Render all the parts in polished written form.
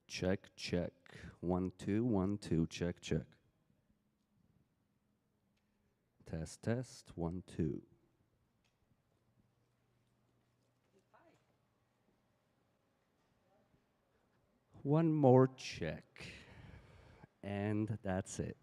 Check, check. 1, 2, 1, 2. Check, check. Test, test. 1, 2. One more check. And that's it.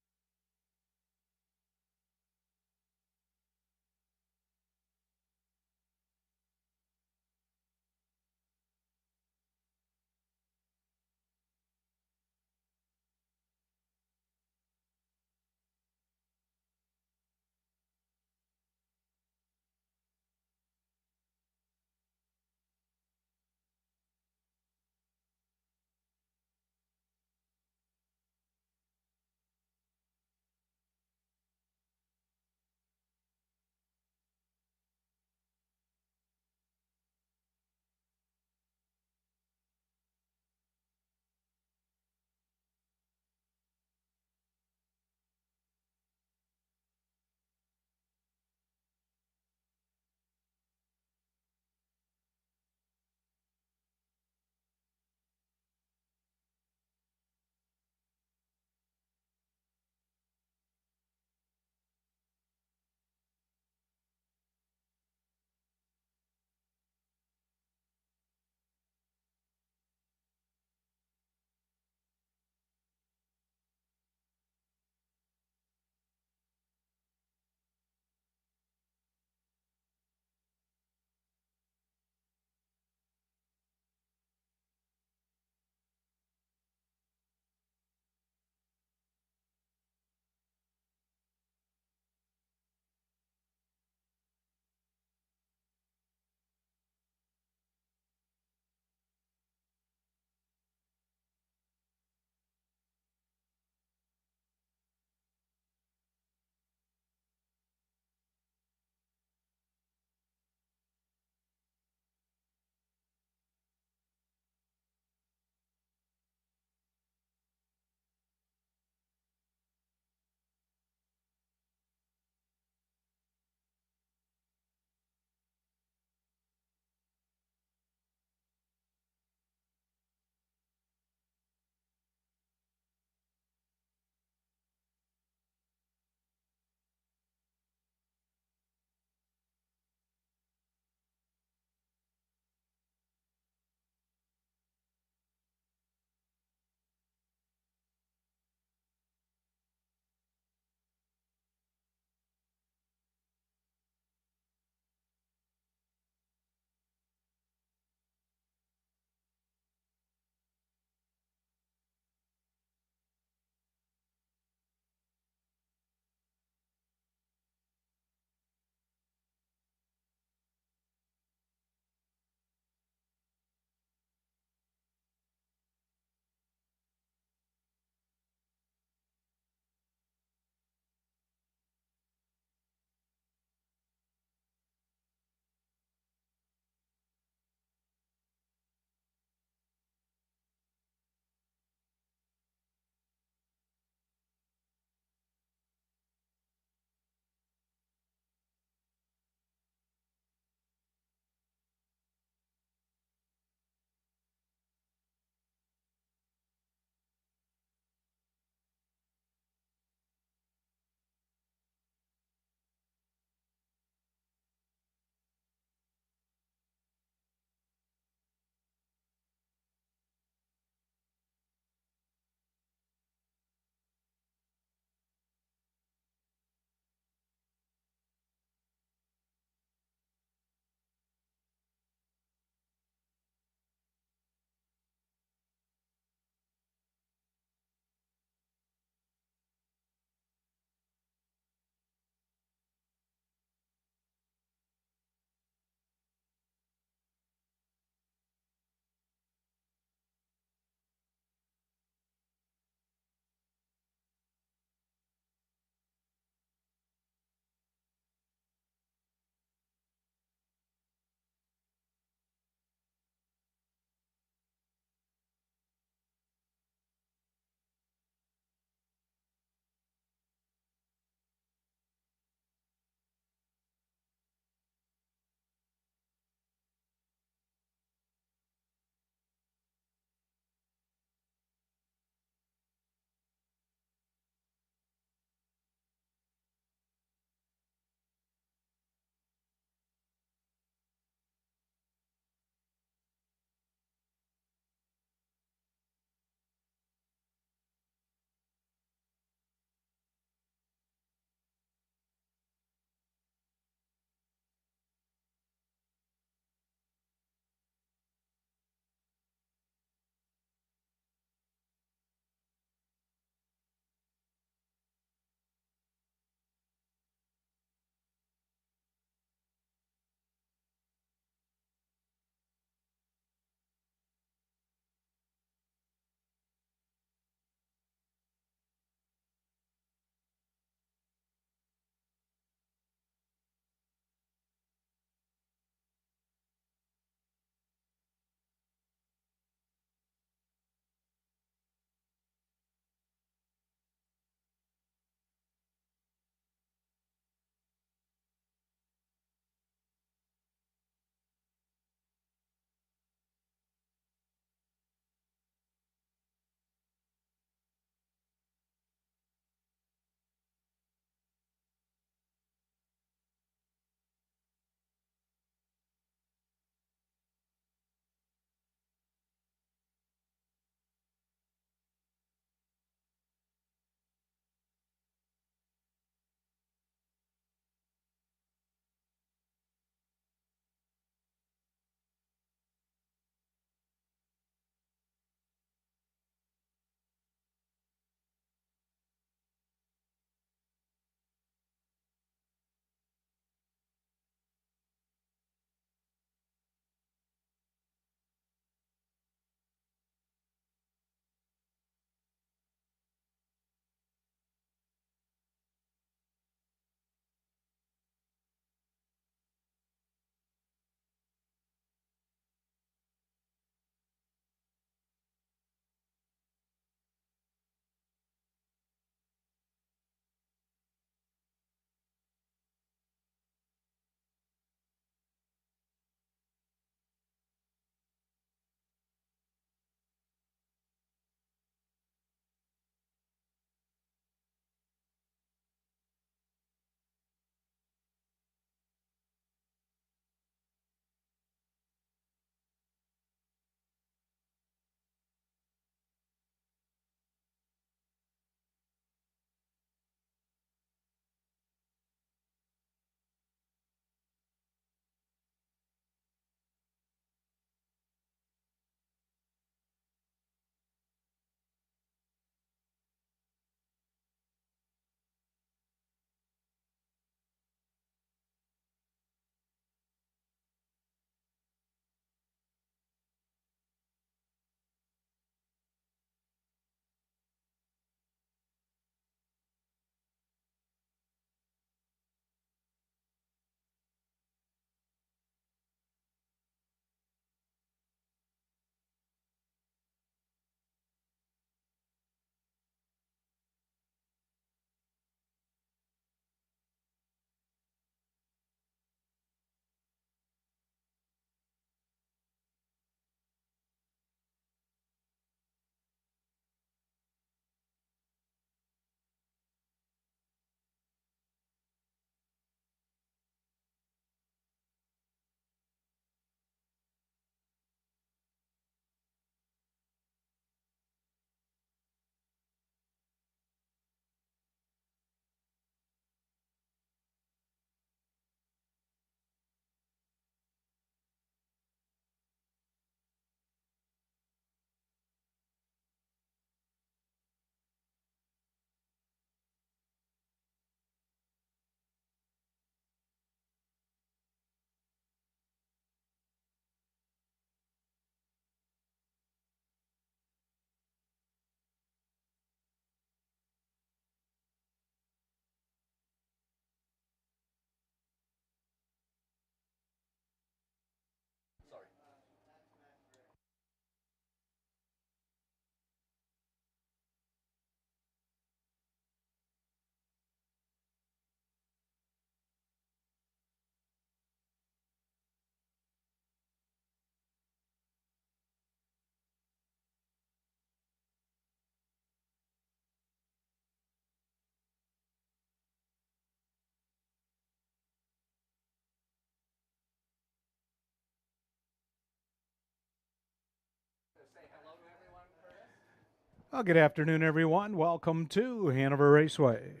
Well, good afternoon, everyone. Welcome to Hanover Raceway.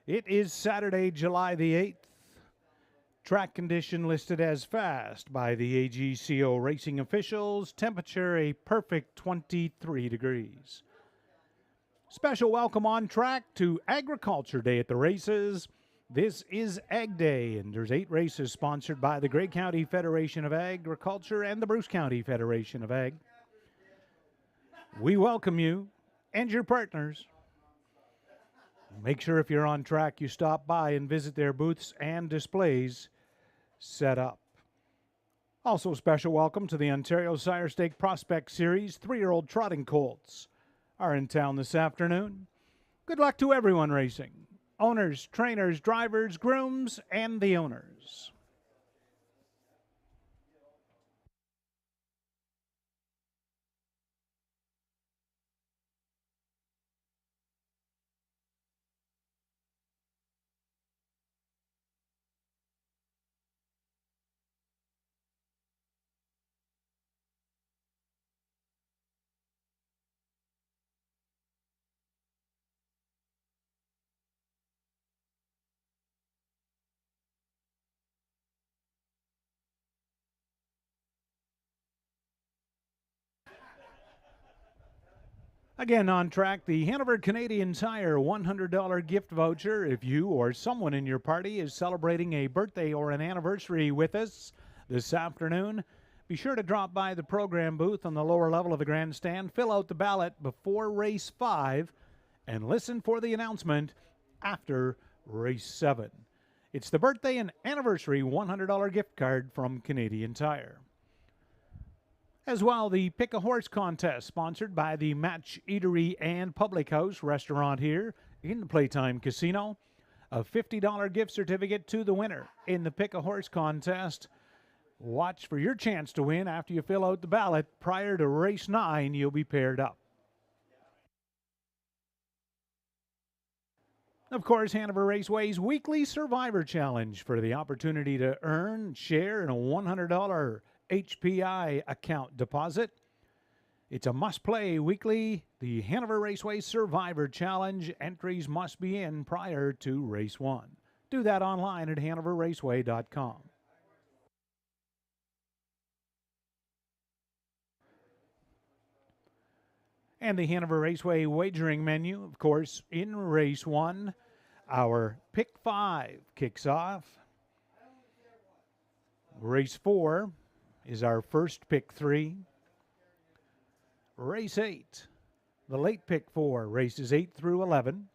It is Saturday, July the 8th. Track condition listed as fast by the AGCO racing officials. Temperature a perfect 23 degrees. Special welcome on track to Agriculture Day at the races. This is Ag Day, and there's 8 races sponsored by the Gray County Federation of Agriculture and the Bruce County Federation of Ag. We welcome you and your partners. Make sure if you're on track, you stop by and visit their booths and displays set up. Also, special welcome to the Ontario Sire Stake Prospect Series. 3-year-old trotting colts are in town this afternoon. Good luck to everyone racing. Owners, trainers, drivers, grooms, and the owners. Again, on track, the Hanover Canadian Tire $100 gift voucher. If you or someone in your party is celebrating a birthday or an anniversary with us this afternoon, be sure to drop by the program booth on the lower level of the grandstand, fill out the ballot before race 5, and listen for the announcement after race 7. It's the birthday and anniversary $100 gift card from Canadian Tire. As well, the Pick a Horse contest, sponsored by the Match Eatery and Public House restaurant here in the Playtime Casino. A $50 gift certificate to the winner in the Pick a Horse contest. Watch for your chance to win after you fill out the ballot. Prior to race 9, you'll be paired up. Of course, Hanover Raceway's weekly Survivor Challenge for the opportunity to earn, share in a $100 HPI account deposit. It's a must-play weekly. The Hanover Raceway Survivor Challenge entries must be in prior to race 1. Do that online at hanoverraceway.com. And the Hanover Raceway wagering menu, of course, in race 1, our pick 5 kicks off. Race 4 is our first pick 3. Race 8, the late pick 4, races 8 through 11.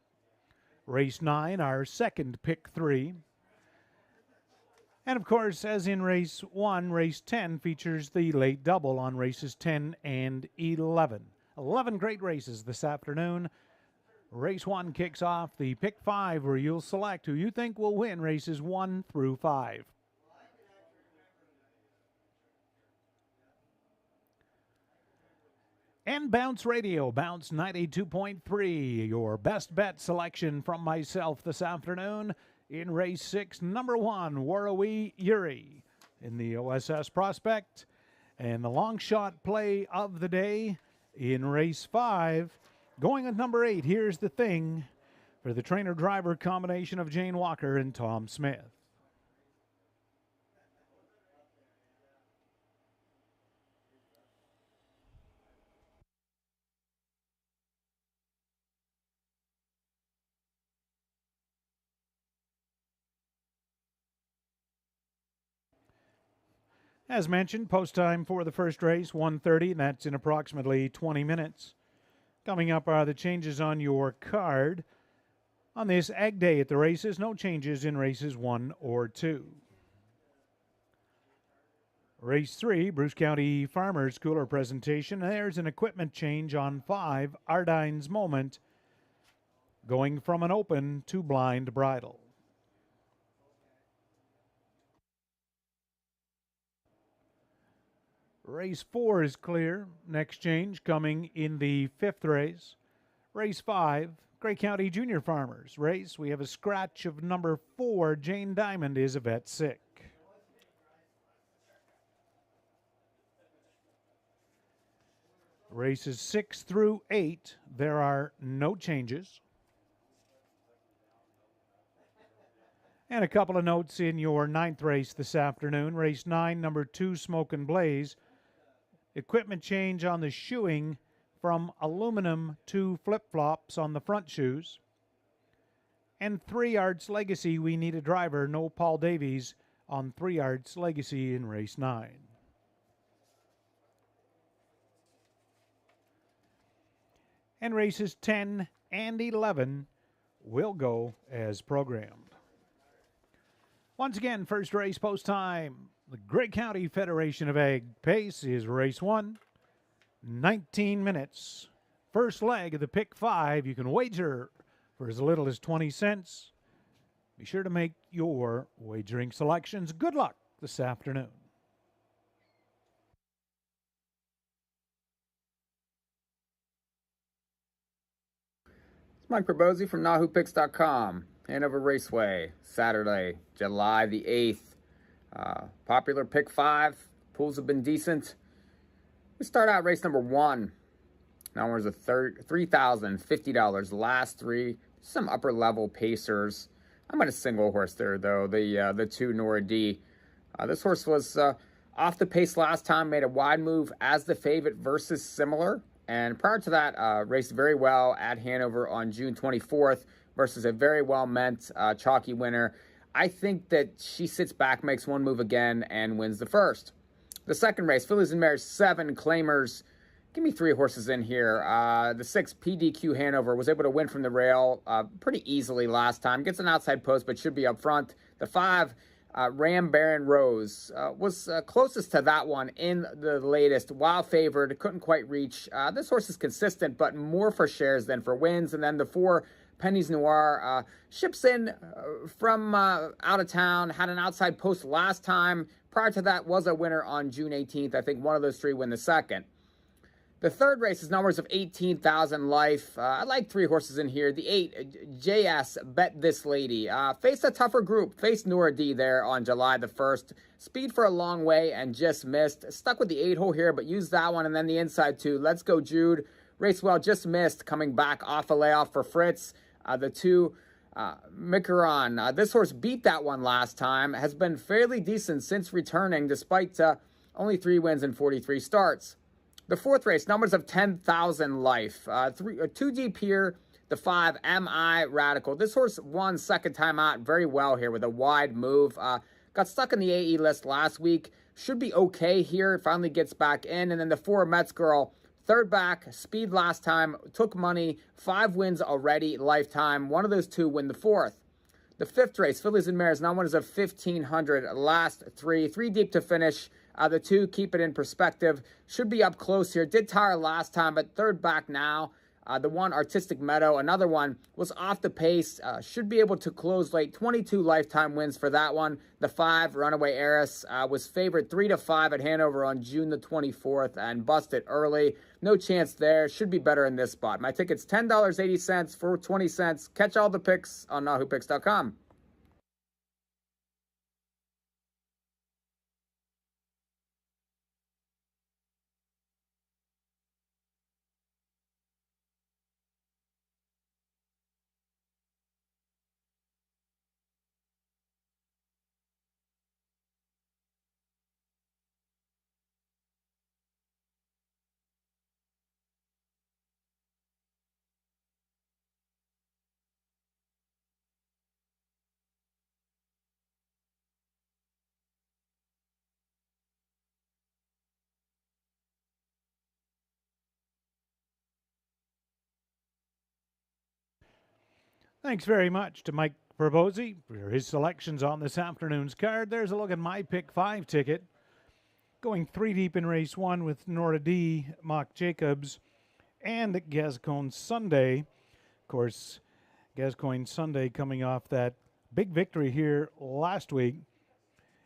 Race 9, our second pick 3. And of course, as in race 1, race 10 features the late double on races 10 and 11. 11 great races this afternoon. Race 1 kicks off the pick 5, where you'll select who you think will win races 1 through 5. And Bounce Radio, Bounce 92.3, your best bet selection from myself this afternoon in race 6, number 1, Warrawee Yuri in the OSS Prospect. And the long shot play of the day in race 5, going at number 8, Here's the Thing, for the trainer-driver combination of Jane Walker and Tom Smith. As mentioned, post time for the first race, 1:30, and that's in approximately 20 minutes. Coming up are the changes on your card. On this Ag Day at the races, no changes in races 1 or 2. Race 3, Bruce County Farmers Cooler presentation. There's an equipment change on 5, Ardine's Moment, going from an open to blind bridle. Race 4 is clear. Next change coming in the 5th race. Race 5, Gray County Junior Farmers race. We have a scratch of number 4, Jane Diamond is a vet sick. Races 6 through 8, there are no changes. And a couple of notes in your 9th race this afternoon. Race 9, number 2, Smoke and Blaze. Equipment change on the shoeing from aluminum to flip-flops on the front shoes. And 3 Arts Legacy, we need a driver. No Paul Davies on 3 Arts Legacy in race 9. And races 10 and 11 will go as programmed. Once again, first race post time. The Gray County Federation of Ag pace is race 1, 19 minutes. First leg of the pick 5. You can wager for as little as 20 cents. Be sure to make your wagering selections. Good luck this afternoon. It's Mike Probozzi from NahooPicks.com. Hanover Raceway, Saturday, July the 8th. Popular pick 5. Pools have been decent. We start out race number 1. Now there's a $3,050. Last 3, some upper level pacers. I'm at a single horse there though. The 2 Nora D. This horse was off the pace last time. Made a wide move as the favorite versus Similar. And prior to that, raced very well at Hanover on June 24th versus a very well-meant chalky winner. I think that she sits back, makes one move again, and wins the first. The second race, Fillies and Mares 7 Claimers. Give me 3 horses in here. The 6 PDQ Hanover was able to win from the rail pretty easily last time. Gets an outside post, but should be up front. The 5 Ram Baron Rose was closest to that one in the latest. Wild favored, couldn't quite reach. This horse is consistent, but more for shares than for wins. And then the 4 Pennies Noir ships in from out of town, had an outside post last time. Prior to that was a winner on June 18th. I think one of those 3 win the second. The third race is numbers of 18,000 life. I like 3 horses in here. The 8, JS, Bet This Lady. Faced a tougher group. Faced Nora D there on July the 1st. Speed for a long way and just missed. Stuck with the 8 hole here, but used that one. And then the inside 2. Let's Go Jude. Race well, just missed. Coming back off a layoff for Fritz. The 2, Mikaran. This horse beat that one last time. Has been fairly decent since returning, despite only 3 wins and 43 starts. The fourth race, numbers of 10,000 life. 2 deep here. The 5, MI Radical. This horse won second time out very well here with a wide move. Got stuck in the AE list last week. Should be okay here. Finally gets back in. And then the 4, Mets Girl. Third back, speed last time. Took money. 5 wins already lifetime. One of those 2 win the 4th. The 5th race, Fillies and Mares. Now one is of 1,500. Last 3 deep to finish. The 2, keep it in perspective. Should be up close here. Did tire last time, but third back now. The 1, Artistic Meadow. Another one was off the pace. Should be able to close late. 22 lifetime wins for that one. The 5, Runaway Heiress, was favored 3-5 at Hanover on June the 24th and busted early. No chance there. Should be better in this spot. My ticket's $10.80 for 20 cents. Catch all the picks on NahooPicks.com. Thanks very much to Mike Probozzi for his selections on this afternoon's card. There's a look at my pick 5 ticket. Going 3 deep in race 1 with Nora D, Mock Jacobs, and Gascoigne Sunday. Of course, Gascoigne Sunday coming off that big victory here last week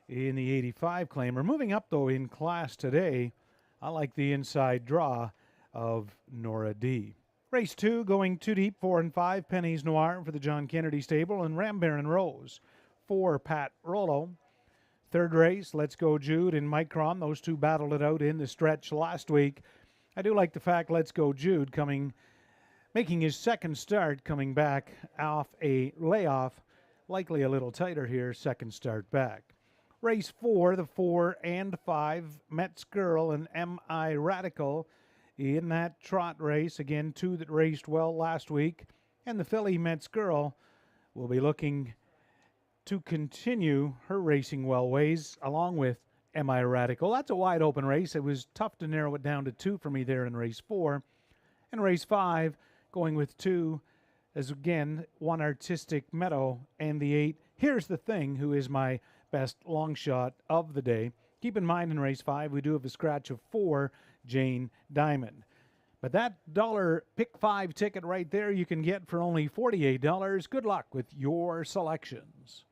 in the 85 claimer. Moving up, though, in class today, I like the inside draw of Nora D. Race 2, going 2 deep, 4 and 5, Pennies Noir for the John Kennedy stable, and Ram Baron Rose for Pat Rollo. Third race, Let's Go Jude and Micron. Those 2 battled it out in the stretch last week. I do like the fact Let's Go Jude making his second start, coming back off a layoff, likely a little tighter here, second start back. Race 4, the 4 and 5, Mets Girl and M.I. Radical in that trot race. Again, 2 that raced well last week. And the filly Mets Girl will be looking to continue her racing well ways along with M.I. Radical. That's a wide open race. It was tough to narrow it down to 2 for me there in race 4. And race 5, going with 2, as again, 1 Artistic Meadow and the 8. Here's the Thing, who is my best long shot of the day. Keep in mind in race 5, we do have a scratch of 4, Jane Diamond. But that $1 pick 5 ticket right there you can get for only $48. Good luck with your selections.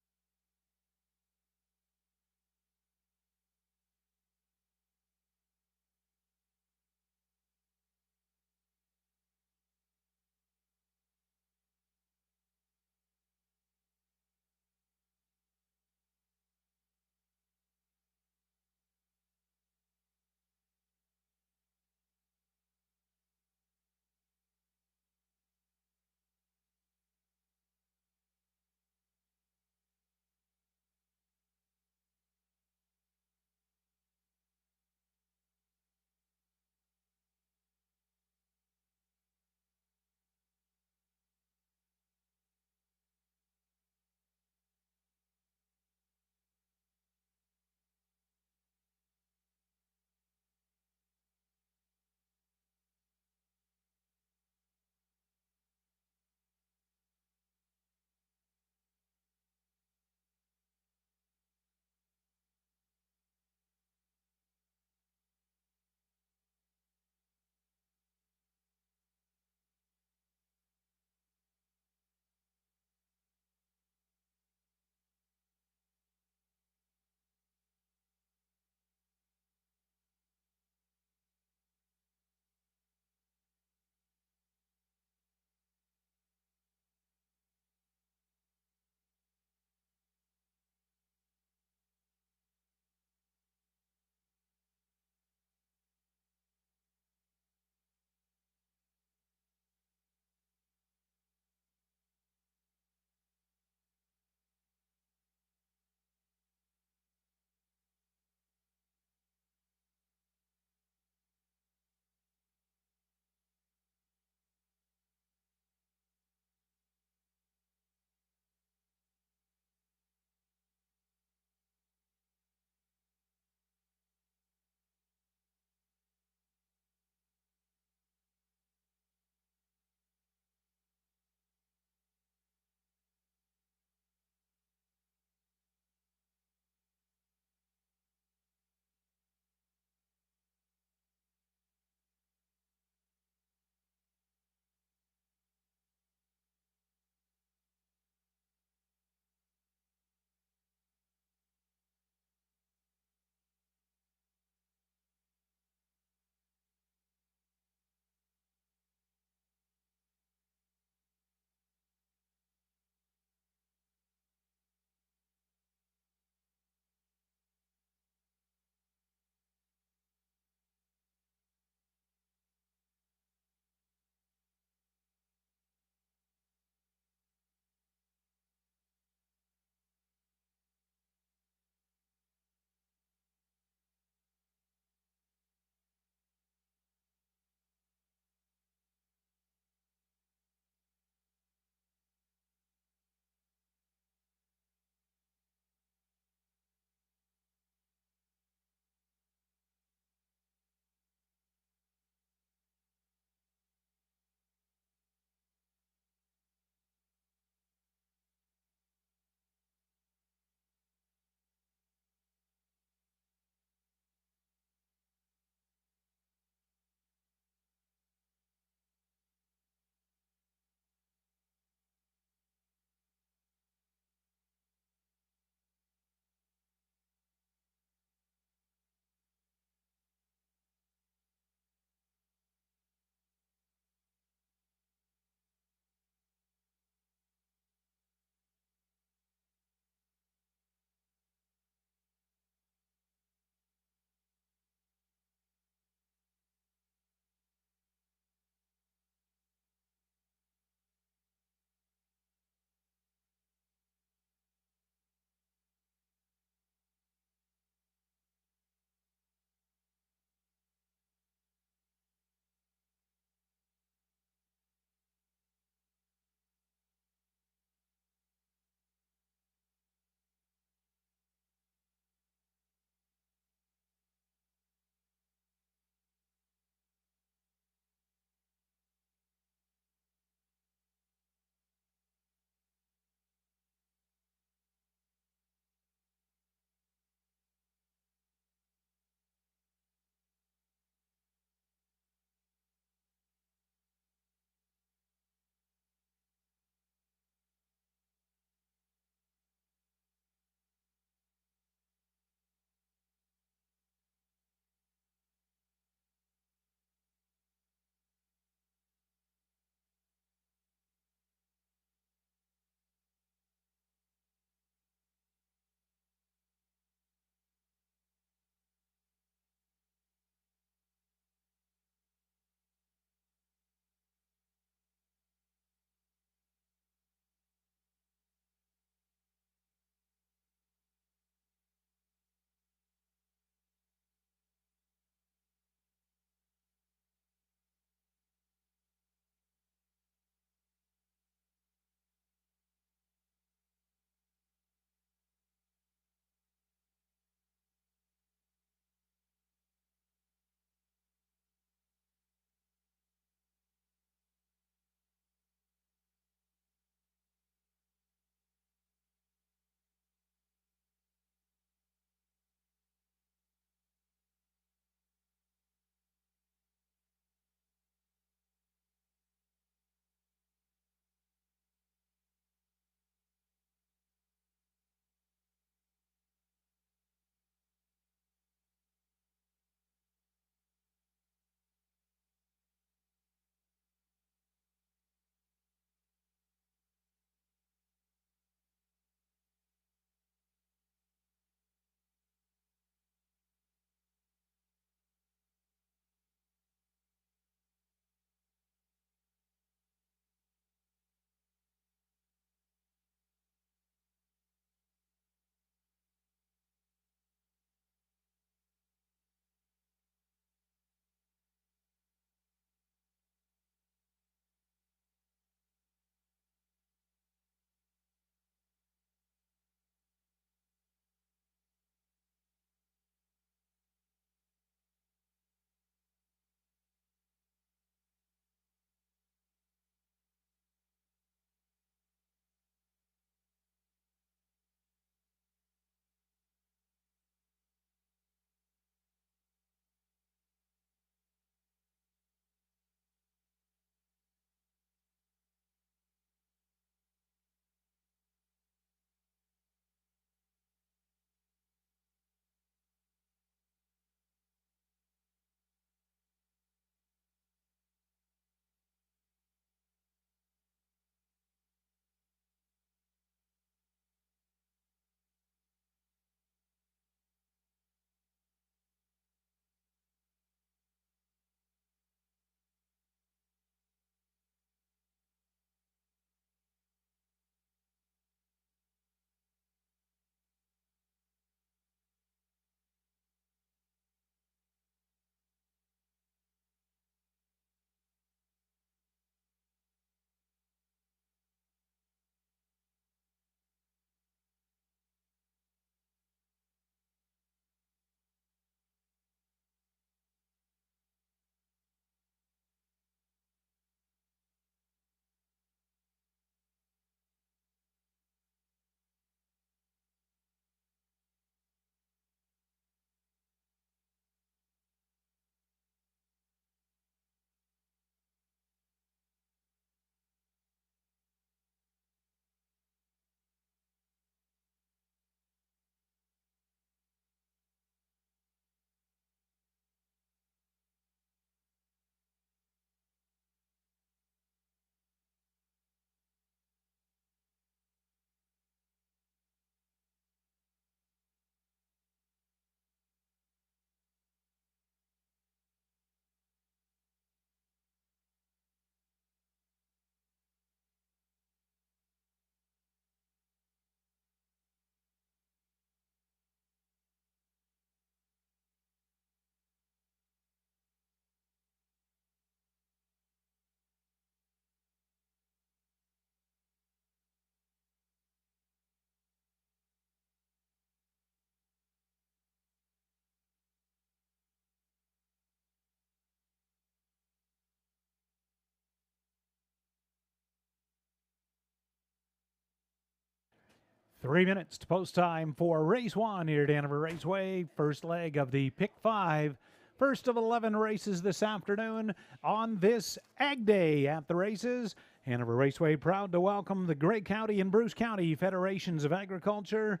3 minutes to post time for race 1 here at Hanover Raceway. First leg of the Pick 5. First of 11 races this afternoon on this Ag Day at the races. Hanover Raceway proud to welcome the Gray County and Bruce County Federations of Agriculture.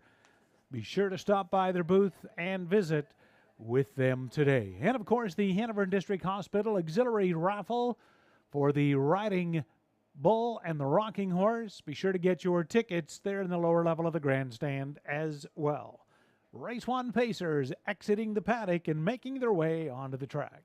Be sure to stop by their booth and visit with them today. And of course, the Hanover District Hospital Auxiliary Raffle for the Riding Bull and the Rocking Horse. Be sure to get your tickets there in the lower level of the grandstand as well. Race 1 pacers exiting the paddock and making their way onto the track.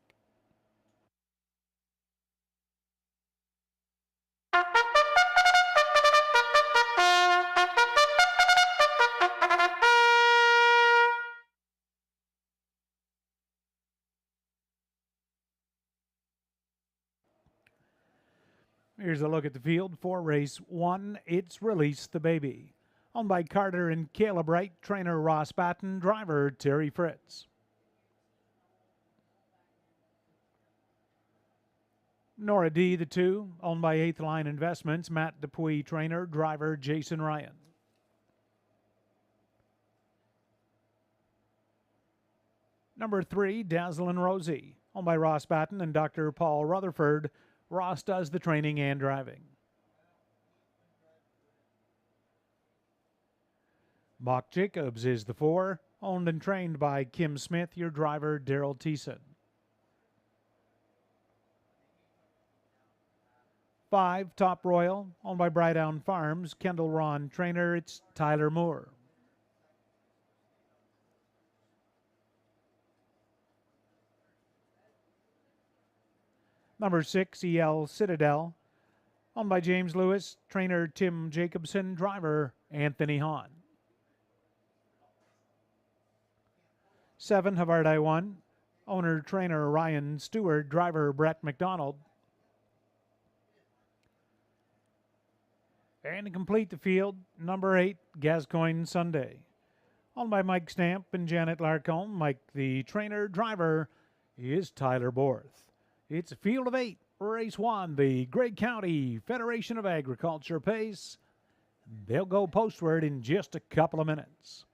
Here's a look at the field for race 1. It's Release the Baby. Owned by Carter and Caleb Wright, trainer Ross Batten, driver Terry Fritz. Nora D, the 2, owned by Eighth Line Investments, Matt Dupuy, trainer, driver Jason Ryan. Number 3, Dazzle and Rosie, owned by Ross Batten and Dr. Paul Rutherford. Ross does the training and driving. Mock Jacobs is the 4, owned and trained by Kim Smith, your driver Daryl Thiessen. 5, Top Royal, owned by Brydown Farms, Kendall Ron, trainer, it's Tyler Moore. Number 6, EL Citadel, owned by James Lewis, trainer Tim Jacobson, driver Anthony Hahn. 7, Havard I 1, owner trainer Ryan Stewart, driver Brett McDonald. And to complete the field, number 8, Gascoigne Sunday, owned by Mike Stamp and Janet Larcombe. Mike, the trainer, driver, is Tyler Borth. It's a field of 8, race 1, the Gray County Federation of Agriculture pace. They'll go postward in just a couple of minutes.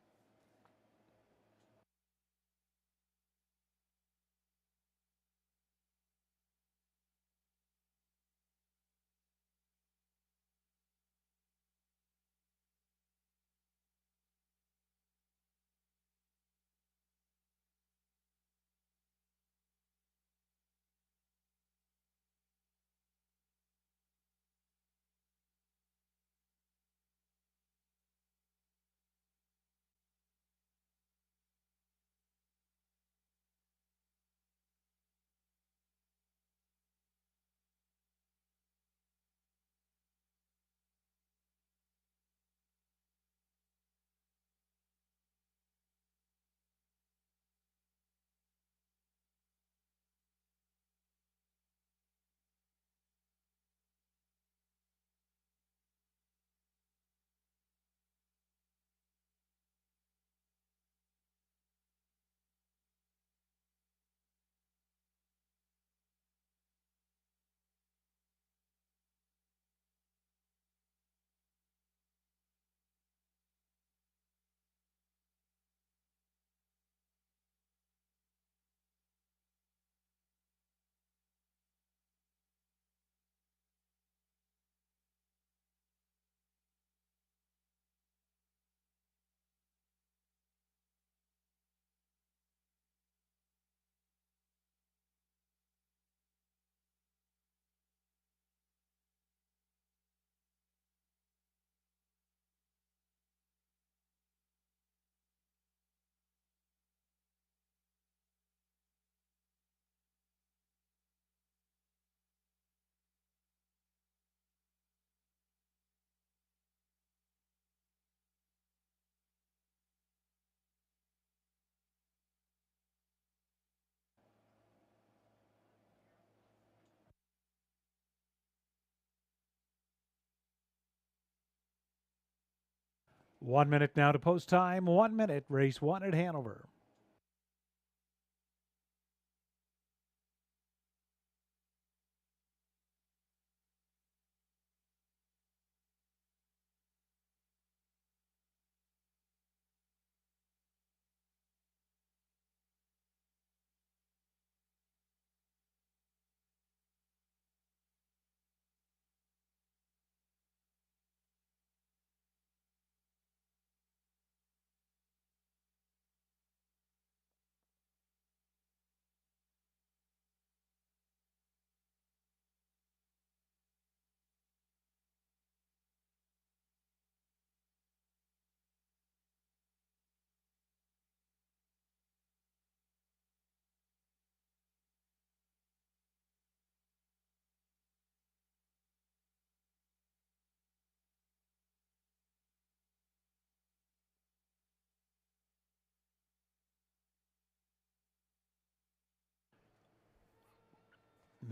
One minute now to post time. 1 minute, race 1 at Hanover.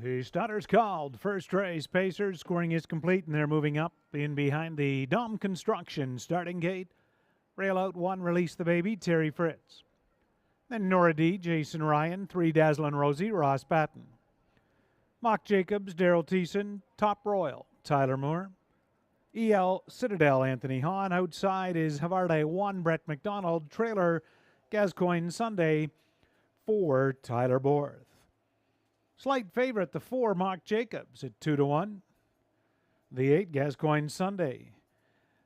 The starter's called. First race, Pacers. Scoring is complete, and they're moving up in behind the Dom Construction starting gate. Rail out 1, Release the Baby, Terry Fritz. Then Nora D, Jason Ryan, 3, Dazzlin' Rosie, Ross Patton. Mock Jacobs, Daryl Thiessen, Top Royal, Tyler Moore. EL Citadel, Anthony Hahn. Outside is Havarde 1, Brett McDonald. Trailer, Gascoigne Sunday, 4, Tyler Borth. Slight favorite, the 4, Mock Jacobs at 2-1. The 8, Gascoigne Sunday.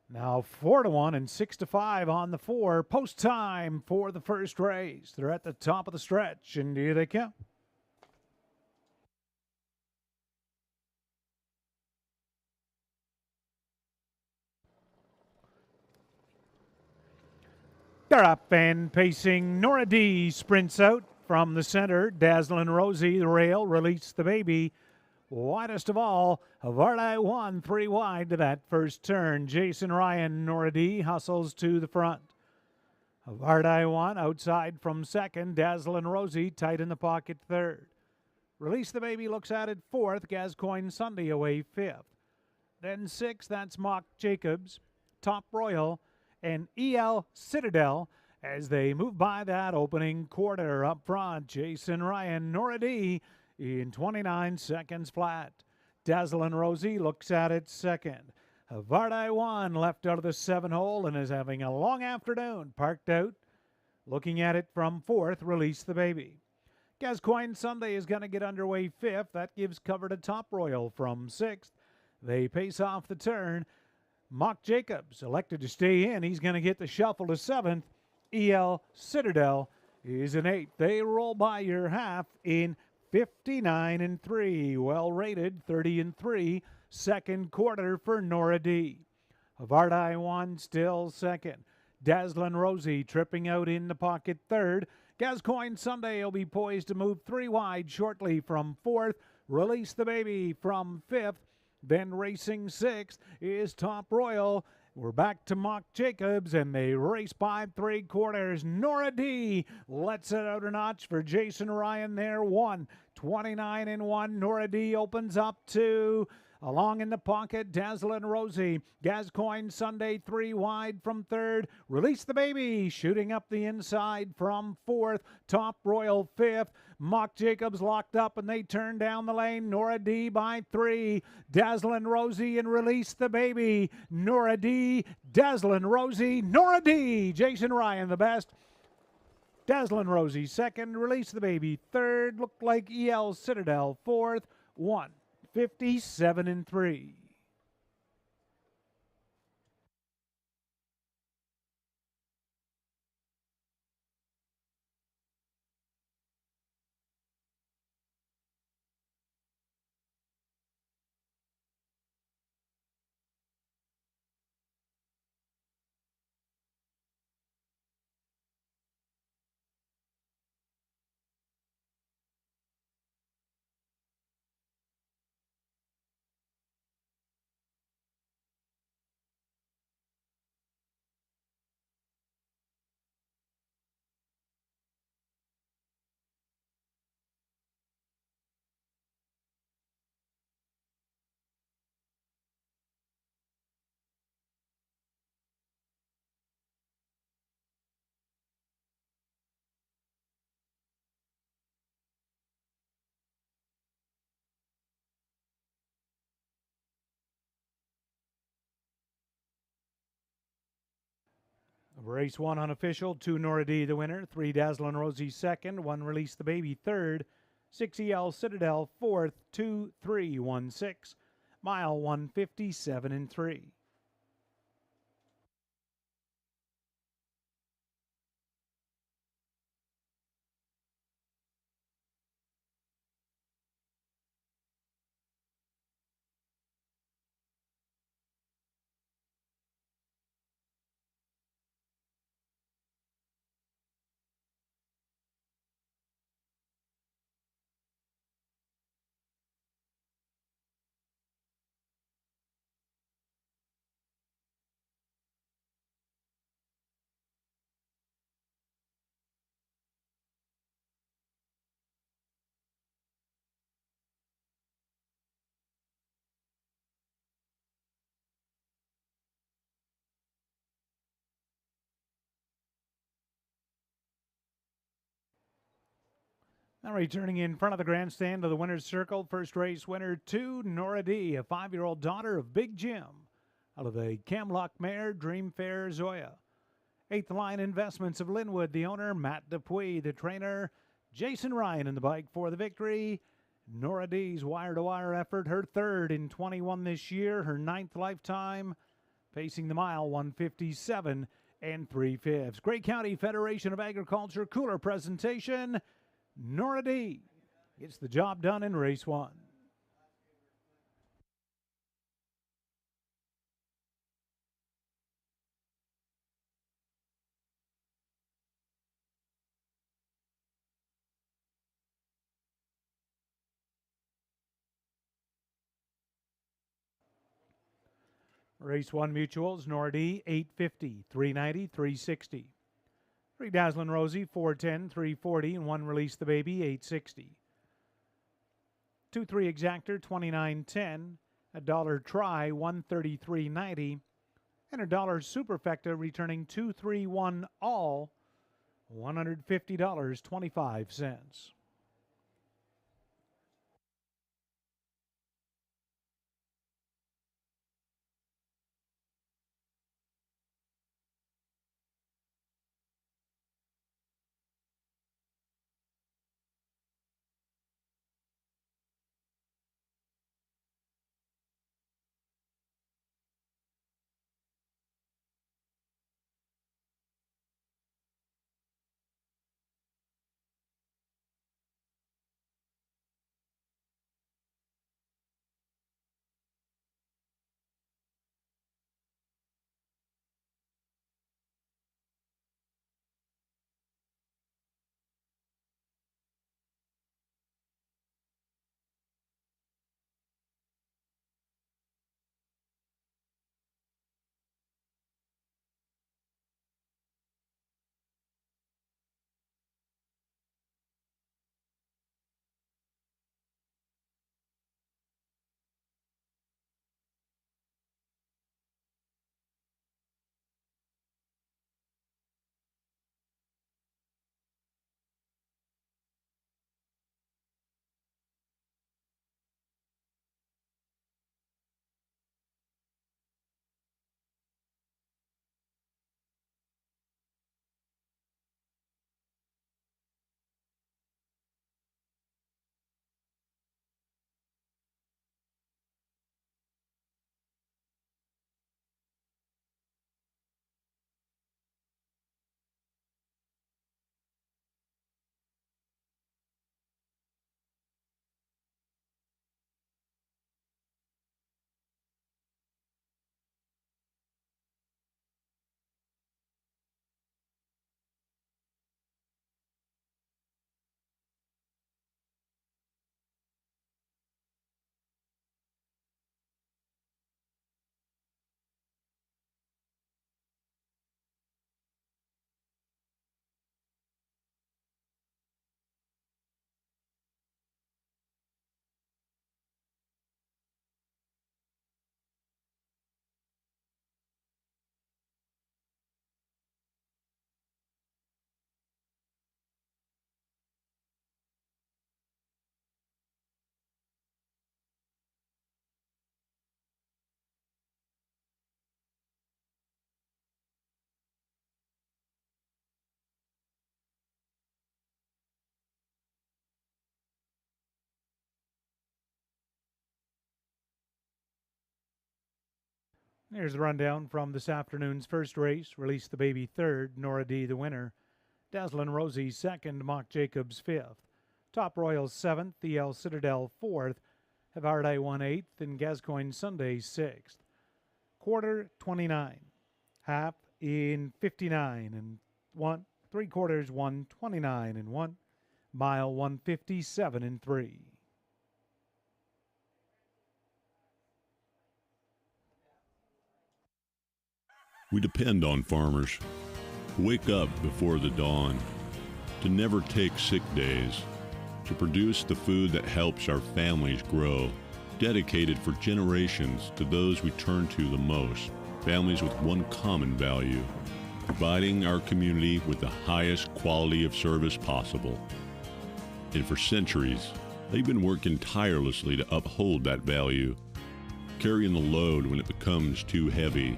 Now 4-1 and 6-5 on the 4. Post time for the first race. They're at the top of the stretch, and here they come. They're up and pacing. Nora D sprints out from the center. Dazzlin' Rosie, the rail, Release the Baby. Widest of all, Havarde 1, 3 wide to that first turn. Jason Ryan, Nora D hustles to the front. Havarde 1 outside from second. Dazzlin' Rosie tight in the pocket third. Release the Baby looks at it fourth. Gascoigne Sunday away fifth. Then sixth, that's Mock Jacobs, Top Royal, and EL Citadel as they move by that opening quarter. Up front, Jason Ryan, Nora D in 29 seconds flat. Dazzlin' Rosie looks at it second. Havarde 1 left out of the 7 hole and is having a long afternoon. Parked out, looking at it from fourth. Release the Baby. Gascoigne Sunday is going to get underway fifth. That gives cover to Top Royal from sixth. They pace off the turn. Mock Jacobs elected to stay in. He's going to get the shuffle to seventh. EL Citadel is an eighth. They roll by your half in 59-3. Well rated, 30-3. Second quarter for Nora D. Havarde 1 still second. Dazzlin' Rosie tripping out in the pocket third. Gascoigne Sunday will be poised to move 3 wide shortly from fourth. Release the Baby from fifth. Then racing sixth is Top Royal. We're back to Mock Jacobs, and they race by 3 quarters. Nora D lets it out a notch for Jason Ryan there. 1, 29-1. Nora D opens up 2. Along in the pocket, Dazzlin' Rosie. Gascoigne Sunday 3 wide from third. Release the Baby shooting up the inside from fourth. Top Royal fifth. Mock Jacobs locked up and they turn down the lane. Nora D by 3. Dazzlin' Rosie and Release the Baby. Nora D, Dazzlin' Rosie, Nora D. Jason Ryan the best. Dazzlin' Rosie second. Release the Baby third. Looked like EL Citadel fourth. 57-3. Race 1 unofficial. 2 Nora D the winner. 3 Dazzlin' Rosie second. 1 Release the Baby third. 6 EL Citadel fourth. 2, 3, 1, 6. Mile 157-3. Now returning in front of the grandstand to the winner's circle, first race winner 2, Nora D., a 5-year-old daughter of Big Jim, out of the Camlock mare, Dream Fair Zoya. 8th line Investments of Linwood, the owner, Matt Dupuy, the trainer, Jason Ryan in the bike for the victory. Nora D's wire-to-wire effort, her 3rd in 21 this year, her 9th lifetime, pacing the mile 157 and 3/5. Gray County Federation of Agriculture cooler presentation. Nora D. gets the job done in race 1. Race 1 mutuals, Nora D, 850, 390, 360. 3 Dazzlin' Rosie, 410, 340, and 1 Release the Baby, 860. 2-3 Exactor, 29.10. $1 Try, 133.90. And $1 Superfecta returning 231 all, $150.25. Here's the rundown from this afternoon's first race. Release the Baby 3rd, Nora D. the winner. Dazzlin' Rosie 2nd, Mock Jacobs 5th. Top Royal 7th, the El Citadel 4th. Havardai 1/8, and Gascoigne Sunday 6th. Quarter 29. Half in 59 and 1. 3/4 129 and 1. Mile 157 and 3. We depend on farmers to wake up before the dawn, to never take sick days, to produce the food that helps our families grow, dedicated for generations to those we turn to the most, families with one common value, providing our community with the highest quality of service possible. And for centuries, they've been working tirelessly to uphold that value, carrying the load when it becomes too heavy,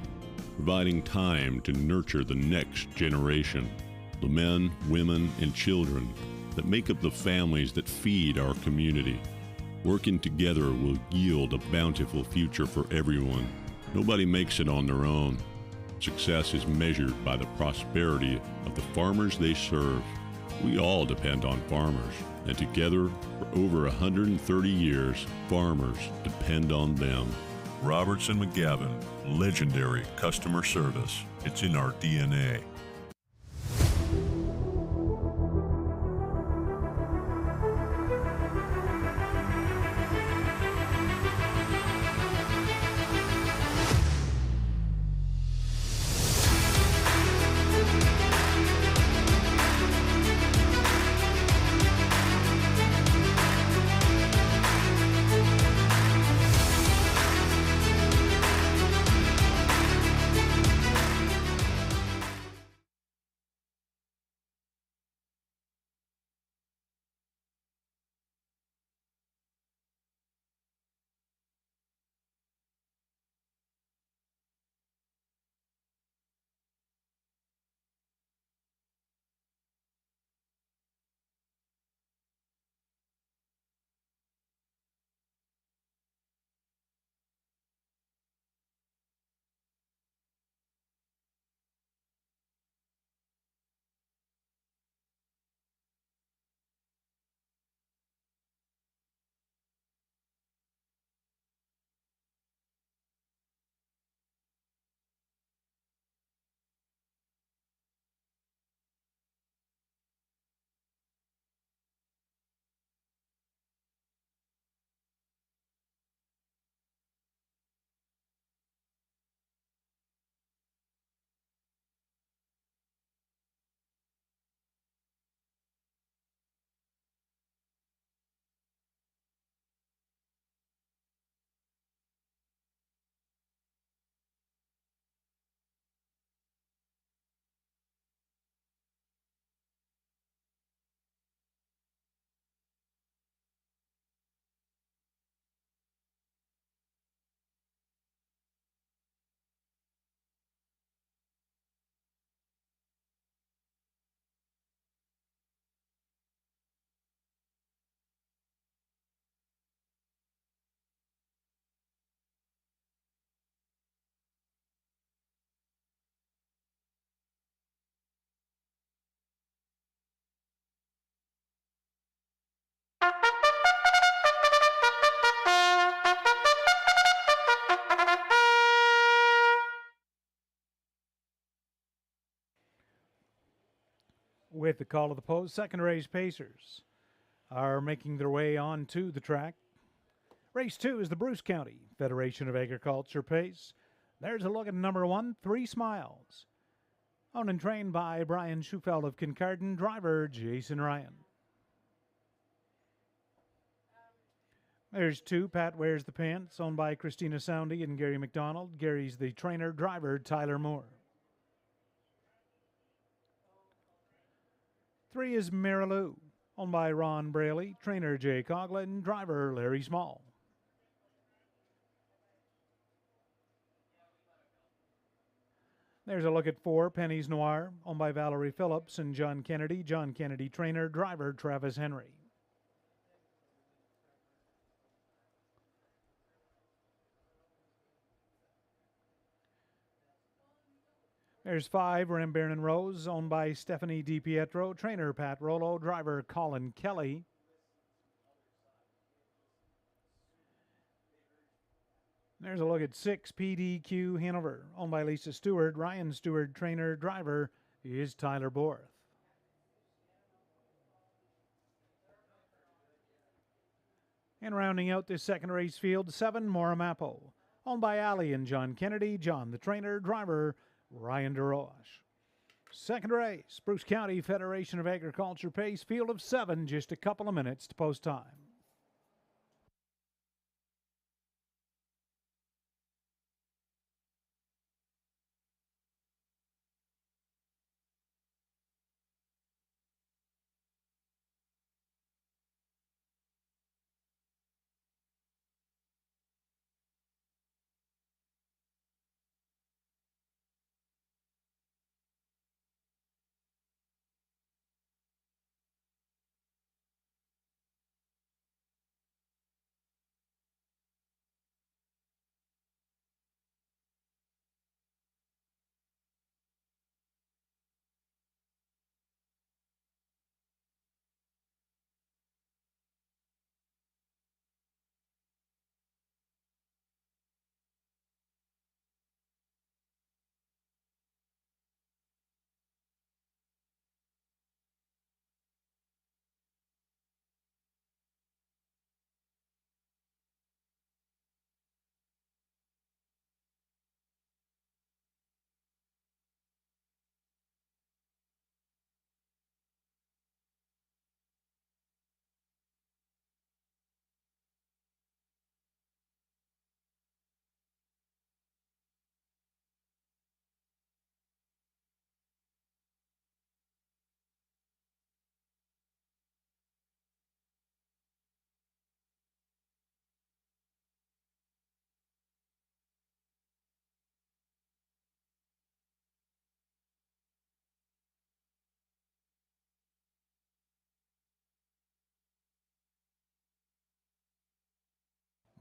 providing time to nurture the next generation, the men, women, and children that make up the families that feed our community. Working together will yield a bountiful future for everyone. Nobody makes it on their own. Success is measured by the prosperity of the farmers they serve. We all depend on farmers, and together, for over 130 years, farmers depend on them. Robertson McGavin, legendary customer service. It's in our DNA. With the call of the post, second race pacers are making their way onto the track. Race 2 is the Bruce County Federation of Agriculture pace. There's a look at number 1, 3 Smiles. Owned and trained by Brian Schufeld of Kincardine, driver Jason Ryan. There's 2, Pat Wears the Pants, owned by Christina Soundy and Gary McDonald. Gary's the trainer, driver Tyler Moore. 3 is Marilou, owned by Ron Braley, trainer Jay Coughlin, driver Larry Small. There's a look at 4, Penny's Noir, owned by Valerie Phillips and John Kennedy, trainer, driver Travis Henry. There's 5, Rambairn and Rose, owned by Stephanie DiPietro, trainer Pat Rollo, driver Colin Kelly. There's a look at 6, PDQ Hanover, owned by Lisa Stewart, Ryan Stewart, trainer, driver is Tyler Borth. And rounding out this second race field, 7, Moramapo, owned by Ali and John Kennedy, John the trainer, driver Ryan DeRoche. Second race, Bruce County Federation of Agriculture pace, field of 7, just a couple of minutes to post time.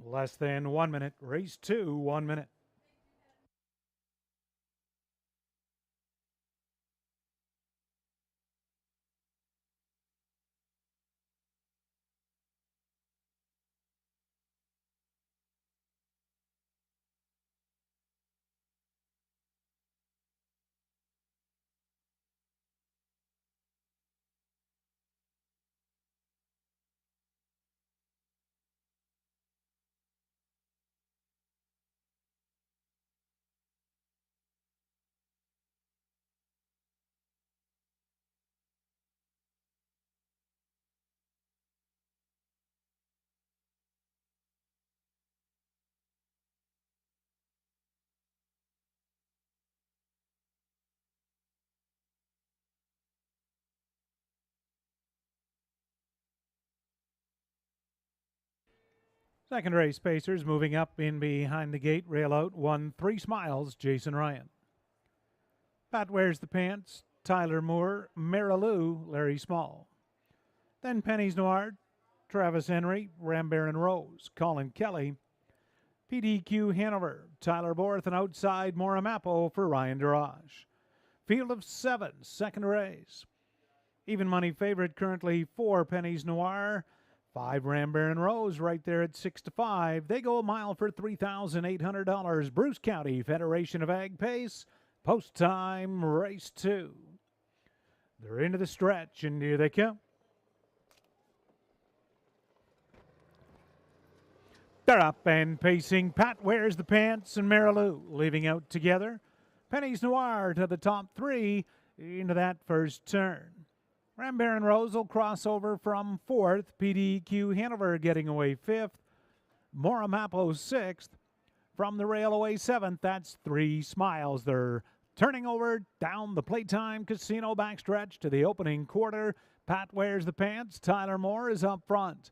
Less than 1 minute. Race 2, 1 minute. Second race Pacers moving up in behind the gate, rail out, 1-3 Smiles, Jason Ryan. Pat Wears the Pants, Tyler Moore, Marilou, Larry Small. Then Penny's Noir, Travis Henry, Rambaron Rose, Colin Kelly. PDQ Hanover, Tyler Borth, and outside Moramapo for Ryan Durage. Field of 7, second race. Even money favorite currently 4 Penny's Noir, 5 Rambaron Rose right there at 6-5. They go a mile for $3,800. Bruce County Federation of Ag Pace, post time, race 2. They're into the stretch, and here they come. They're up and pacing. Pat Wears the Pants and Marilou leaving out together. Penny's Noir to the top 3 into that first turn. Rambaron Rose will cross over from 4th. PDQ Hanover getting away 5th. Moramapo 6th. From the railway 7th, that's 3 Smiles. They're turning over down the Playtime Casino backstretch to the opening quarter. Pat Wears the Pants. Tyler Moore is up front.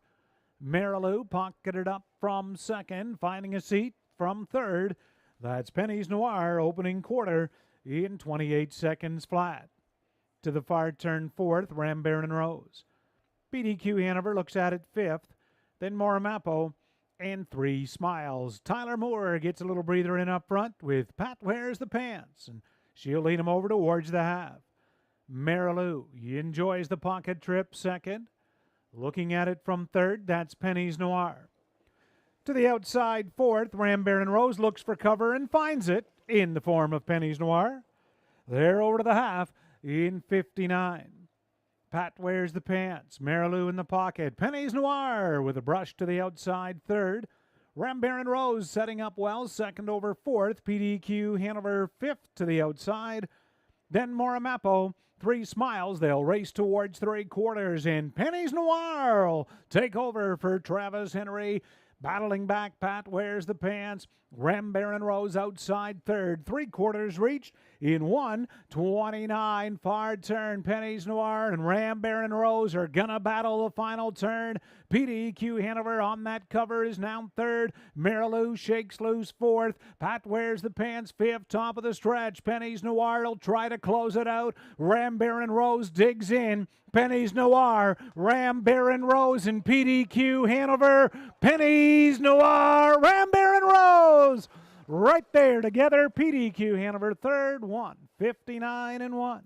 Marilou pocketed up from 2nd, finding a seat from 3rd. That's Penny's Noir opening quarter in 28 seconds flat. To the far turn 4th, Rambaron Rose. PDQ Hanover looks at it 5th. Then Moramapo and 3 Smiles. Tyler Moore gets a little breather in up front with Pat Wears the Pants, and she'll lead him over towards the half. Marilou enjoys the pocket trip 2nd. Looking at it from 3rd, that's Penny's Noir. To the outside 4th, Rambaron Rose looks for cover and finds it in the form of Penny's Noir. They're over to the half in 59. Pat Wears the Pants. Marilou in the pocket. Penny's Noir with a brush to the outside 3rd. Rambaron Rose setting up well, 2nd over 4th. PDQ Hanover 5th to the outside. Then Moramapo, 3 Smiles. They'll race towards 3 quarters, and Penny's Noir will take over for Travis Henry. Battling back, Pat Wears the Pants. Rambaron Rose outside 3rd. 3 quarters reached in 1:29. Far turn, Penny's Noir and Rambaron Rose are gonna battle the final turn. PDQ Hanover on that cover is now 3rd. Marilou shakes loose 4th. Pat Wears the Pants 5th. Top of the stretch. Penny's Noir will try to close it out. Rambaron Rose digs in. Penny's Noir, Rambaron Rose, and PDQ Hanover. Penny's Noir, Rambaron Rose. Right there together. PDQ Hanover 3rd, 1:59 and 1.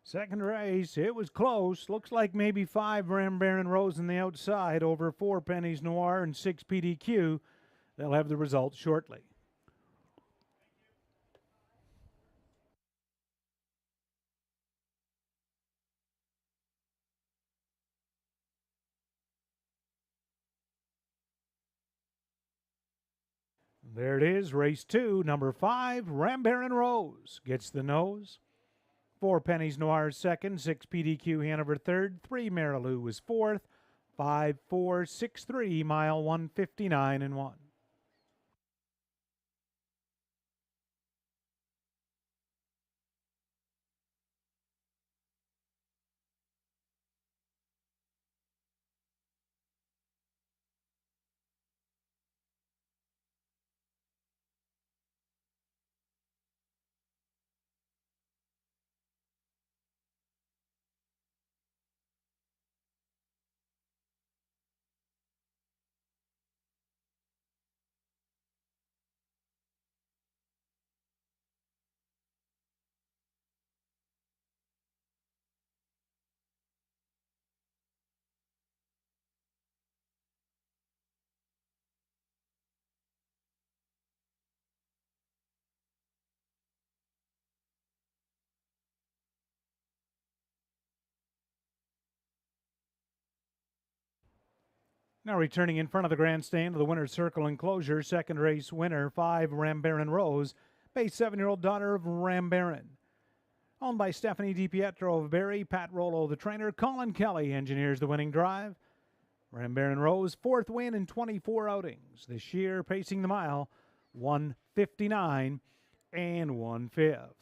Second race, it was close. Looks like maybe 5 Rambaron Rose on the outside over 4 Penny's Noir and 6 PDQ. They'll have the results shortly. There it is, race 2, number 5, Rambaron Rose gets the nose. 4 Pennies Noir second, 6 PDQ Hanover third, 3 Marilou was fourth, 5, 4, 6, 3, mile 159 and 1. Now returning in front of the grandstand of the winner's circle enclosure, second race winner, 5 Rambaron Rose, base 7-year-old daughter of Rambaron. Owned by Stephanie DiPietro of Barry, Pat Rollo the trainer, Colin Kelly engineers the winning drive. Rambaron Rose, 4th win in 24 outings. This year pacing the mile, 159 and 1/5.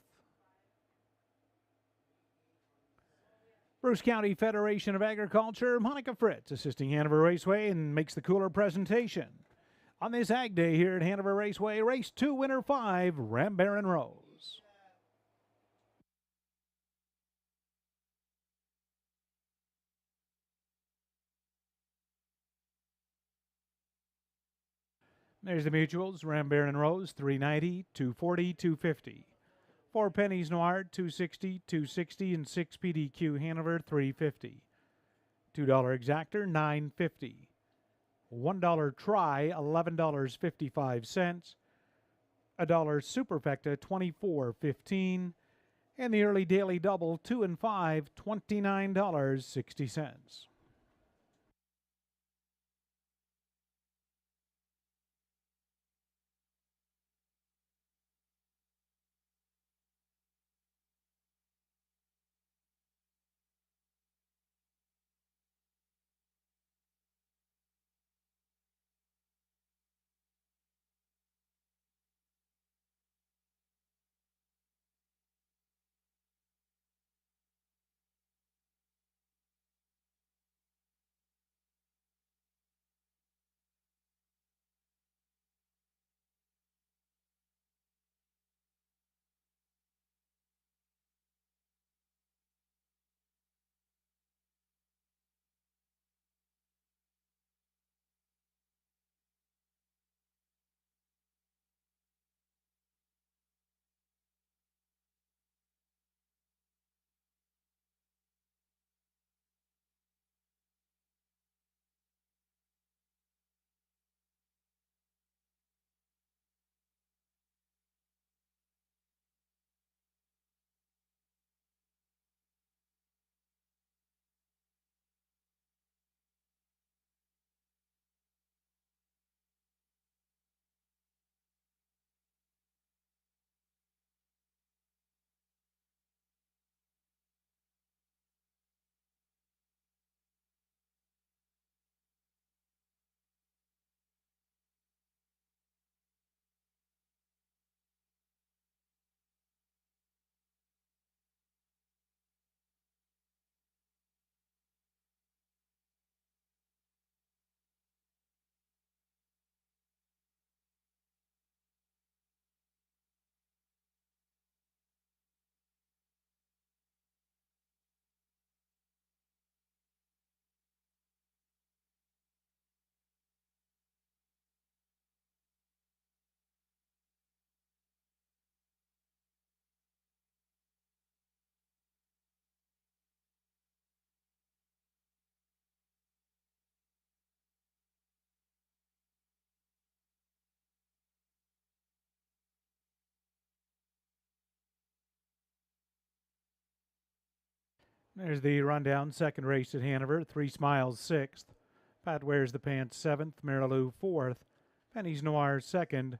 Bruce County Federation of Agriculture, Monica Fritz assisting Hanover Raceway and makes the cooler presentation. On this Ag Day here at Hanover Raceway, race 2, winner 5, Rambaron Rose. There's the mutuals, Rambaron Rose, 390, 240, 250. 4 Pennies Noir, 260, 260, and 6 PDQ Hanover, 350. $2 exactor, $9.50. $1 try, $11.55. $1 superfecta, $24.15. And the early daily double, 2 and 5, $29.60. There's the rundown. Second race at Hanover, 3 Smiles 6th. Pat Wears the Pants 7th. Marilou 4th. Pennies Noir 2nd.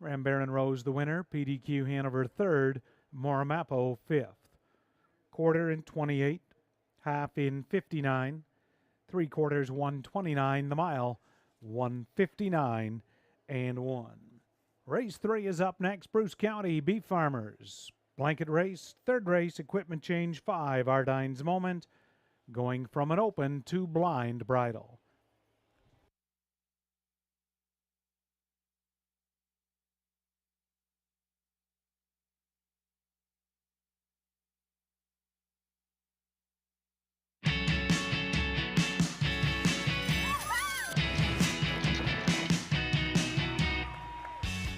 Rambaran Rose the winner, PDQ Hanover third, Moramapo fifth. Quarter in 28, half in 59, three quarters 129, the mile 159 and 1. Race 3 is up next. Bruce County Beef Farmers. Blanket race, third race, equipment change 5, Ardine's Moment, going from an open to blind bridle.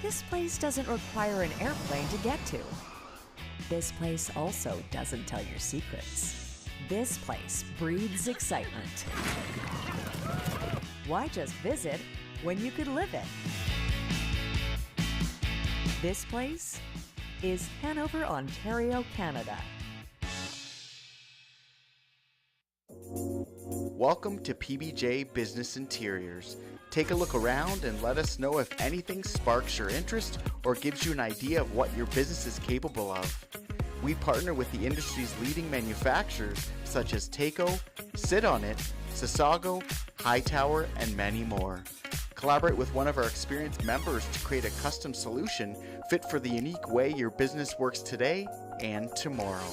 This place doesn't require an airplane to get to. This place also doesn't tell your secrets. This place breathes excitement. Why just visit when you could live it? This place is Hanover, Ontario, Canada. Welcome to PBJ Business Interiors. Take a look around and let us know if anything sparks your interest or gives you an idea of what your business is capable of. We partner with the industry's leading manufacturers such as Taco, Sit On It, Sasago, Hightower, and many more. Collaborate with one of our experienced members to create a custom solution fit for the unique way your business works today and tomorrow.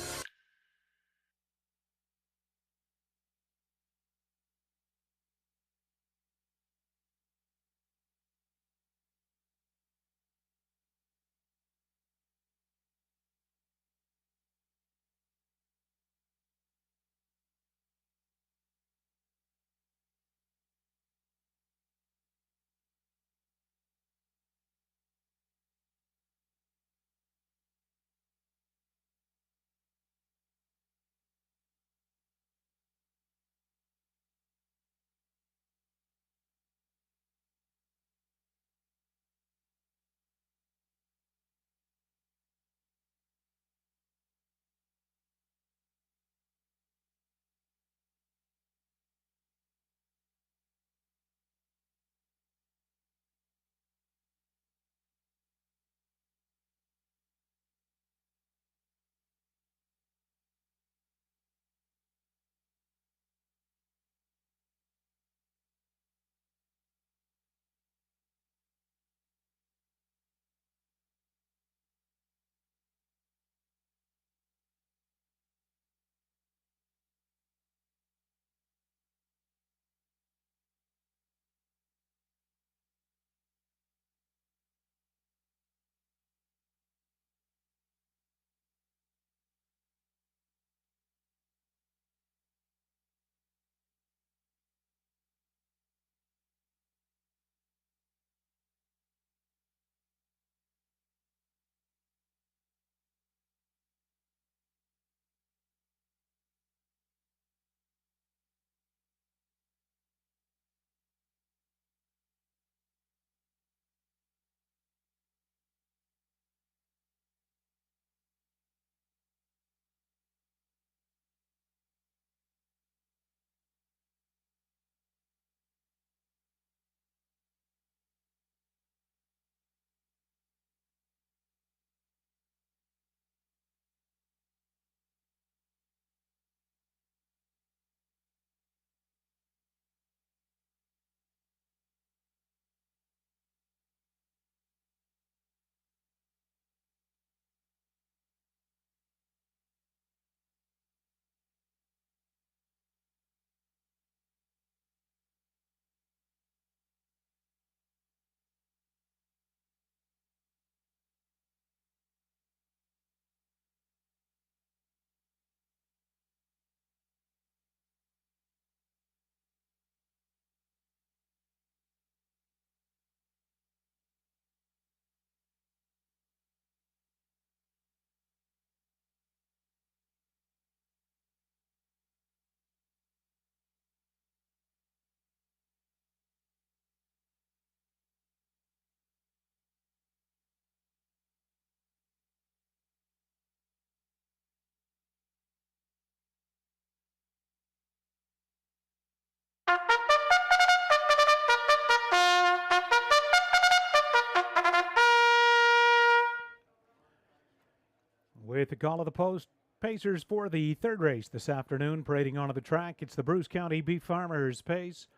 with the call of the post. Pacers for the third race this afternoon, parading onto the track. It's the Bruce County Beef Farmers Pace.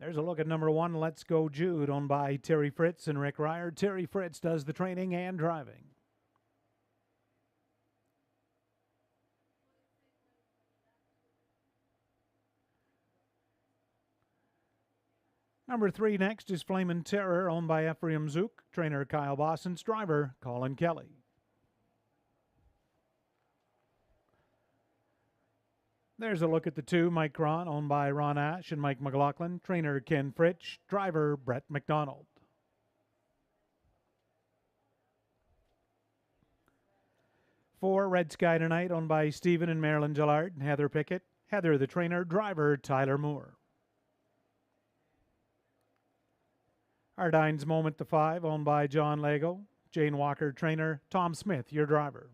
There's a look at number 1, Let's Go Jude, owned by Terry Fritz and Rick Ryer. Terry Fritz does the training and driving. Number 3 next is Flamin' Terror, owned by Ephraim Zook, trainer Kyle Bossens, driver Colin Kelly. There's a look at the 2, Mike Cron, owned by Ron Ash and Mike McLaughlin, trainer Ken Fritsch, driver Brett McDonald. For Red Sky Tonight, owned by Stephen and Marilyn Gillard, Heather Pickett, Heather the trainer, driver Tyler Moore. Ardine's Moment the 5, owned by John Lego, Jane Walker, trainer, Tom Smith, your driver.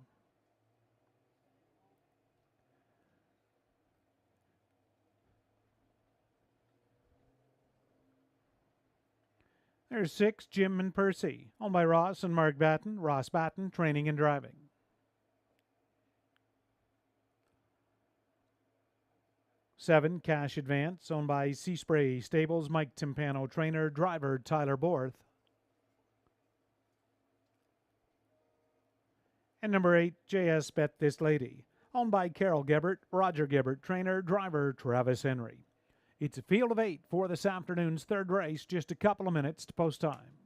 There's 6, Jim and Percy, owned by Ross and Mark Batten, Ross Batten, training and driving. Seven, Cash Advance, owned by Seaspray Stables, Mike Timpano, trainer, driver Tyler Borth. And number 8, JS Bet This Lady, owned by Carol Gebert, Roger Gebert, trainer, driver Travis Henry. It's a field of 8 for this afternoon's third race, just a couple of minutes to post time.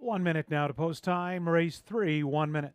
One minute now to post time. Race 3, 1 minute.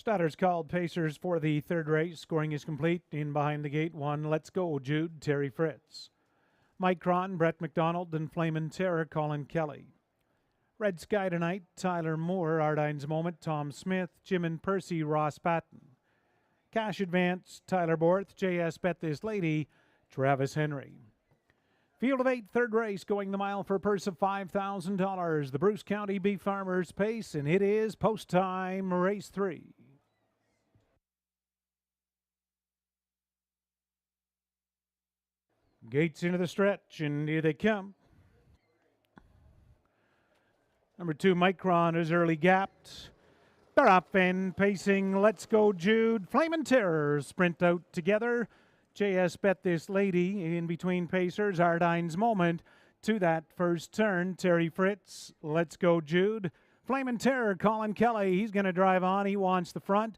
Starters called, Pacers for the third race. Scoring is complete. In behind the gate, 1, Let's Go Jude, Terry Fritz. Mike Cron, Brett McDonald, and Flamin' Terror, Colin Kelly. Red Sky Tonight, Tyler Moore, Ardine's Moment, Tom Smith, Jim and Percy, Ross Patton. Cash Advance, Tyler Borth, JS Bet This Lady, Travis Henry. Field of 8, third race, going the mile for a purse of $5,000. The Bruce County Beef Farmers Pace, and it is post time, race 3. Gates into the stretch, and here they come. Number 2, Micron is early gapped. They're up and pacing. Let's Go Jude. Flamin' Terror sprint out together. JS Bet This Lady in between pacers. Ardine's Moment to that first turn. Terry Fritz. Let's Go Jude. Flamin' Terror. Colin Kelly. He's going to drive on. He wants the front.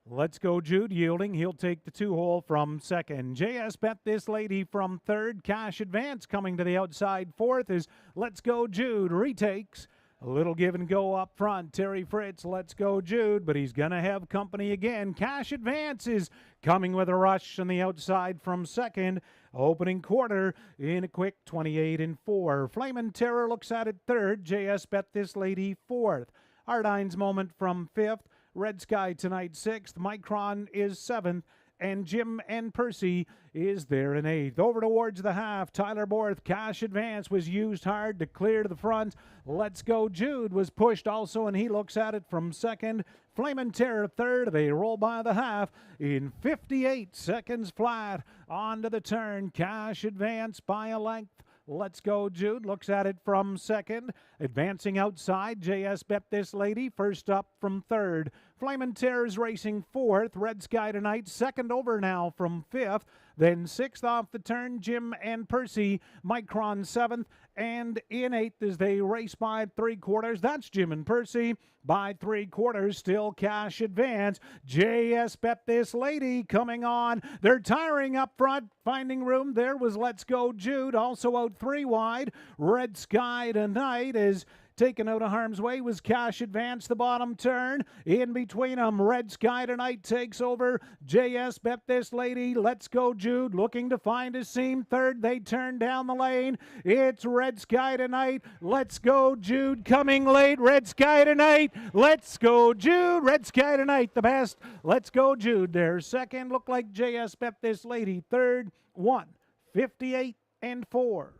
Let's Go Jude yielding. He'll take the 2-hole from second. JS Bet This Lady from third. Cash Advance coming to the outside fourth is Let's Go Jude. Retakes. A little give and go up front. Terry Fritz, Let's Go Jude, but he's going to have company again. Cash Advance is coming with a rush on the outside from second. Opening quarter in a quick 28-4. Flamin' Terror looks at it third. JS Bet This Lady fourth. Ardine's Moment from fifth. Red Sky Tonight sixth. Micron is seventh. And Jim and Percy is there in eighth. Over towards the half, Tyler Borth, Cash Advance was used hard to clear to the front. Let's Go Jude was pushed also, and he looks at it from second. Flamin' Terror third. They roll by the half in 58 seconds flat. Onto the turn, Cash Advance by a length. Let's Go Jude looks at it from second. Advancing outside, JS Bet This Lady first up from third. Flamin' Terror's racing fourth. Red Sky Tonight second over now from fifth. Then sixth off the turn, Jim and Percy. Micron seventh. And in eighth as they race by 3/4. That's Jim and Percy. By 3/4, still Cash Advance. JS Bet This Lady coming on. They're tiring up front, finding room. There was Let's Go Jude, also out 3 wide. Red Sky Tonight is taken out of harm's way was Cash Advance, the bottom turn. In between them, Red Sky Tonight takes over. JS Bet This Lady, Let's Go Jude, looking to find a seam. Third, they turn down the lane. It's Red Sky Tonight, Let's Go Jude coming late. Red Sky Tonight, Let's Go Jude. Red Sky Tonight, the best. Let's Go Jude there. Second, looked like JS Bet This Lady. Third, 1:58-4.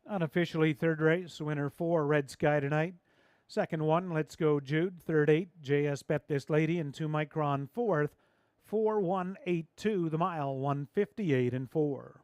Unofficially third race, winner 4, Red Sky Tonight. Second one, Let's Go Jude. Third 8, JS Bet This Lady. And 2 Micron fourth, 4:182 the mile, 1:58-4.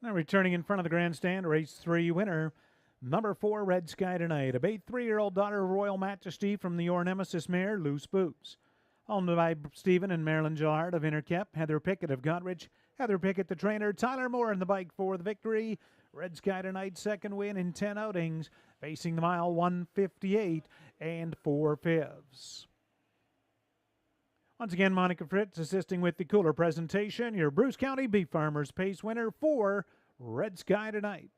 Now returning in front of the grandstand, race 3 winner, number 4, Red Sky Tonight. A bathed 3-year-old daughter of Royal Majesty from the Your Nemesis mare, Loose Boots. Owned by Stephen and Marilyn Gillard of Interkep, Heather Pickett of Godrich, Heather Pickett the trainer, Tyler Moore in the bike for the victory. Red Sky Tonight, second win in 10 outings, facing the mile, 1:58 4/5. Once again, Monica Fritz assisting with the cooler presentation. Your Bruce County Beef Farmers Pace winner 4, Red Sky Tonight.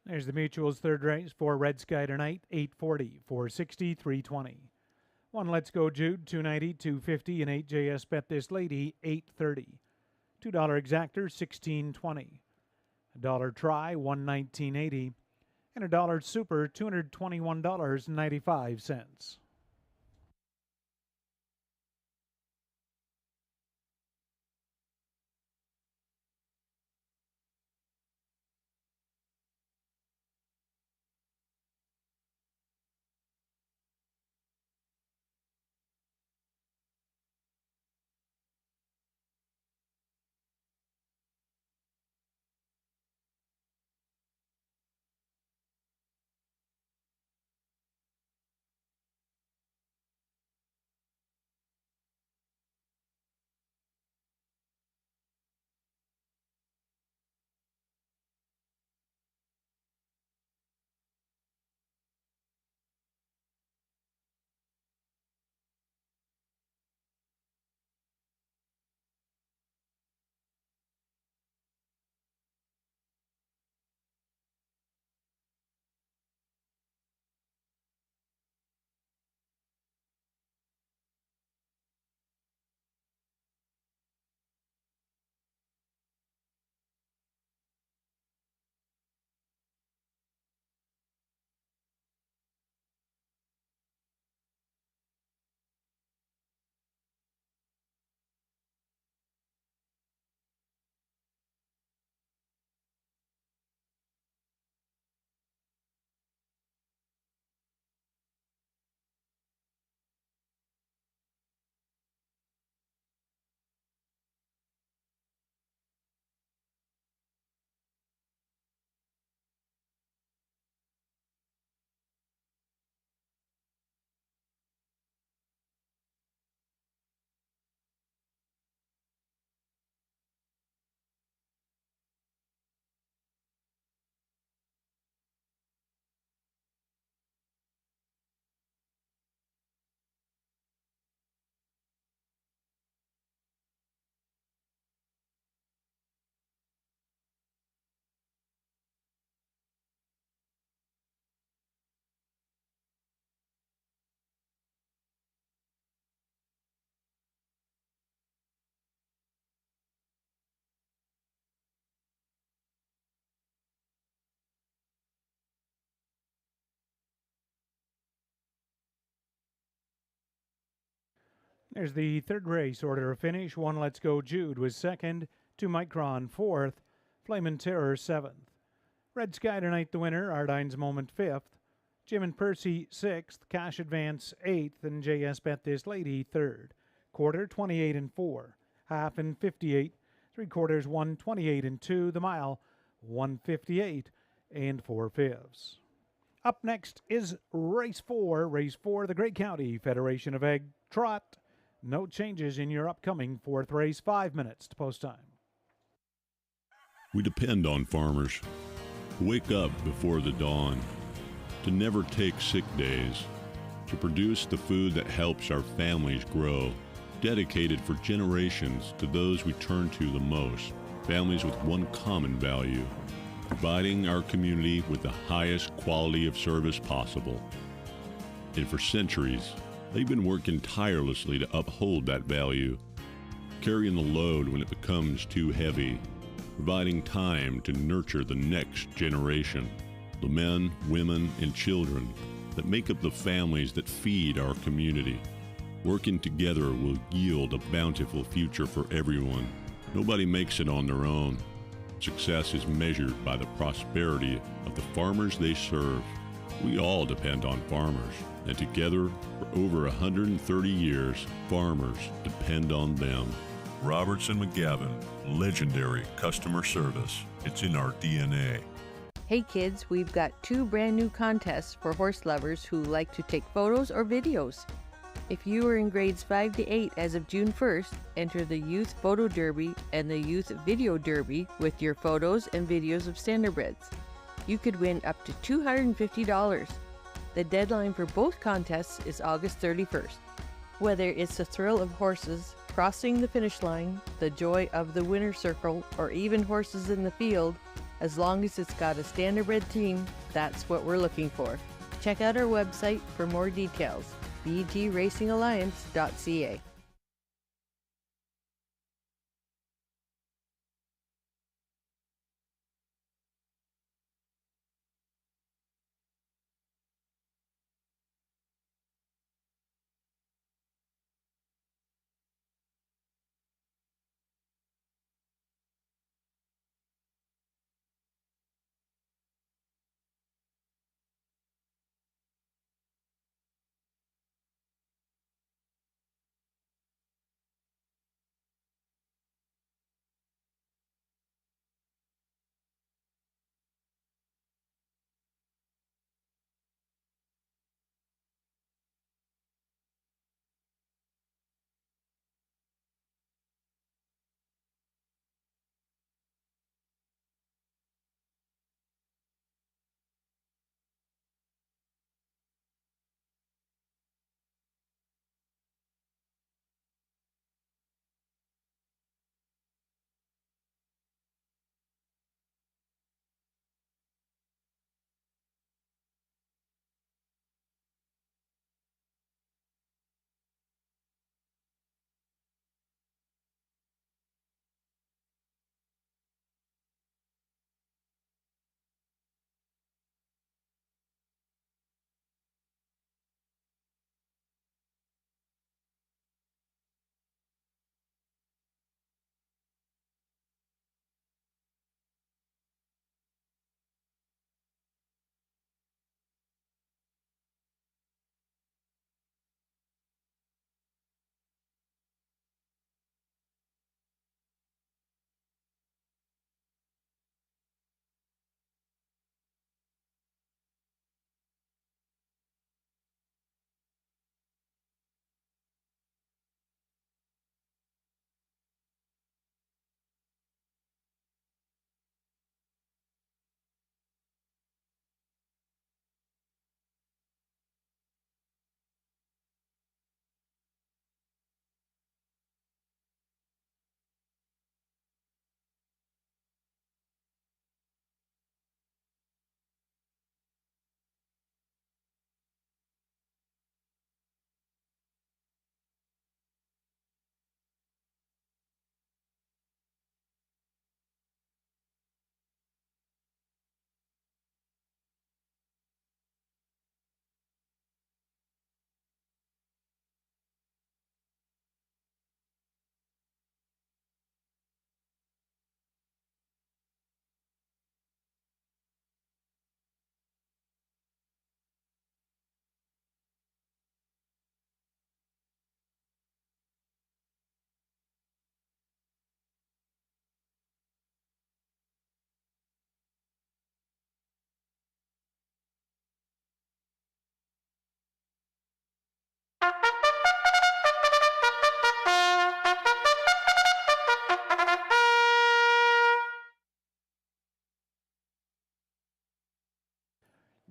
There's the Mutual's third race for Red Sky Tonight, 840, 460, 320. One Let's Go Jude, 290, 250, and 8 JS Bet This Lady, 830. $2 Exactor, 1620. $1 Try, 119.80, and $1 Super, $221.95. There's the third race order of finish. One Let's Go Jude was second, Two Micron fourth, Flamin' Terror seventh. Red Sky Tonight the winner, Ardine's Moment fifth, Jim and Percy sixth, Cash Advance eighth, and JS Bet This Lady third. Quarter 28 and 4, half and 58, three quarters 128 and 2, the mile 158 and 4/5. Up next is race 4, the Great County Federation of Ag Trot. No changes in your upcoming fourth race, 5 minutes to post time. We depend on farmers who wake up before the dawn, to never take sick days, to produce the food that helps our families grow, dedicated for generations to those we turn to the most, families with one common value, providing our community with the highest quality of service possible. And for centuries, they've been working tirelessly to uphold that value, carrying the load when it becomes too heavy, providing time to nurture the next generation, the men, women, and children that make up the families that feed our community. Working together will yield a bountiful future for everyone. Nobody makes it on their own. Success is measured by the prosperity of the farmers they serve. We all depend on farmers, and together, for over 130 years, farmers depend on them. Robertson McGavin, legendary customer service. It's in our DNA. Hey kids, we've got 2 brand new contests for horse lovers who like to take photos or videos. If you are in grades 5 to 8 as of June 1st, enter the Youth Photo Derby and the Youth Video Derby with your photos and videos of standardbreds. You could win up to $250. The deadline for both contests is August 31st. Whether it's the thrill of horses, crossing the finish line, the joy of the winner's circle, or even horses in the field, as long as it's got a standardbred team, that's what we're looking for. Check out our website for more details, bgracingalliance.ca.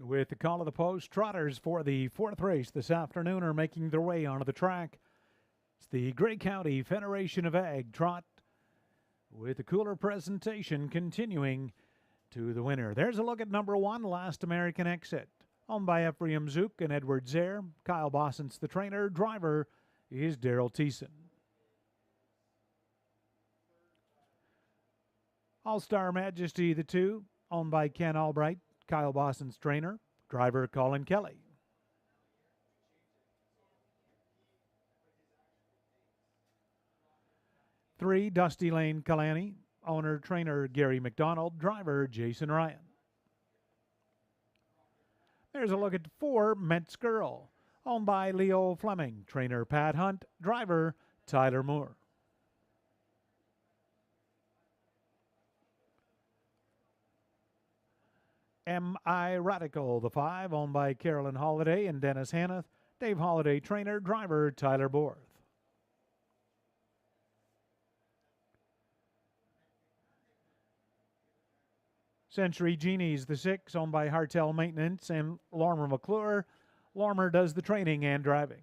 With the call of the post, trotters for the fourth race this afternoon are making their way onto the track. It's the Gray County Federation of Ag Trot with the cooler presentation continuing to the winner. There's a look at number 1, Last American Exit, owned by Ephraim Zook and Edward Zare. Kyle Bossent's the trainer. Driver is Daryl Thiessen. All-Star Majesty, the 2, owned by Ken Albright. Kyle Bossent's trainer. Driver Colin Kelly. 3, Dusty Lane Kalani. Owner, trainer Gary McDonald. Driver Jason Ryan. There's a look at 4, Metz Girl, owned by Leo Fleming. Trainer Pat Hunt. Driver Tyler Moore. M.I. Radical, the 5, owned by Carolyn Holiday and Dennis Hanneth. Dave Holiday, trainer. Driver Tyler Borth. Century Genies, the 6, owned by Hartel Maintenance and Lormer McClure. Lormer does the training and driving.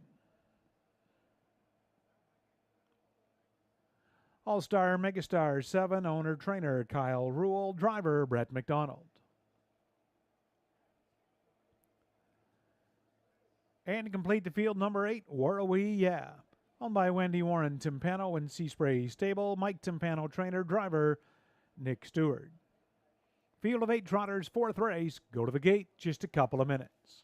All-Star Megastar 7, owner, trainer Kyle Rule. Driver Brett McDonald. And to complete the field, number 8, Warrawee Yeah, owned by Wendy Warren Timpano and Seaspray Stable. Mike Timpano, trainer. Driver Nick Stewart. Field of 8 trotters, 4th race. Go to the gate, just a couple of minutes.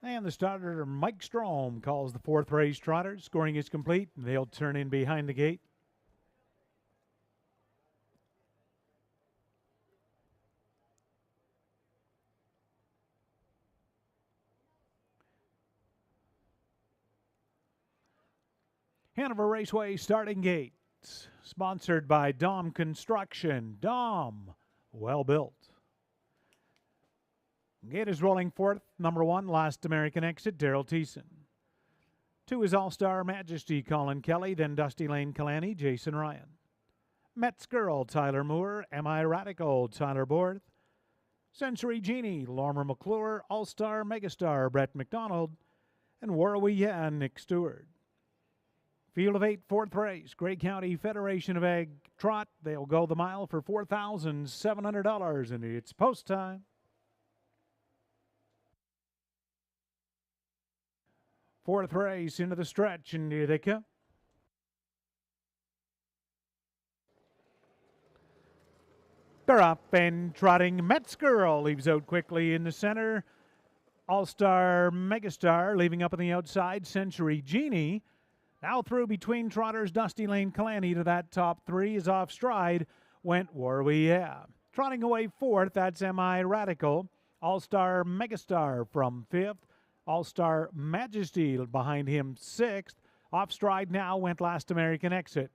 And the starter, Mike Strom, calls the fourth race trotter. Scoring is complete. They'll turn in behind the gate. Hanover Raceway starting gate, sponsored by Dom Construction. Dom, well built. Gate is rolling fourth. Number 1, Last American Exit, Daryl Thiessen. 2 is All-Star Majesty, Colin Kelly. Then Dusty Lane Kalani, Jason Ryan. Met's Girl, Tyler Moore. Am I Radical, Tyler Borth. Sensory Genie, Lormer McClure. All-Star Megastar, Brett McDonald. And Where We Yeah, Nick Stewart. Field of 8, fourth race, Gray County Federation of Ag Trot. They'll go the mile for $4,700, and it's post time. Fourth race into the stretch, and here they come. They're up and trotting. Met's Girl leaves out quickly in the center. All-Star Megastar leaving up on the outside. Century Genie. Now through between trotters, Dusty Lane Kalani to that top 3 is off stride. Went Where We Yeah. Trotting away fourth, that's Am I Radical. All-Star Megastar from 5th. All-Star Majesty behind him 6th. Off stride now went Last American Exit.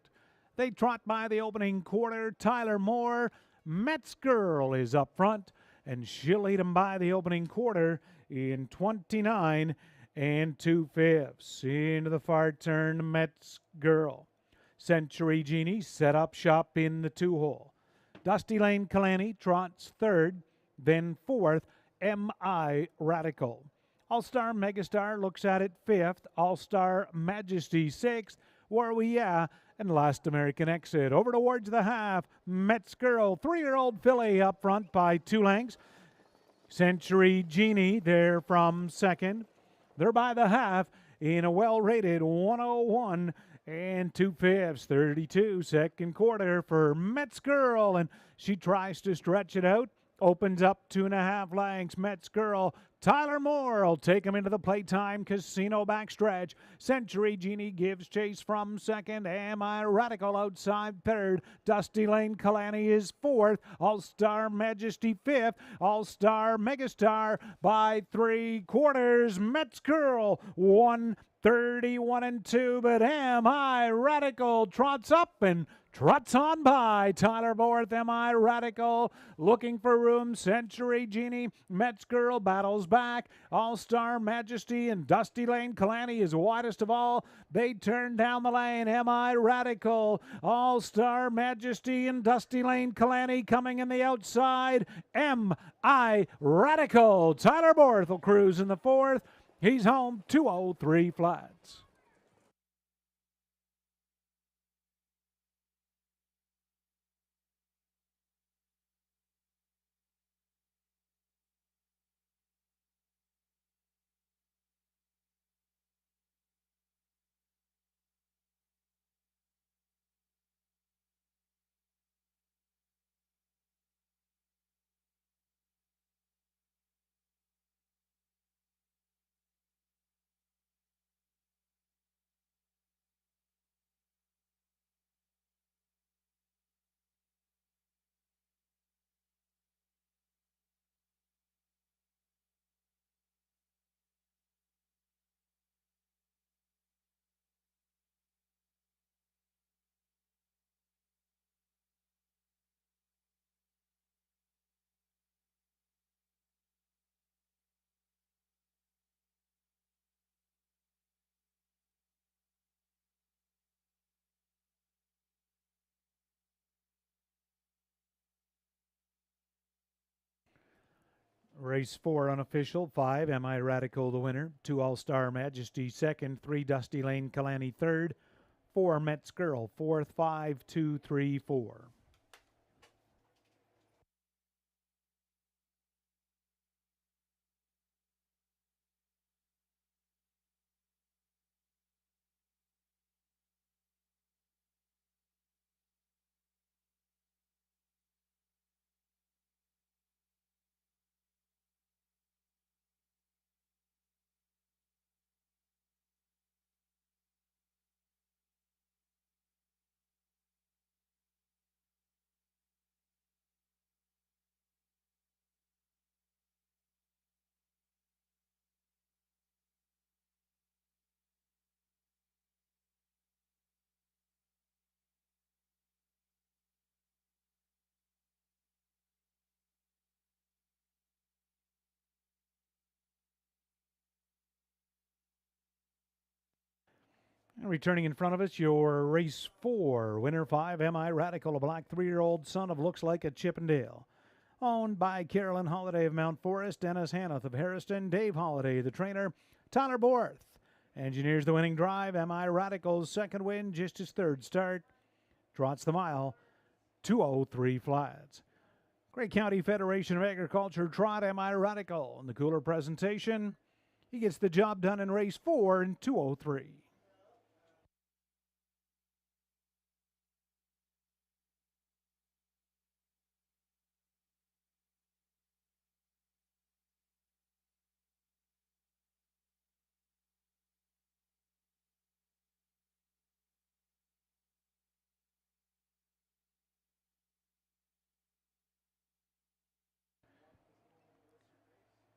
They trot by the opening quarter. Tyler Moore. Met's Girl is up front, and she'll lead him by the opening quarter in 29 and 2/5. Into the far turn, Met's Girl. Century Genie set up shop in the 2-hole. Dusty Lane Kalani trots 3rd, then 4th, M.I. Radical. All-Star Megastar looks at it 5th, All-Star Majesty 6th, Where We Yeah, and Last American Exit. Over towards the half, Met's Girl, 3-year-old filly up front by 2 lengths. Century Genie there from 2nd. They're by the half in a well-rated 101 and 2/5, 32, second quarter for Met's Girl, and she tries to stretch it out. Opens up 2.5 lengths. Met's Girl. Tyler Moore will take him into the Playtime Casino backstretch. Century Genie gives chase from 2nd. Am I Radical outside 3rd. Dusty Lane Kalani is 4th. All-Star Majesty 5th. All-Star Megastar by 3/4. Met's Girl 1:31 and 2, but Am I Radical trots up and trots on by. Tyler Borth, Am I Radical, looking for room. Century Genie, Met's Girl battles back. All-Star Majesty and Dusty Lane Kalani is widest of all. They turn down the lane. Am I Radical, All-Star Majesty and Dusty Lane Kalani coming in the outside. Am I Radical. Tyler Borth will cruise in the 4th. He's home 203 flats. Race 4 unofficial. 5, Am I Radical the winner. 2, All-Star Majesty 2nd. 3, Dusty Lane Kalani 3rd. 4, Met's Girl 4th. 5, 2, 3, 4. And returning in front of us, your race 4, winner 5, M.I. Radical, a black 3-year-old son of Looks Like a Chippendale. Owned by Carolyn Holiday of Mount Forest, Dennis Hanoth of Harrison, Dave Holiday, the trainer, Tyler Borth. Engineers the winning drive, M.I. Radical's second win, just his third start. Trots the mile, 2:03 flats. Great County Federation of Agriculture trot M.I. Radical. In the cooler presentation, he gets the job done in race 4 in 2:03.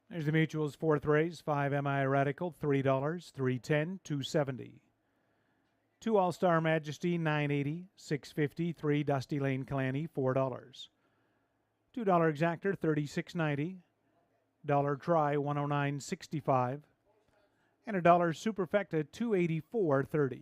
There's the Mutual's fourth race, 5 M.I. Radical, $3, $3.10, $2.70. 2 All-Star Majesty, $9.80, $6.50, 3 Dusty Lane Callaney, $4. $2 Exactor, $36.90. $1 Try, $109.65. And $1 Superfecta, $284.30.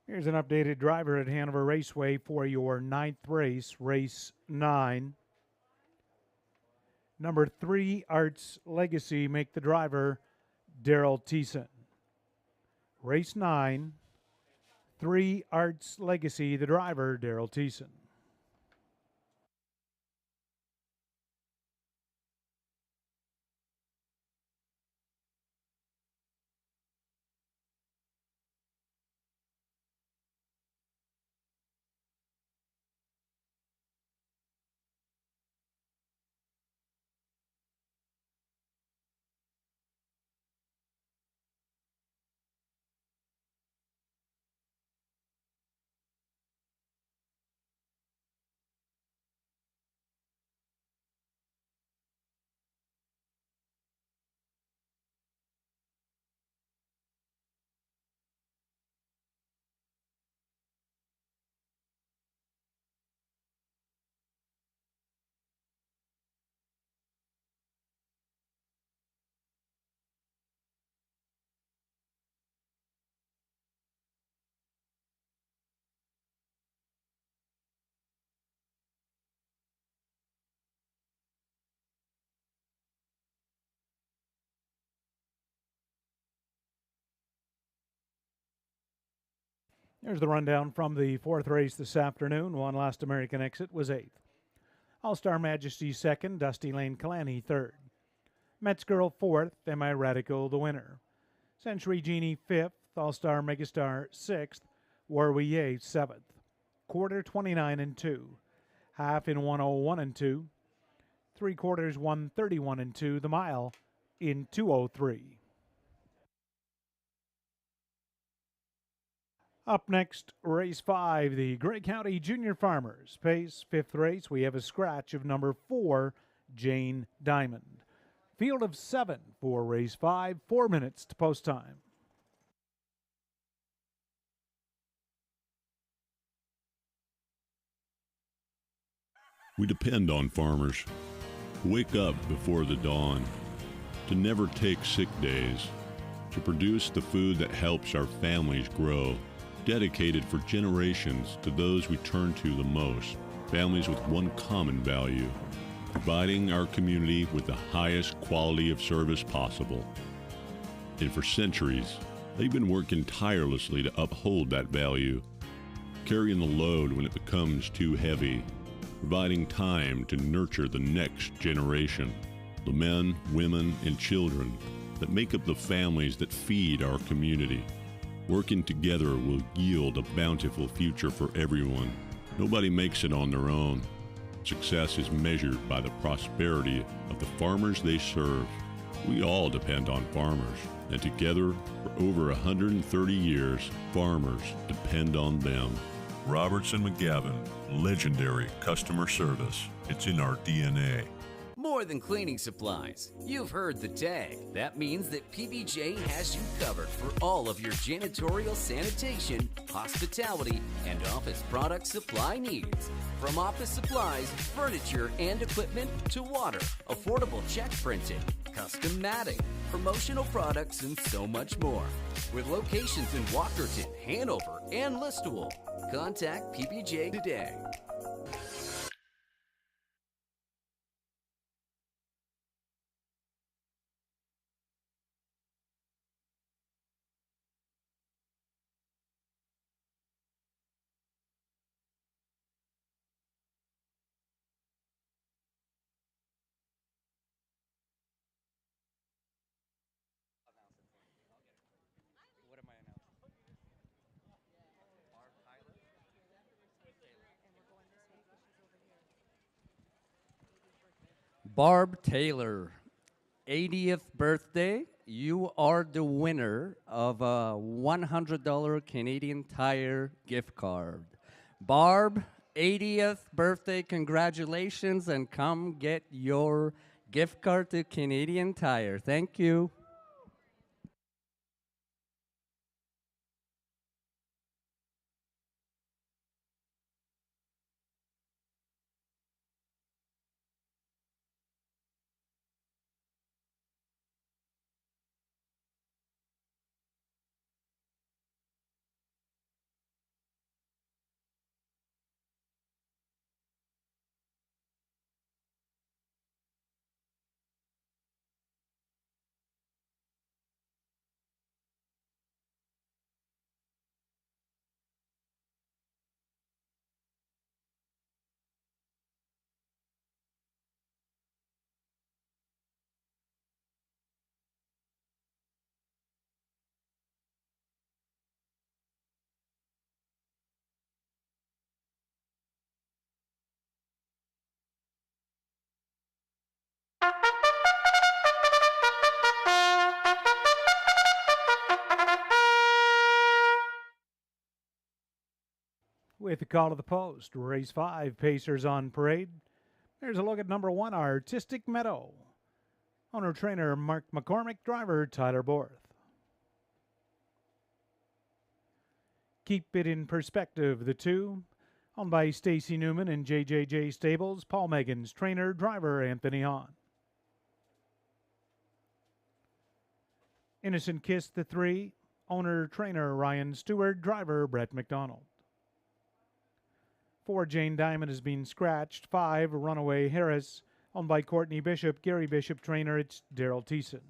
Here's an updated driver at Hanover Raceway for your 9th race, race 9. Number 3, Arts Legacy, make the driver Daryl Thiessen. Race 9, 3, Arts Legacy, the driver Daryl Thiessen. There's the rundown from the 4th race this afternoon. One last American exit was 8th. All-Star Majesty 2nd, Dusty Lane Callaney 3rd. Mets Girl 4th, M.I. Radical the winner. Century Genie 5th, All-Star Megastar 6th, Warwiye 7th. Quarter 29 and 2. Half in 101 and 2. 3/4 131 and 2. The mile in 2:03. Up next, race 5, the Gray County Junior Farmers. Pace, 5th race, we have a scratch of number 4, Jane Diamond. Field of 7 for race 5, 4 minutes to post time. We depend on farmers who wake up before the dawn, to never take sick days, to produce the food that helps our families grow. Dedicated for generations to those we turn to the most, families with one common value, providing our community with the highest quality of service possible. And for centuries, They've been working tirelessly to uphold that value, carrying the load when it becomes too heavy, providing time to nurture the next generation, the men, women, and children that make up the families that feed our community. Working together will yield a bountiful future for everyone. Nobody makes it on their own. Success is measured by the prosperity of the farmers they serve. We all depend on farmers, and together, for over 130 years, farmers depend on them. Robertson McGavin, legendary customer service. It's in our DNA. More than cleaning supplies. You've heard the tag. That means that PBJ has you covered for all of your janitorial, sanitation, hospitality, and office product supply needs. From office supplies, furniture, and equipment to water, affordable check printing, custom matting, promotional products, and so much more. With locations in Walkerton, Hanover, and Listowel, contact PBJ today. Barb Taylor, 80th birthday. You are the winner of a $100 Canadian Tire gift card. Barb, 80th birthday, congratulations, and come get your gift card to Canadian Tire. Thank you. With the call of the post, race 5, Pacers on parade. There's a look at number 1, Artistic Meadow. Owner-trainer Mark McCormick, driver Tyler Borth. Keep It in Perspective, the 2, owned by Stacy Newman and JJJ Stables, Paul Megan's trainer, driver Anthony Hahn. Innocent Kiss, the 3, owner-trainer Ryan Stewart, driver Brett McDonald. 4, Jane Diamond has been scratched. 5, Runaway Harris, owned by Courtney Bishop, Gary Bishop trainer, it's Daryl Thiessen.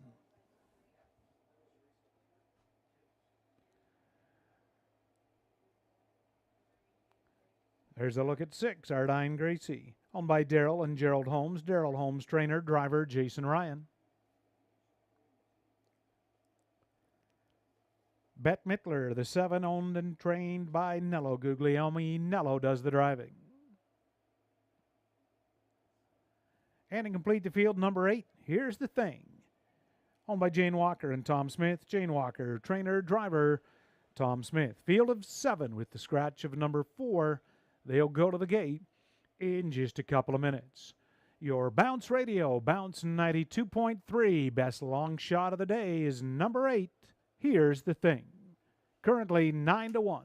There's a look at 6, Ardine Gracie, owned by Daryl and Gerald Holmes, Daryl Holmes trainer, driver Jason Ryan. Bette Midler, the 7, owned and trained by Nello Guglielmi. Nello does the driving. And to complete the field, number 8, Here's the Thing, owned by Jane Walker and Tom Smith. Jane Walker, trainer, driver, Tom Smith. Field of 7 with the scratch of number 4. They'll go to the gate in just a couple of minutes. Your Bounce Radio, Bounce 92.3, best long shot of the day is number 8, Here's the Thing. Currently 9-1.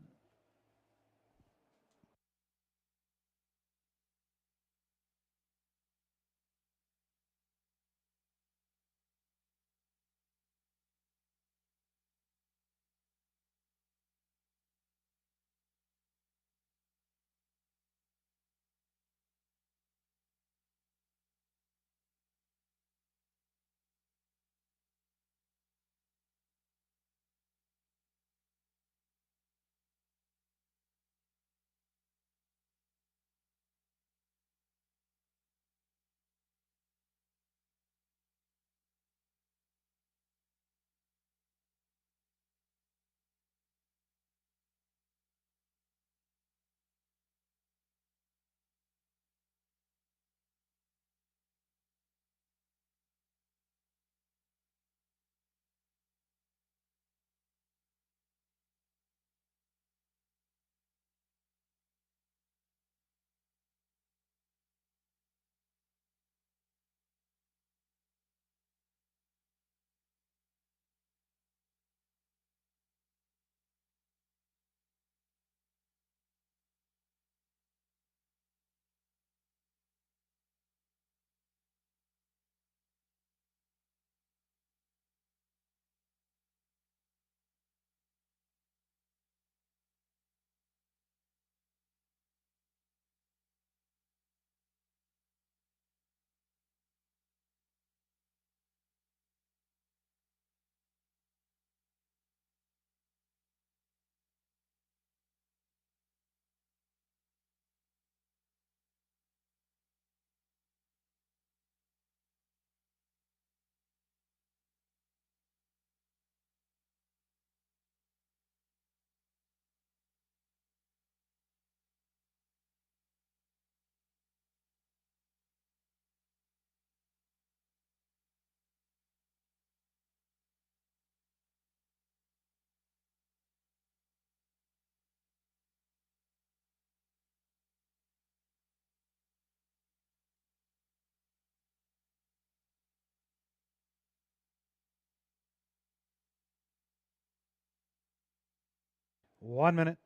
1 minute.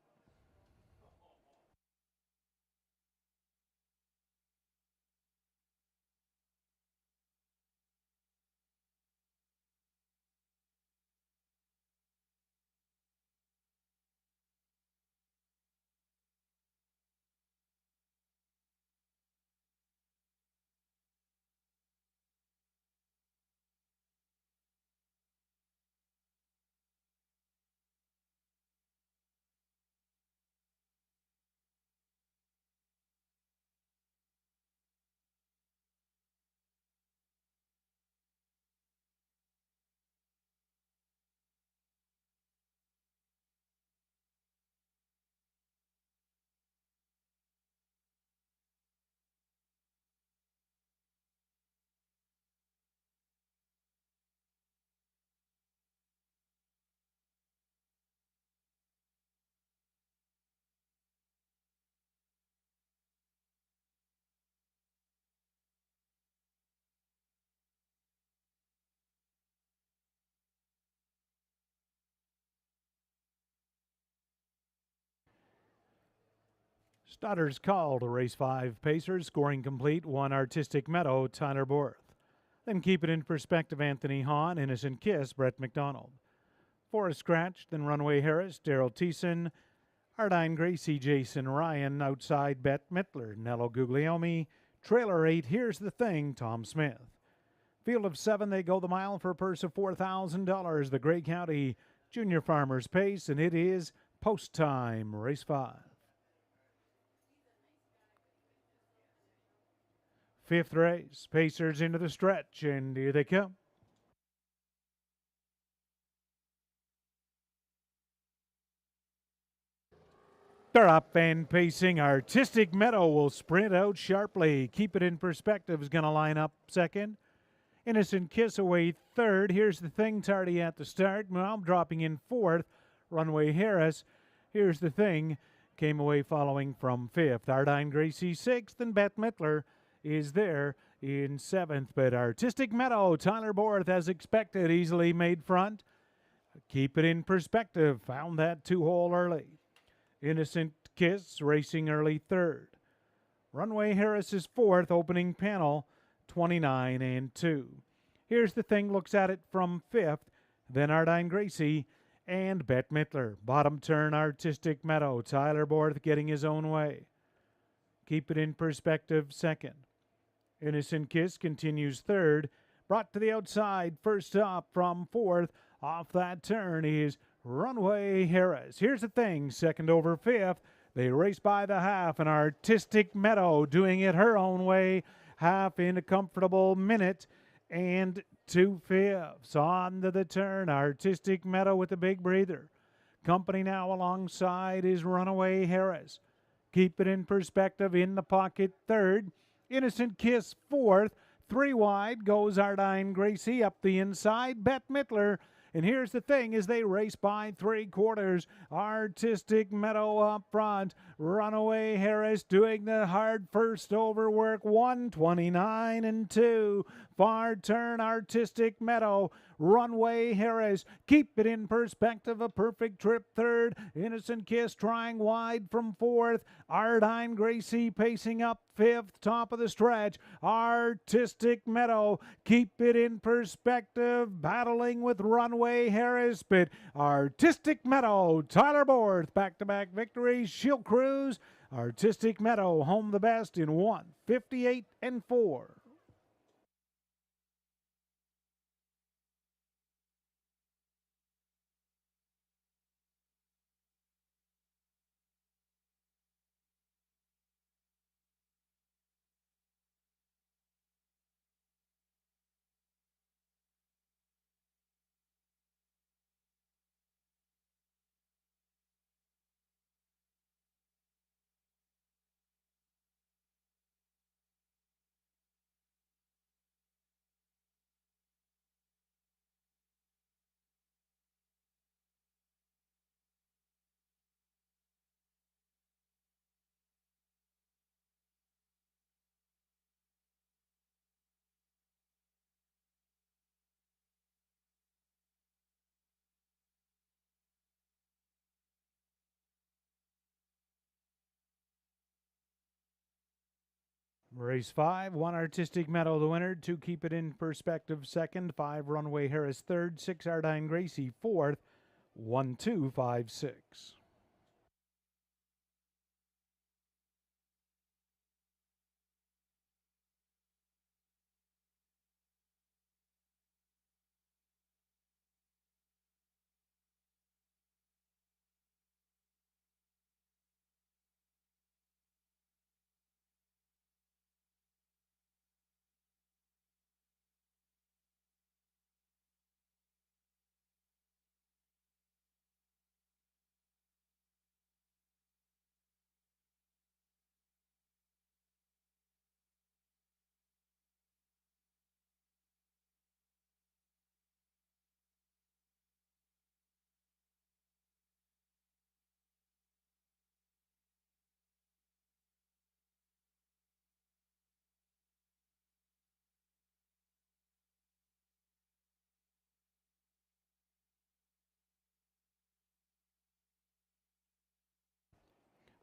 Starters called. Race 5 Pacers. Scoring complete. 1 Artistic Meadow. Tyler Borth. Then keep it in perspective. Anthony Hahn. Innocent Kiss. Brett McDonald. 4 Scratch. Then Runway Harris. Daryl Thiessen. Ardine Gracie. Jason Ryan. Outside Bette Midler. Nello Guglielmi. Trailer 8. Here's the Thing. Tom Smith. Field of 7. They go the mile for a purse of $4,000. The Gray County Junior Farmers Pace. And it is post time. Race 5. 5th race, Pacers into the stretch, and here they come. They're up and pacing. Artistic Meadow will sprint out sharply. Keep It in Perspective is going to line up second. Innocent Kiss away third. Here's the Thing, tardy at the start. Now dropping in fourth. Runway Harris. Here's the Thing. Came away following from fifth. Ardine Gracie sixth, and Bette Midler is there in seventh. But Artistic Meadow, Tyler Borth, as expected, easily made front. Keep It in Perspective found that 2-hole early. Innocent Kiss racing early third. Runway Harris is fourth, opening panel 29 and 2. Here's the Thing, looks at it from fifth. Then Ardine Gracie and Bette Midler. Bottom turn, Artistic Meadow. Tyler Borth getting his own way. Keep It in Perspective second. Innocent Kiss continues third. Brought to the outside, first up from fourth. Off that turn is Runway Harris. Here's the Thing, second over fifth. They race by the half, and Artistic Meadow doing it her own way. Half in a comfortable minute and 2/5. On to the turn, Artistic Meadow with a big breather. Company now alongside is Runaway Harris. Keep It in Perspective in the pocket third. Innocent Kiss fourth. 3 wide goes Ardine Gracie up the inside. Bette Midler. And here's the Thing as they race by 3/4. Artistic Meadow up front. Runaway Harris doing the hard first over work. 129 and 2. Far turn, Artistic Meadow. Runway Harris. Keep It in Perspective. A perfect trip third. Innocent Kiss trying wide from fourth. Ardine Gracie pacing up fifth. Top of the stretch. Artistic Meadow. Keep It in Perspective. Battling with Runway Harris. But Artistic Meadow. Tyler Borth. Back-to-back victories. She'll cruise. Artistic Meadow home the best in 1:58 and 4. Race 5, 1 Artistic Meadow the winner, 2 Keep It In Perspective second, 5 Runway Harris third, 6 Ardine Gracie fourth, 1, 2, 5, 6.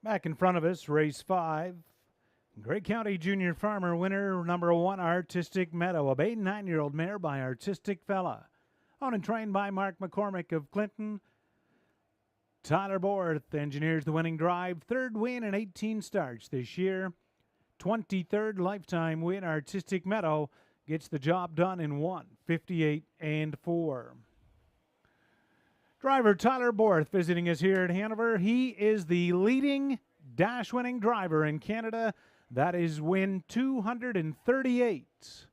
Back in front of us, race 5. Gray County Junior Farmer winner, number 1 Artistic Meadow, a bay 9-year-old mare by Artistic Fella. Owned and trained by Mark McCormick of Clinton. Tyler Borth engineers the winning drive. 3rd win in 18 starts this year. 23rd lifetime win. Artistic Meadow gets the job done in 1:58 and 4. Driver Tyler Borth visiting us here at Hanover. He is the leading dash-winning driver in Canada. That is win 238.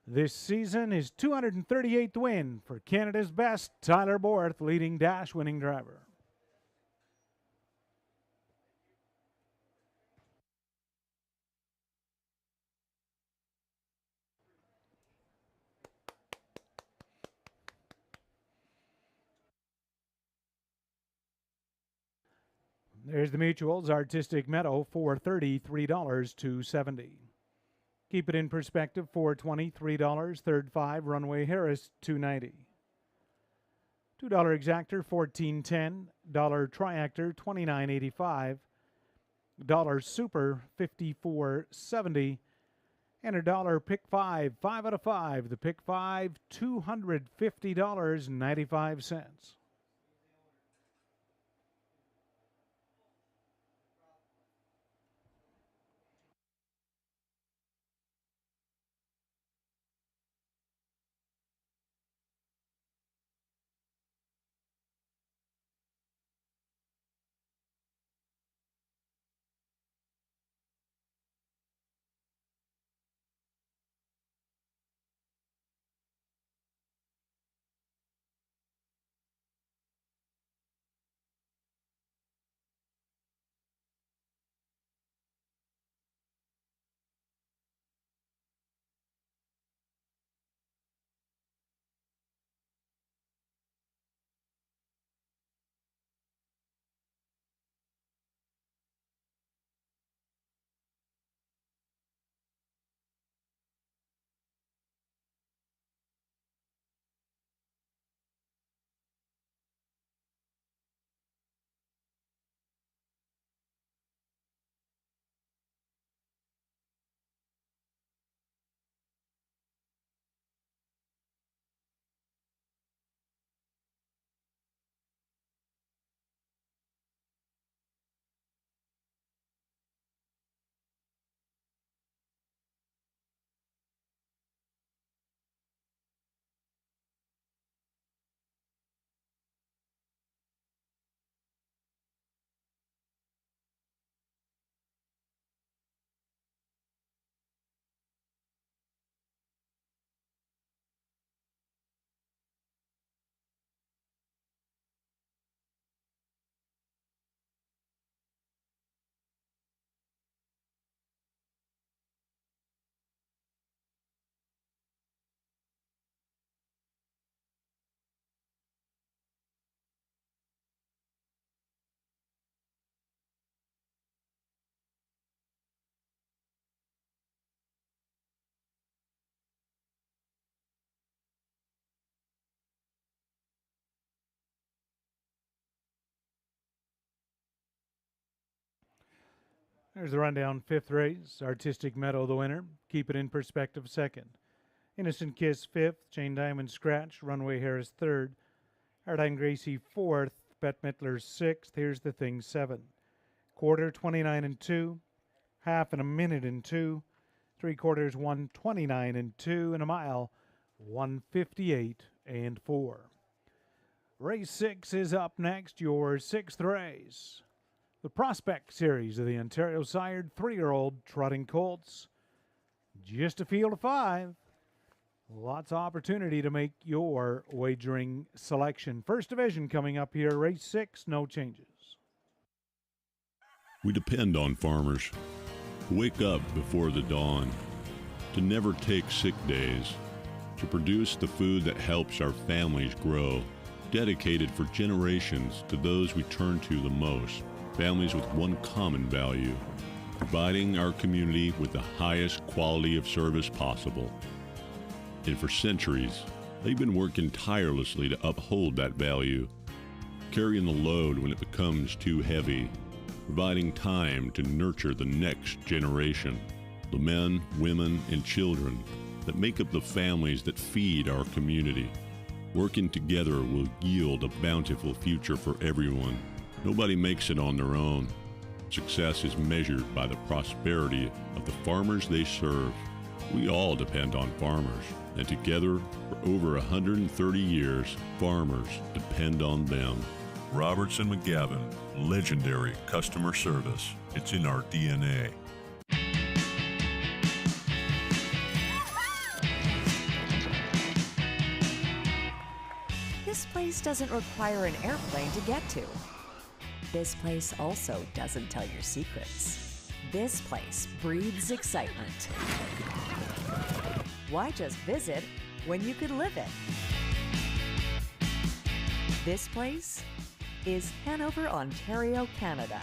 This season, his 238th win for Canada's best, Tyler Borth, leading dash-winning driver. There's the mutuals. Artistic Meadow, $4.30, $3 $2.70. Keep It In Perspective, $4.20, $3. Third 5, Runway Harris, $2.90. $2 Exactor, $14.10. Triactor, $29.85. Super, $54.70. And Pick 5, 5 out of 5. The Pick 5, $250.95. There's the rundown. Fifth race, Artistic Meadow the winner. Keep It in Perspective second. Innocent Kiss fifth. Jane Diamond Scratch. Runway Harris third. Airtime Gracie fourth. Bette Midler sixth. Here's the Thing seventh. Quarter 29 and 2. Half and a minute and 2. 3/4 129 and 2. And a mile 158 and 4. Race 6 is up next, your sixth race. The Prospect Series of the Ontario sired 3-year-old trotting colts. Just a field of 5. Lots of opportunity to make your wagering selection. First division coming up here, race 6, no changes. We depend on farmers to wake up before the dawn, to never take sick days, to produce the food that helps our families grow, dedicated for generations to those we turn to the most, families with one common value, providing our community with the highest quality of service possible. And for centuries, they've been working tirelessly to uphold that value, carrying the load when it becomes too heavy, providing time to nurture the next generation, the men, women, and children that make up the families that feed our community. Working together will yield a bountiful future for everyone. Nobody makes it on their own. Success is measured by the prosperity of the farmers they serve. We all depend on farmers, and together, for over 130 years, farmers depend on them. Robertson McGavin, legendary customer service. It's in our DNA. This place doesn't require an airplane to get to. This place also doesn't tell your secrets. This place breathes excitement. Why just visit when you could live it? This place is Hanover, Ontario, Canada.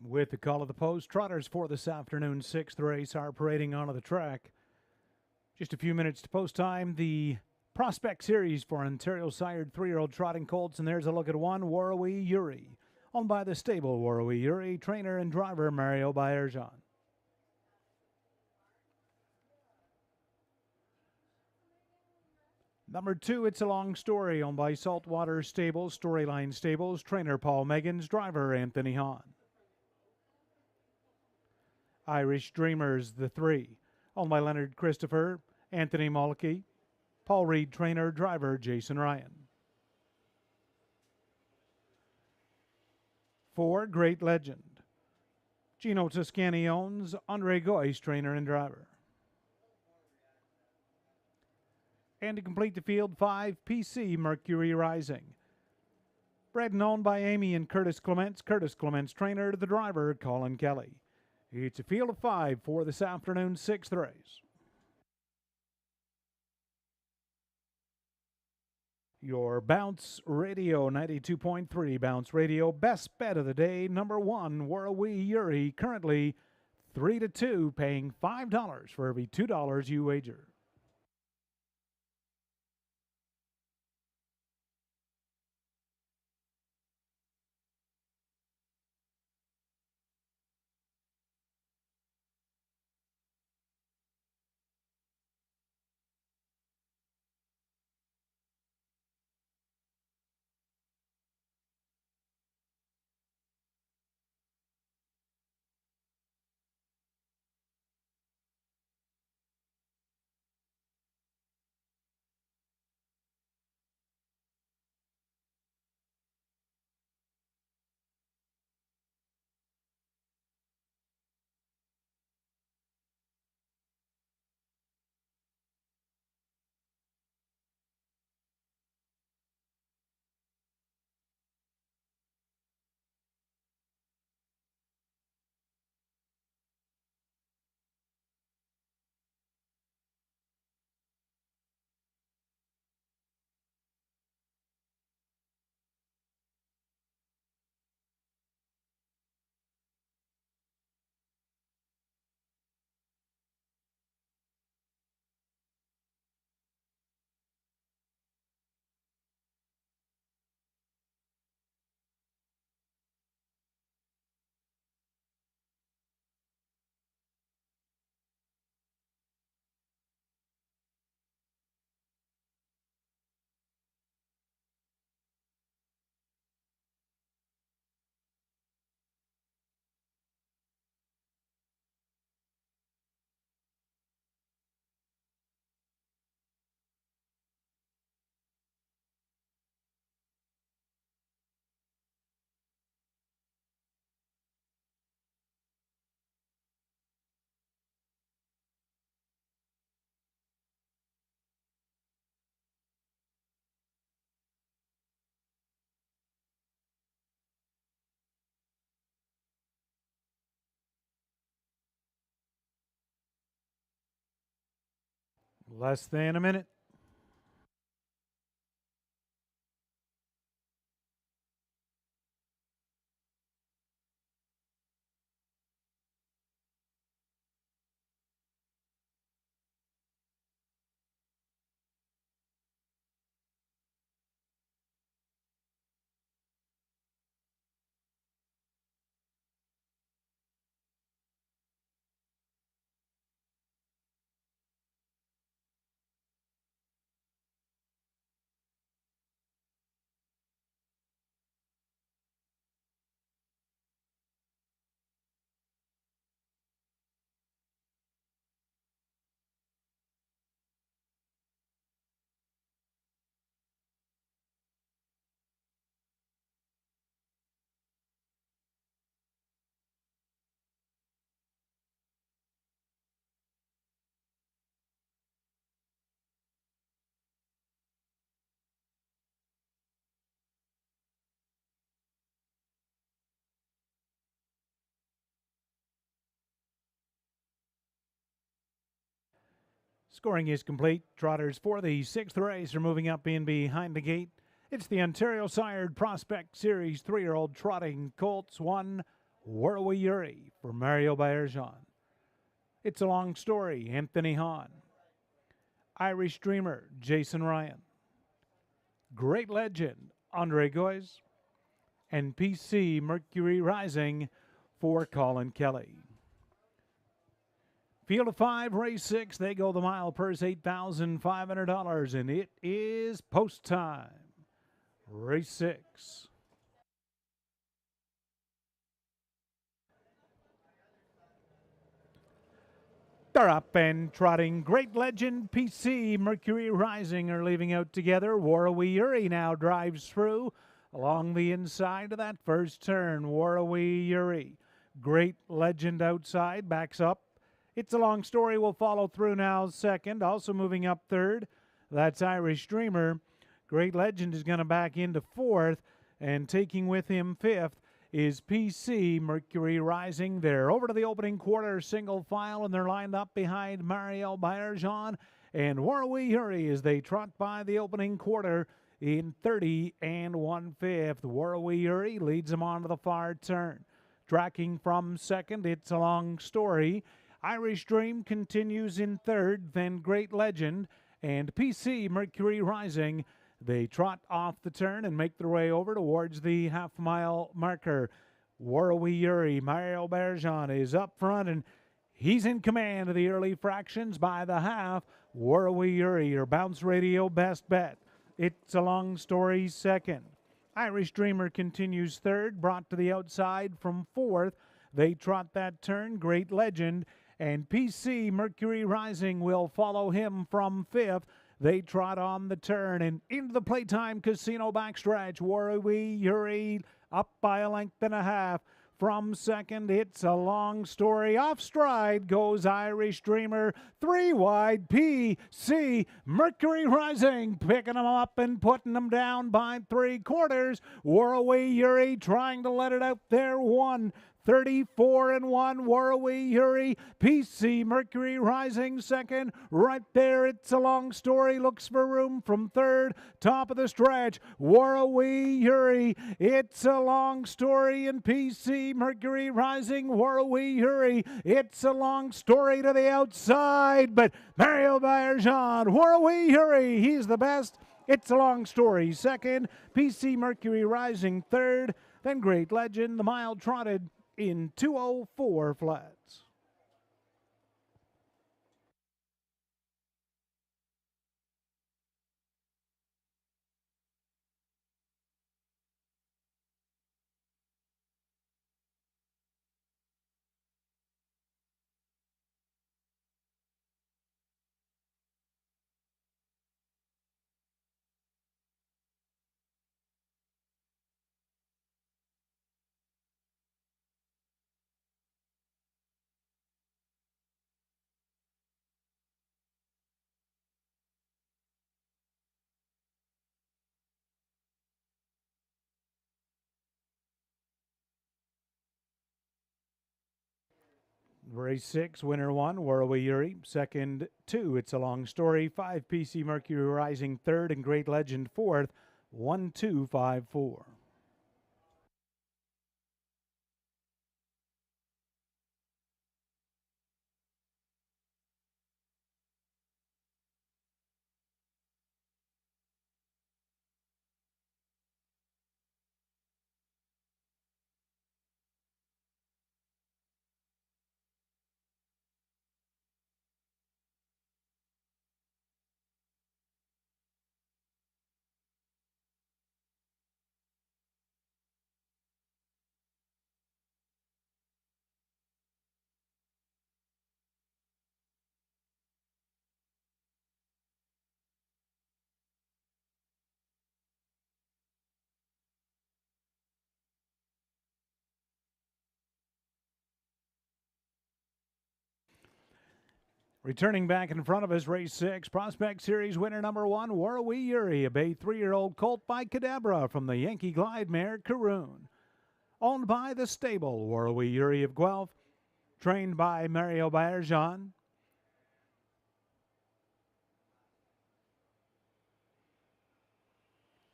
With the call of the post, trotters for this afternoon's sixth race are parading onto the track. Just a few minutes to post time, the Prospect Series for Ontario sired 3-year-old trotting colts, and there's a look at one, Warrawee Yuri, owned by the stable Warrawee Yuri, trainer and driver Mario Baerjan. Number 2, It's a Long Story, owned by Saltwater Stables, Storyline Stables, trainer Paul Meggins, driver Anthony Hahn. Irish Dreamers, the 3, owned by Leonard Christopher, Anthony Mulkey, Paul Reed, trainer, driver Jason Ryan. for Great Legend. Gino Toscani owns, Andre Goyce, trainer and driver. And to complete the field, 5, PC Mercury Rising. Bred and owned by Amy and Curtis Clements, trainer to the driver, Colin Kelly. It's a field of 5 for this afternoon's 6th race. Your Bounce Radio 92.3 Bounce Radio best bet of the day, number 1, Warrawee Yuri, currently 3-2, paying $5 for every $2 you wager. Less than a minute. Scoring is complete. Trotters for the 6th race are moving up in behind the gate. It's the Ontario Sired Prospect Series 3-year-old trotting colts. 1, Warrawee Yuri for Mario Bayerjean. It's a Long Story, Anthony Hahn. Irish Dreamer, Jason Ryan. Great Legend, Andre Goyce. And PC Mercury Rising for Colin Kelly. Field of 5, race 6. They go the mile, purse $8,500, and it is post time. Race 6. They're up and trotting. Great Legend, PC Mercury Rising are leaving out together. Warrawee Yuri now drives through. Along the inside of that first turn, Warrawee Yuri. Great Legend outside, backs up. It's a Long Story will follow through now second. Also moving up third, that's Irish Dreamer. Great Legend is going to back into fourth, and taking with him fifth is PC Mercury Rising. There over to the opening quarter, single file, and they're lined up behind Mario Bayerjean and Warrawee Yuri as they trot by the opening quarter in 30 1/5. Warrawee Yuri leads them on to the far turn. Tracking from second, It's a Long Story. Irish Dream continues in third, then Great Legend and PC Mercury Rising. They trot off the turn and make their way over towards the half-mile marker. Warrawee Yuri, Mario Bergeon is up front, and he's in command of the early fractions by the half. Warrawee Yuri, your Bounce Radio best bet. It's a Long Story second. Irish Dreamer continues third, brought to the outside from fourth. They trot that turn. Great Legend and PC Mercury Rising will follow him from fifth. They trot on the turn and into the Playtime Casino backstretch. Warrawee Yuri up by a length and a half. From second, It's a Long Story. Off stride goes Irish Dreamer. Three wide, PC Mercury Rising, picking them up and putting them down by 3/4. Warrawee Yuri trying to let it out there. 1:34 1. Warrawee Yuri. PC Mercury Rising second. Right there, It's a Long Story. Looks for room from third. Top of the stretch, Warrawee Yuri. It's a Long Story and PC Mercury Rising. Warrawee Yuri. It's a Long Story to the outside, but Mario Bayerjean. Warrawee Yuri, he's the best. It's a Long Story second. PC Mercury Rising third. Then Great Legend, the mile trotted in 2:04 flats. Race 6, winner 1, Warrawee Yuri. Second, 2, It's a Long Story. 5, PC Mercury Rising third, and Great Legend fourth. 1-2-5-4. Returning back in front of us, race 6, Prospect Series winner number 1, Warrawee Yuri, a bay 3-year-old colt by Cadabra from the Yankee Glide mare Caroon. Owned by the stable, Warrawee Yuri of Guelph, trained by Mario Bayerjean.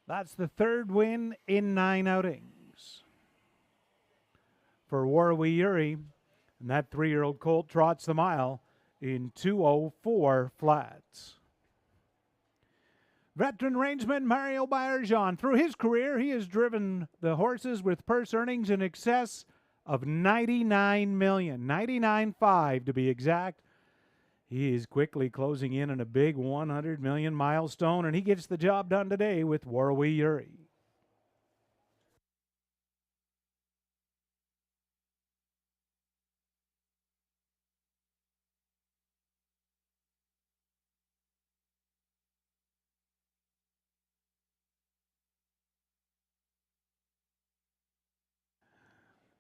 That's the third win in 9 outings for Warrawee Yuri, and that 3-year-old colt trots the mile in 2:04 flats. Veteran rangeman Mario Bayerjean. Through his career, he has driven the horses with purse earnings in excess of $99 million, $99.5 to be exact. He is quickly closing in on a big 100 million milestone, and he gets the job done today with Warrawee Yuri.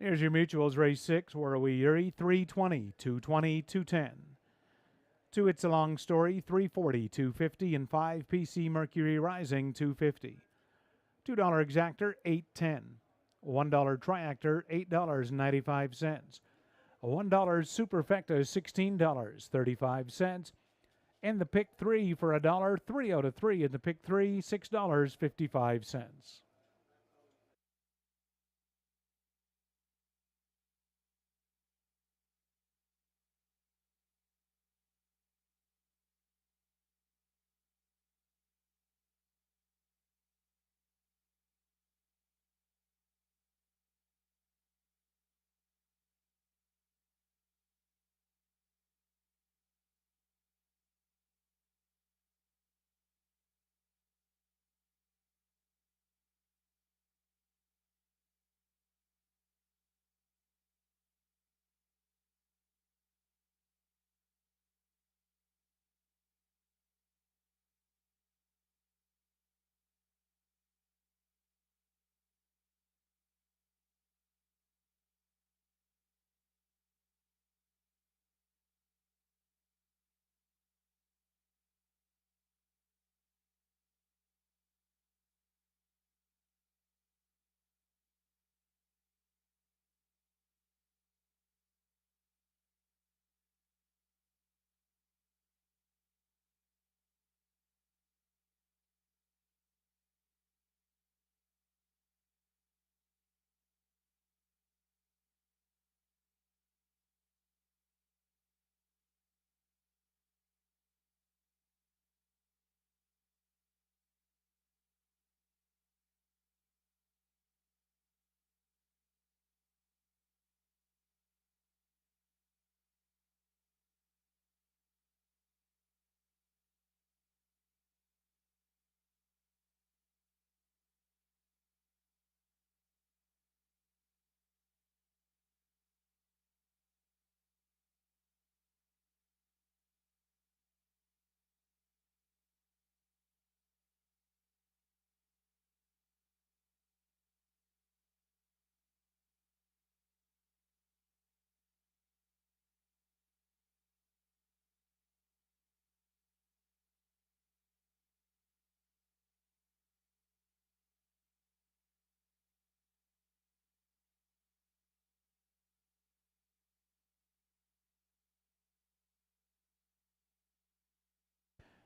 Here's your mutuals. Race 6, Warrawee Erie, 320, 220, 210. 2 It's a Long Story, 340, 250, and 5 PC Mercury Rising, 250. $2 Exactor, 810. $1 Triactor, $8.95. A $1 Superfecta, $16.35. And the pick 3 for $1, 3 out of 3 in the pick 3, $6.55.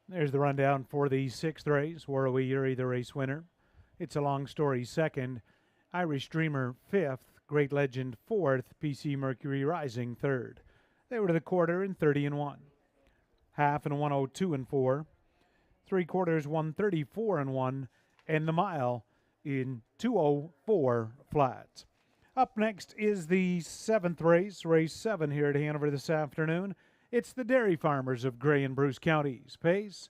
There's the rundown for the 6th race. Warrawee Erie, the race winner. It's a Long Story, 2nd. Irish Dreamer, 5th. Great Legend, 4th. PC Mercury Rising, 3rd. They were to the quarter in 30 and 1. Half in 102 and 4. 3/4, 134 and 1. And the mile in 204 flat. Up next is the 7th race, race 7 here at Hanover this afternoon. It's the Dairy Farmers of Grey and Bruce Counties. Pace,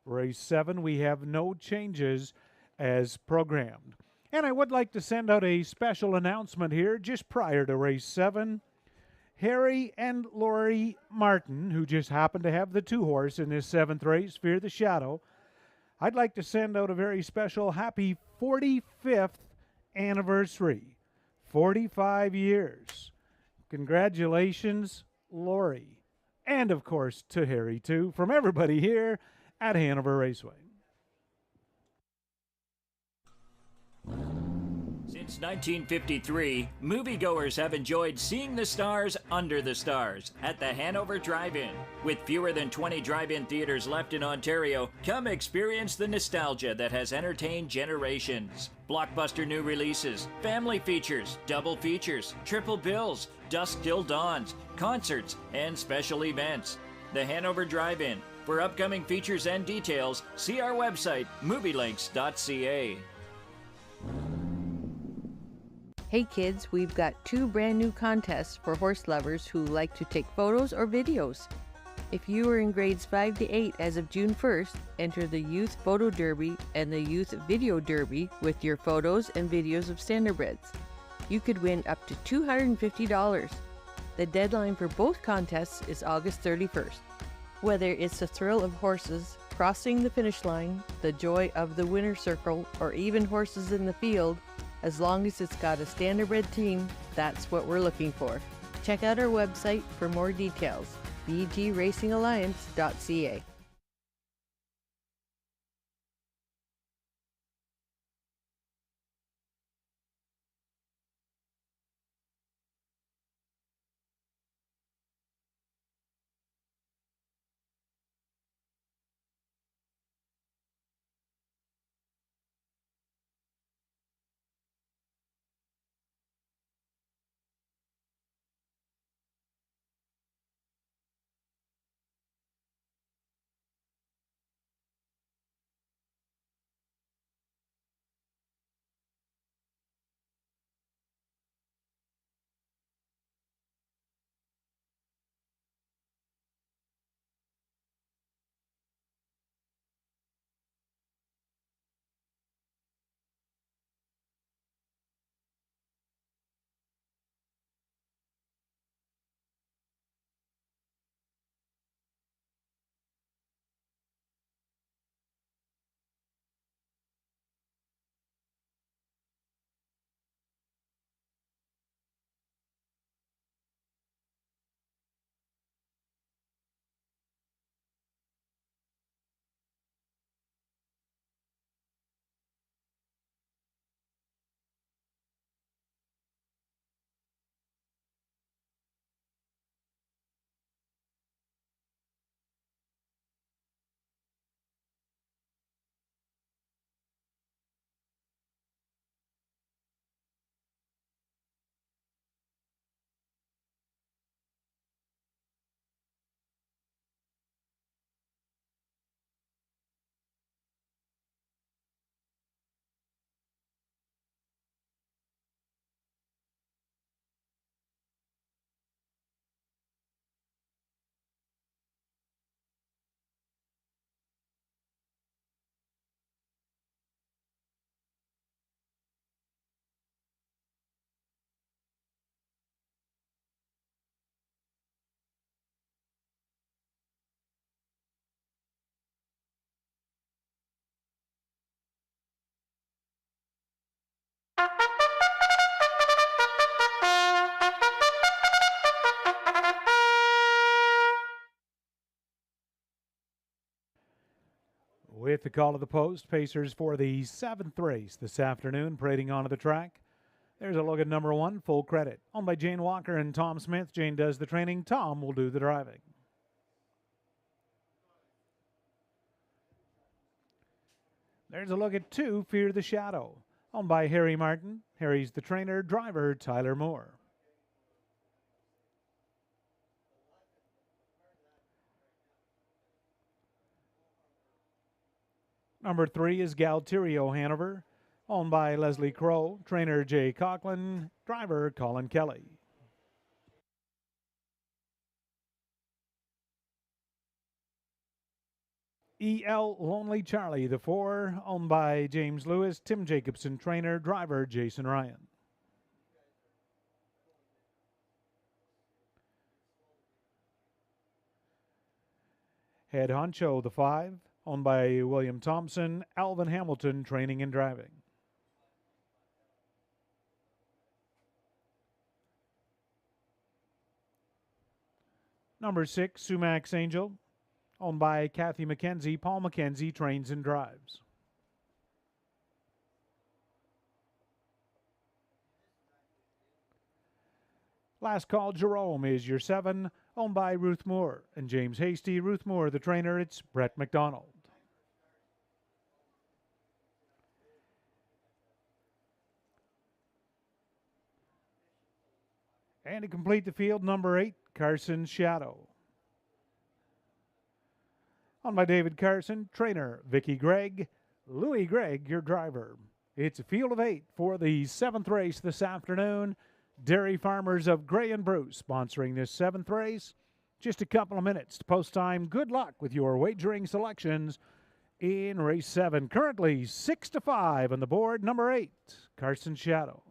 race 7, we have no changes as programmed. And I would like to send out a special announcement here just prior to race 7. Harry and Lori Martin, who just happened to have the 2-horse in this 7th race, Fear the Shadow, I'd like to send out a very special happy 45th anniversary. 45 years. Congratulations, Lori. And, of course, to Harry, too, from everybody here at Hanover Raceway. Since 1953, moviegoers have enjoyed seeing the stars under the stars at the Hanover Drive-In. With fewer than 20 drive-in theaters left in Ontario, come experience the nostalgia that has entertained generations. Blockbuster new releases, family features, double features, triple bills, dusk till dawns, concerts, and special events. The Hanover Drive-In. For upcoming features and details, see our website, movielinks.ca. Hey kids, we've got 2 brand new contests for horse lovers who like to take photos or videos. If you are in grades 5 to 8 as of June 1st, enter the Youth Photo Derby and the Youth Video Derby with your photos and videos of standardbreds. You could win up to $250. The deadline for both contests is August 31st. Whether it's the thrill of horses, crossing the finish line, the joy of the winner's circle, or even horses in the field, As long as it's got a standardbred team, that's what we're looking for. Check out our website for more details, bgracingalliance.ca. With the call of the post, Pacers for the 7th race this afternoon, parading onto the track. There's a look at number 1, Full Credit, owned by Jane Walker and Tom Smith. Jane does the training. Tom will do the driving. There's a look at 2, Fear the Shadow, owned by Harry Martin. Harry's the trainer. Driver, Tyler Moore. Number 3 is Galterio Hanover, owned by Leslie Crow. Trainer, Jay Coughlin. Driver, Colin Kelly. EL Lonely Charlie, the 4, owned by James Lewis. Tim Jacobson, trainer. Driver, Jason Ryan. Head Honcho, the 5, owned by William Thompson. Alvin Hamilton, training and driving. Number 6, Sumax Angel, owned by Kathy McKenzie. Paul McKenzie trains and drives. Last Call Jerome is your 7, owned by Ruth Moore and James Hasty. Ruth Moore, the trainer. It's Brett McDonald. And to complete the field, number 8, Carson Shadow, owned by David Carson. Trainer, Vicki Gregg. Louis Gregg, your driver. It's a field of 8 for the 7th race this afternoon. Dairy Farmers of Gray and Bruce sponsoring this 7th race. Just a couple of minutes to post time. Good luck with your wagering selections in race 7. Currently 6-5 on the board. Number 8, Carson Shadow.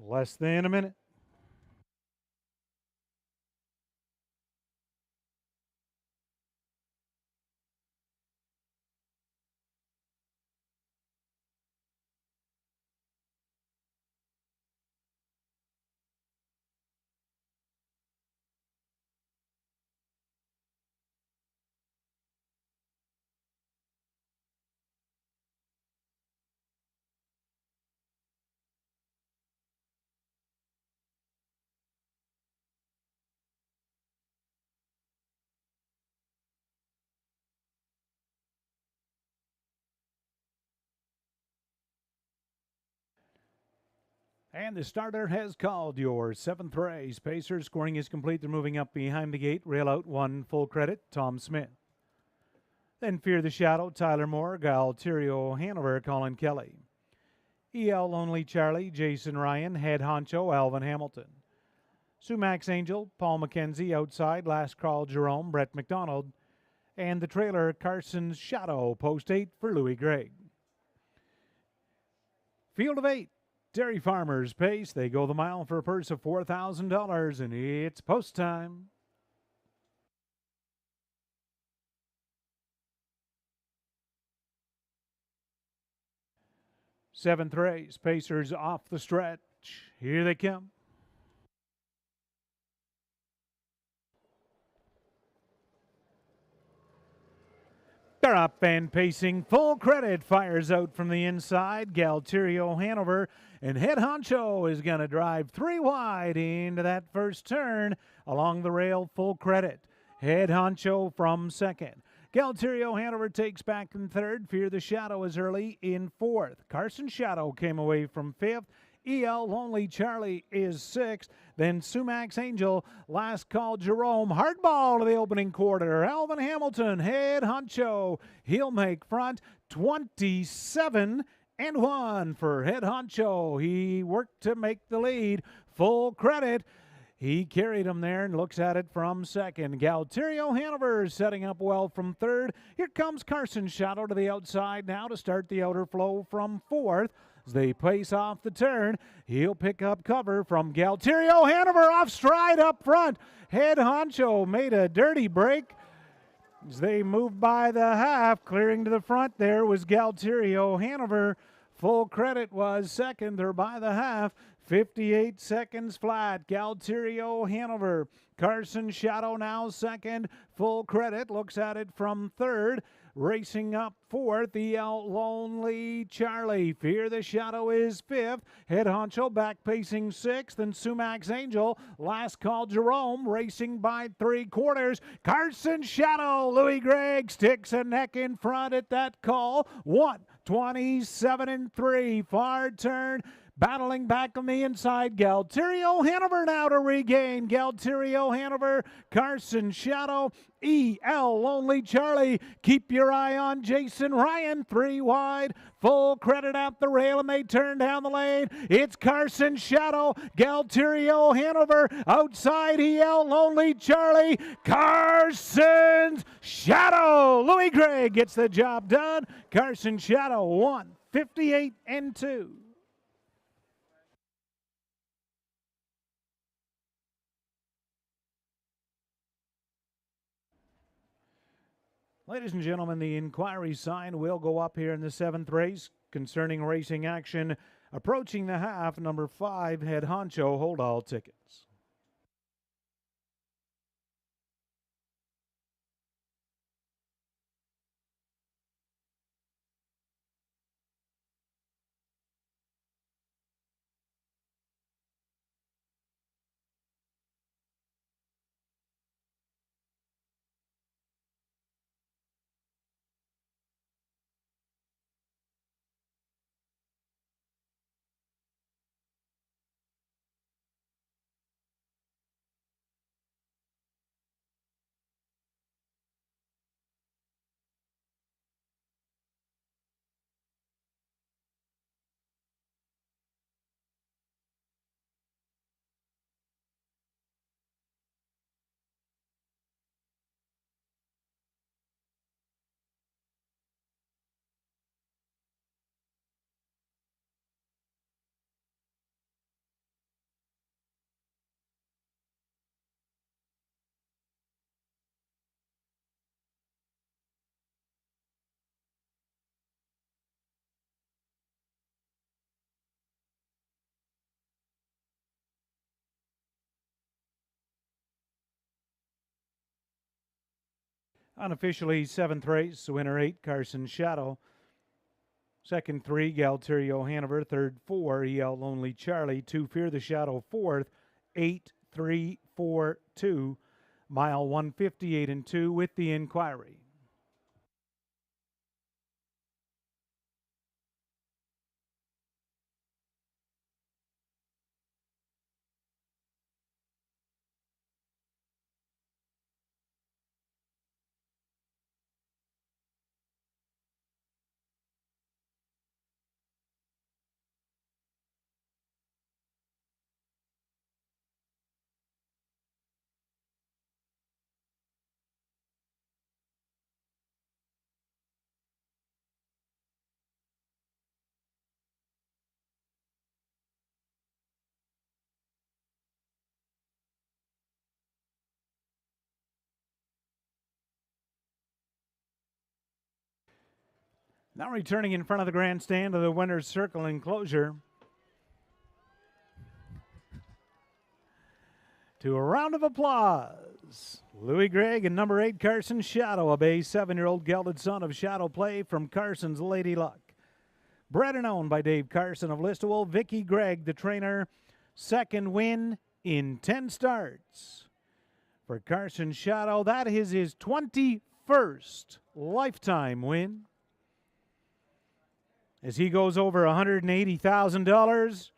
Less than a minute. And the starter has called your 7th race. Pacer scoring is complete. They're moving up behind the gate. Rail out 1, full credit, Tom Smith. Then Fear the Shadow, Tyler Moore, Galterio Hanover, Colin Kelly. EL Lonely Charlie, Jason Ryan, Head Honcho, Alvin Hamilton. Sumax Angel, Paul McKenzie, outside, Last Call Jerome, Brett McDonald. And the trailer, Carson's Shadow, post 8 for Louis Gregg. Field of 8. Dairy Farmers pace. They go the mile for a purse of $4,000, and it's post time. Seventh race, Pacers off the stretch. Here they come. They're up and pacing. Full credit fires out from the inside. Galterio Hanover and Head Honcho is going to drive 3 wide into that first turn along the rail. Full credit. Head Honcho from second. Galterio Hanover takes back in third. Fear the Shadow is early in fourth. Carson Shadow came away from fifth. EL Lonely Charlie is sixth. Then Sumax Angel, Last Call Jerome. Hardball to the opening quarter. Alvin Hamilton, Head Honcho. He'll make front 27-1 for Head Honcho. He worked to make the lead. Full credit. He carried him there and looks at it from second. Galterio Hanover setting up well from third. Here comes Carson Shadow to the outside now to start the outer flow from fourth. As they pace off the turn, he'll pick up cover from Galterio Hanover off stride up front. Head Honcho made a dirty break as they moved by the half. Clearing to the front there was Galterio Hanover. Full credit was second. They're by the half. 58 seconds flat. Galterio Hanover. Carson Shadow now second. Full credit looks at it from third. Racing up fourth, EL Lonely Charlie. Fear the Shadow is fifth. Head Honcho back pacing sixth. And Sumax Angel, Last Call Jerome, racing by 3/4. Carson Shadow, Louis Gregg sticks a neck in front at that call. 1:27-3. Far turn. Battling back on the inside, Galterio Hanover now to regain. Galterio Hanover, Carson Shadow, EL Lonely Charlie. Keep your eye on Jason Ryan, 3 wide. Full credit at the rail, and they turn down the lane. It's Carson Shadow, Galterio Hanover. Outside, EL Lonely Charlie. Carson's Shadow. Louis Gregg gets the job done. Carson Shadow, 1:58-2. Ladies and gentlemen, the inquiry sign will go up here in the 7th race concerning racing action. Approaching the half, number 5, Head Honcho, hold all tickets. Unofficially, 7th race, winner 8, Carson Shadow. Second, 3, Galterio Hanover. Third, 4, EL Lonely Charlie. 2, Fear the Shadow. Fourth, 8, 3, 4, 2. Mile 158 and 2 with the inquiry. Now returning in front of the grandstand of the winner's circle enclosure to a round of applause. Louis Gregg and number 8, Carson Shadow, a Bay 7-year-old gelded son of Shadow Play from Carson's Lady Luck. Bred and owned by Dave Carson of Listowel, Vicky Gregg, the trainer, second win in 10 starts. For Carson Shadow, that is his 21st lifetime win. As he goes over $180,000.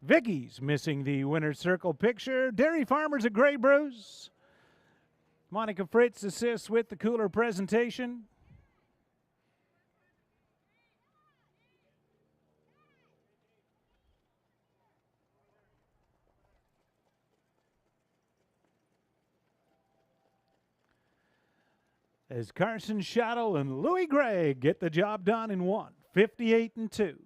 Vicky's missing the winner's circle picture. Dairy Farmers at Grey Bruce. Monica Fritz assists with the cooler presentation. As Carson Shadow and Louis Gregg get the job done in 1:58 and 2.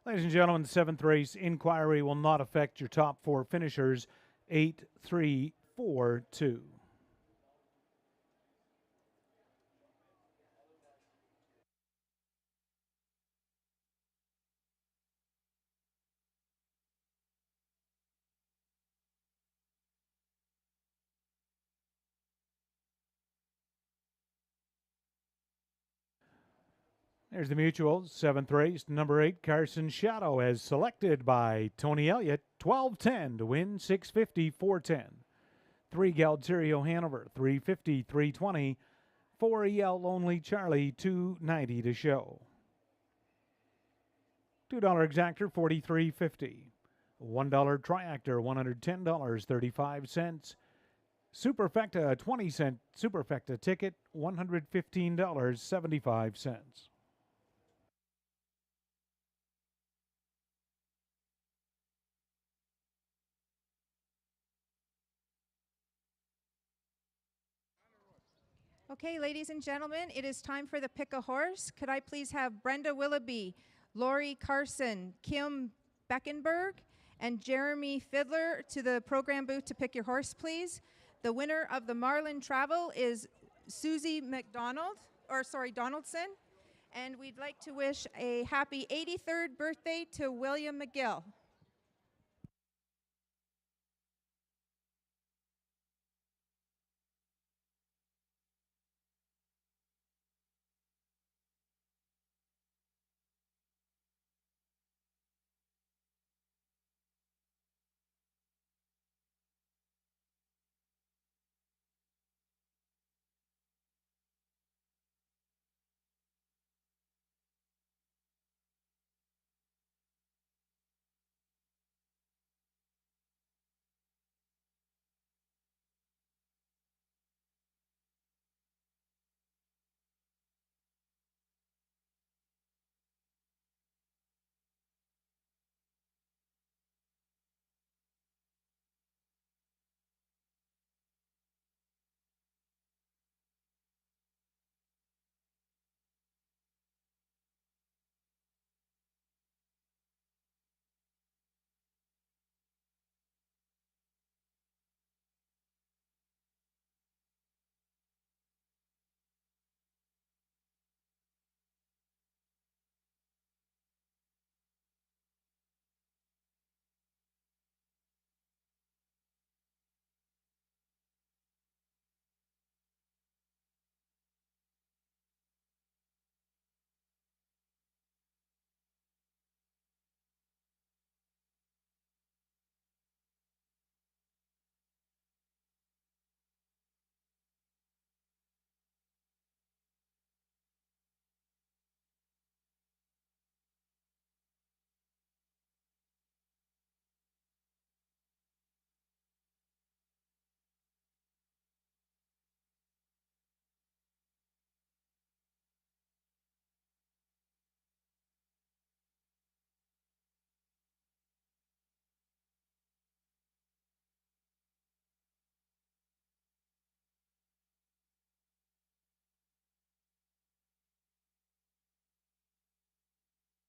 Ladies and gentlemen, the 7th race inquiry will not affect your top 4 finishers. 8, 3, 4, 2. There's the mutuals. 7th race, number 8, Carson Shadow, as selected by Tony Elliott. 12-10 to win, 650, 410. 3, Galterio Hanover, 350, 320. 4, EL Lonely Charlie, 290 to show. $2 exactor, $43.50. $1 triactor, $110.35. Superfecta, a 20-cent Superfecta ticket, $115.75. Okay, ladies and gentlemen, it is time for the Pick a Horse. Could I please have Brenda Willoughby, Lori Carson, Kim Beckenberg, and Jeremy Fiddler to the program booth to pick your horse, please. The winner of the Marlin Travel is Susie Donaldson. And we'd like to wish a happy 83rd birthday to William McGill.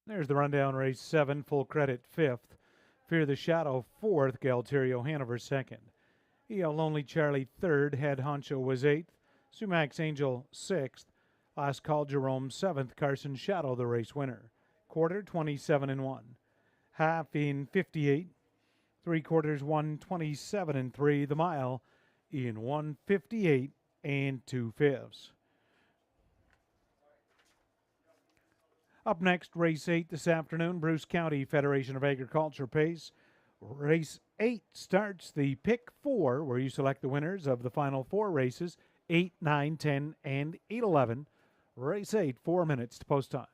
There's the rundown. Race 7, Full Credit 5th. Fear the Shadow 4th, Galterio Hanover 2nd. E.L. Lonely Charlie 3rd, Head Honcho was 8th. Sumax Angel 6th. Last Call Jerome 7th, Carson Shadow the race winner. Quarter 27-1. Half in 58. 3/4 127-3. The mile in 158 2/5. Up next, race 8 this afternoon, Bruce County Federation of Agriculture pace. Race 8 starts the pick 4, where you select the winners of the final 4 races, 8, 9, 10, and 8-11. Race 8, 4 minutes to post time.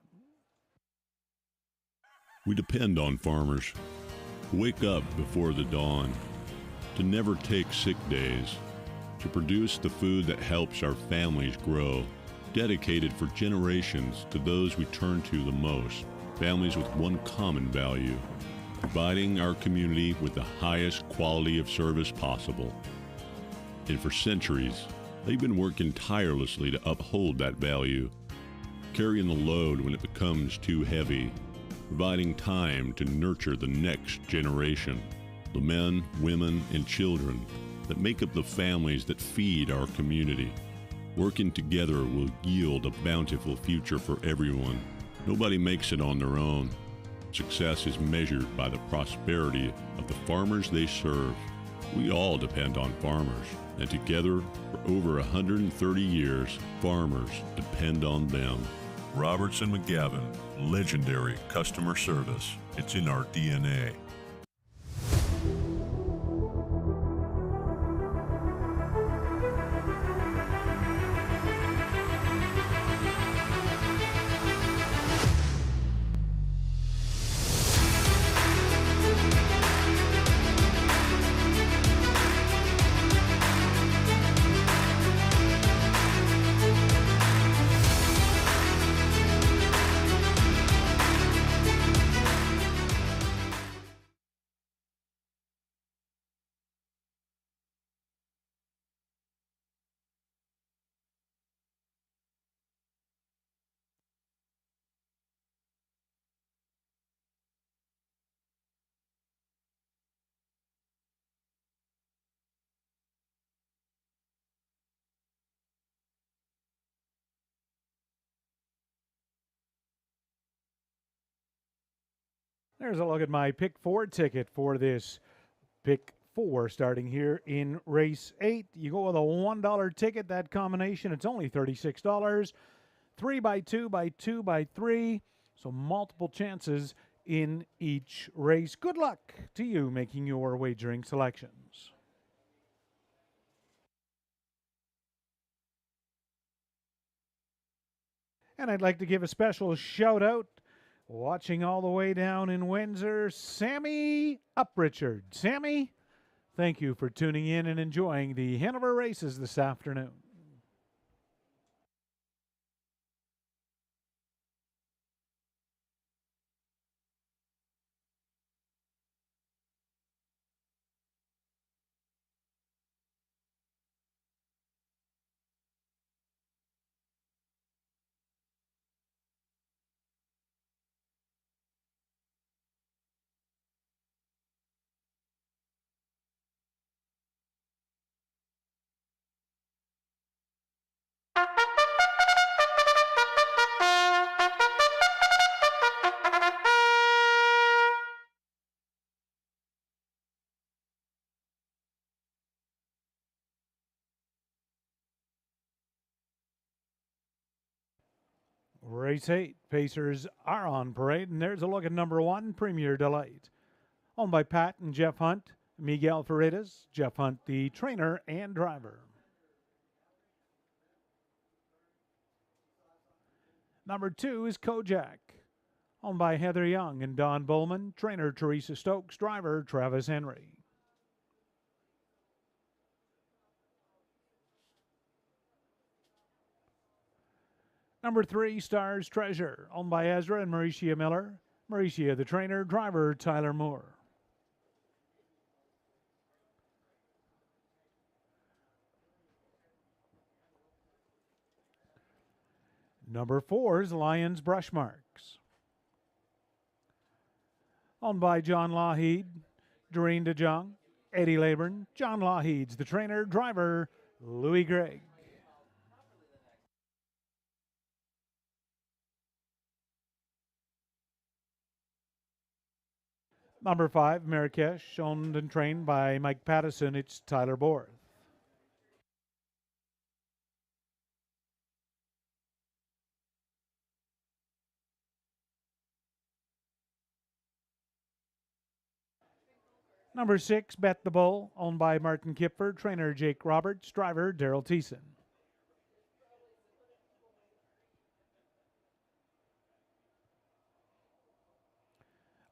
We depend on farmers to wake up before the dawn, to never take sick days, to produce the food that helps our families grow. Dedicated for generations to those we turn to the most, families with one common value, providing our community with the highest quality of service possible. And for centuries, they've been working tirelessly to uphold that value, carrying the load when it becomes too heavy, providing time to nurture the next generation, the men, women, and children that make up the families that feed our community. Working together will yield a bountiful future for everyone. Nobody makes it on their own. Success is measured by the prosperity of the farmers they serve. We all depend on farmers, and together, for over 130 years, farmers depend on them. Robertson McGavin, legendary customer service. It's in our DNA. There's a look at my pick 4 ticket for this pick 4 starting here in race 8. You go with a $1 ticket, that combination, it's only $36. 3 by 2 by 2 by 3, so multiple chances in each race. Good luck to you making your wagering selections. And I'd like to give a special shout out, watching all the way down in Windsor, Sammy Uprichard. Sammy, thank you for tuning in and enjoying the Hanover races this afternoon. Race 8, Pacers are on parade, and there's a look at number 1, Premier Delight. Owned by Pat and Jeff Hunt, Miguel Ferreras, Jeff Hunt, the trainer and driver. Number 2 is Kojak. Owned by Heather Young and Don Bowman, trainer Teresa Stokes, driver Travis Henry. Number 3, Stars Treasure, owned by Ezra and Mauricia Miller. Mauricia, the trainer, driver Tyler Moore. Number 4 is Lions Brush Marks, owned by John Lougheed, Doreen DeJong, Eddie Laburn. John Lougheed's the trainer, driver Louis Gregg. Number 5, Marrakesh, owned and trained by Mike Pattison. It's Tyler Borth. Number 6, Bet the Bull, owned by Martin Kipfer, trainer Jake Roberts, driver Daryl Thiessen.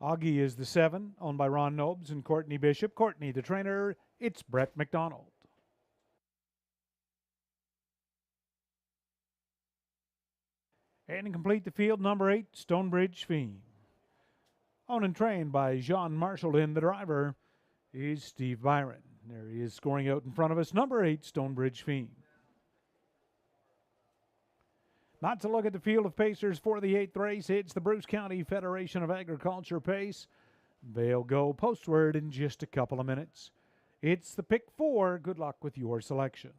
Augie is the 7, owned by Ron Nobes and Courtney Bishop. Courtney, the trainer, it's Brett McDonald. And to complete the field, number 8, Stonebridge Fiend. Owned and trained by Jean Marshall, and the driver is Steve Byron. There he is scoring out in front of us, number 8, Stonebridge Fiend. Not to look at the field of Pacers for the 8th race, it's the Bruce County Federation of Agriculture Pace. They'll go postward in just a couple of minutes. It's the pick 4. Good luck with your selections.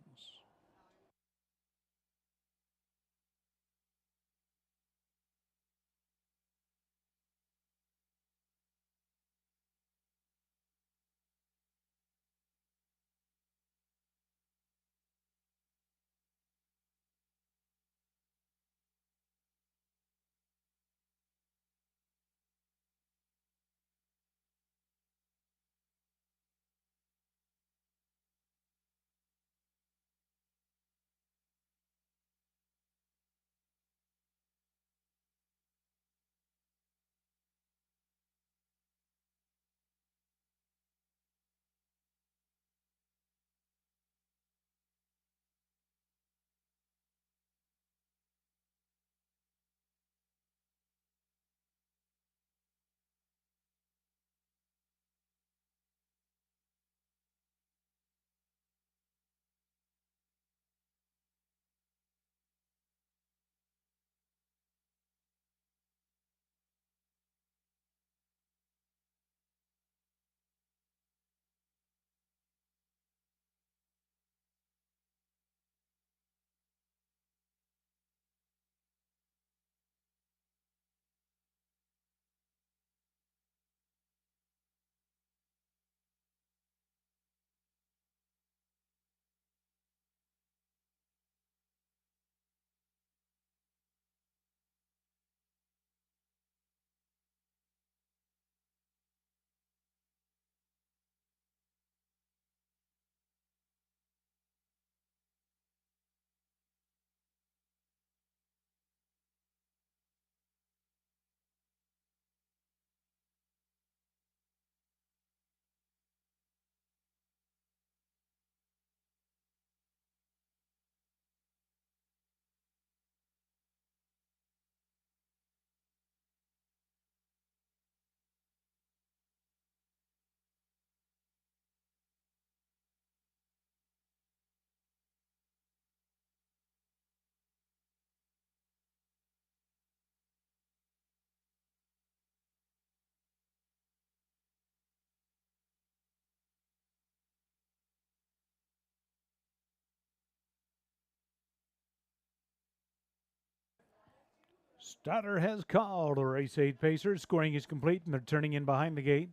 Starter has called. Race 8 Pacers. Scoring is complete, and they're turning in behind the gate.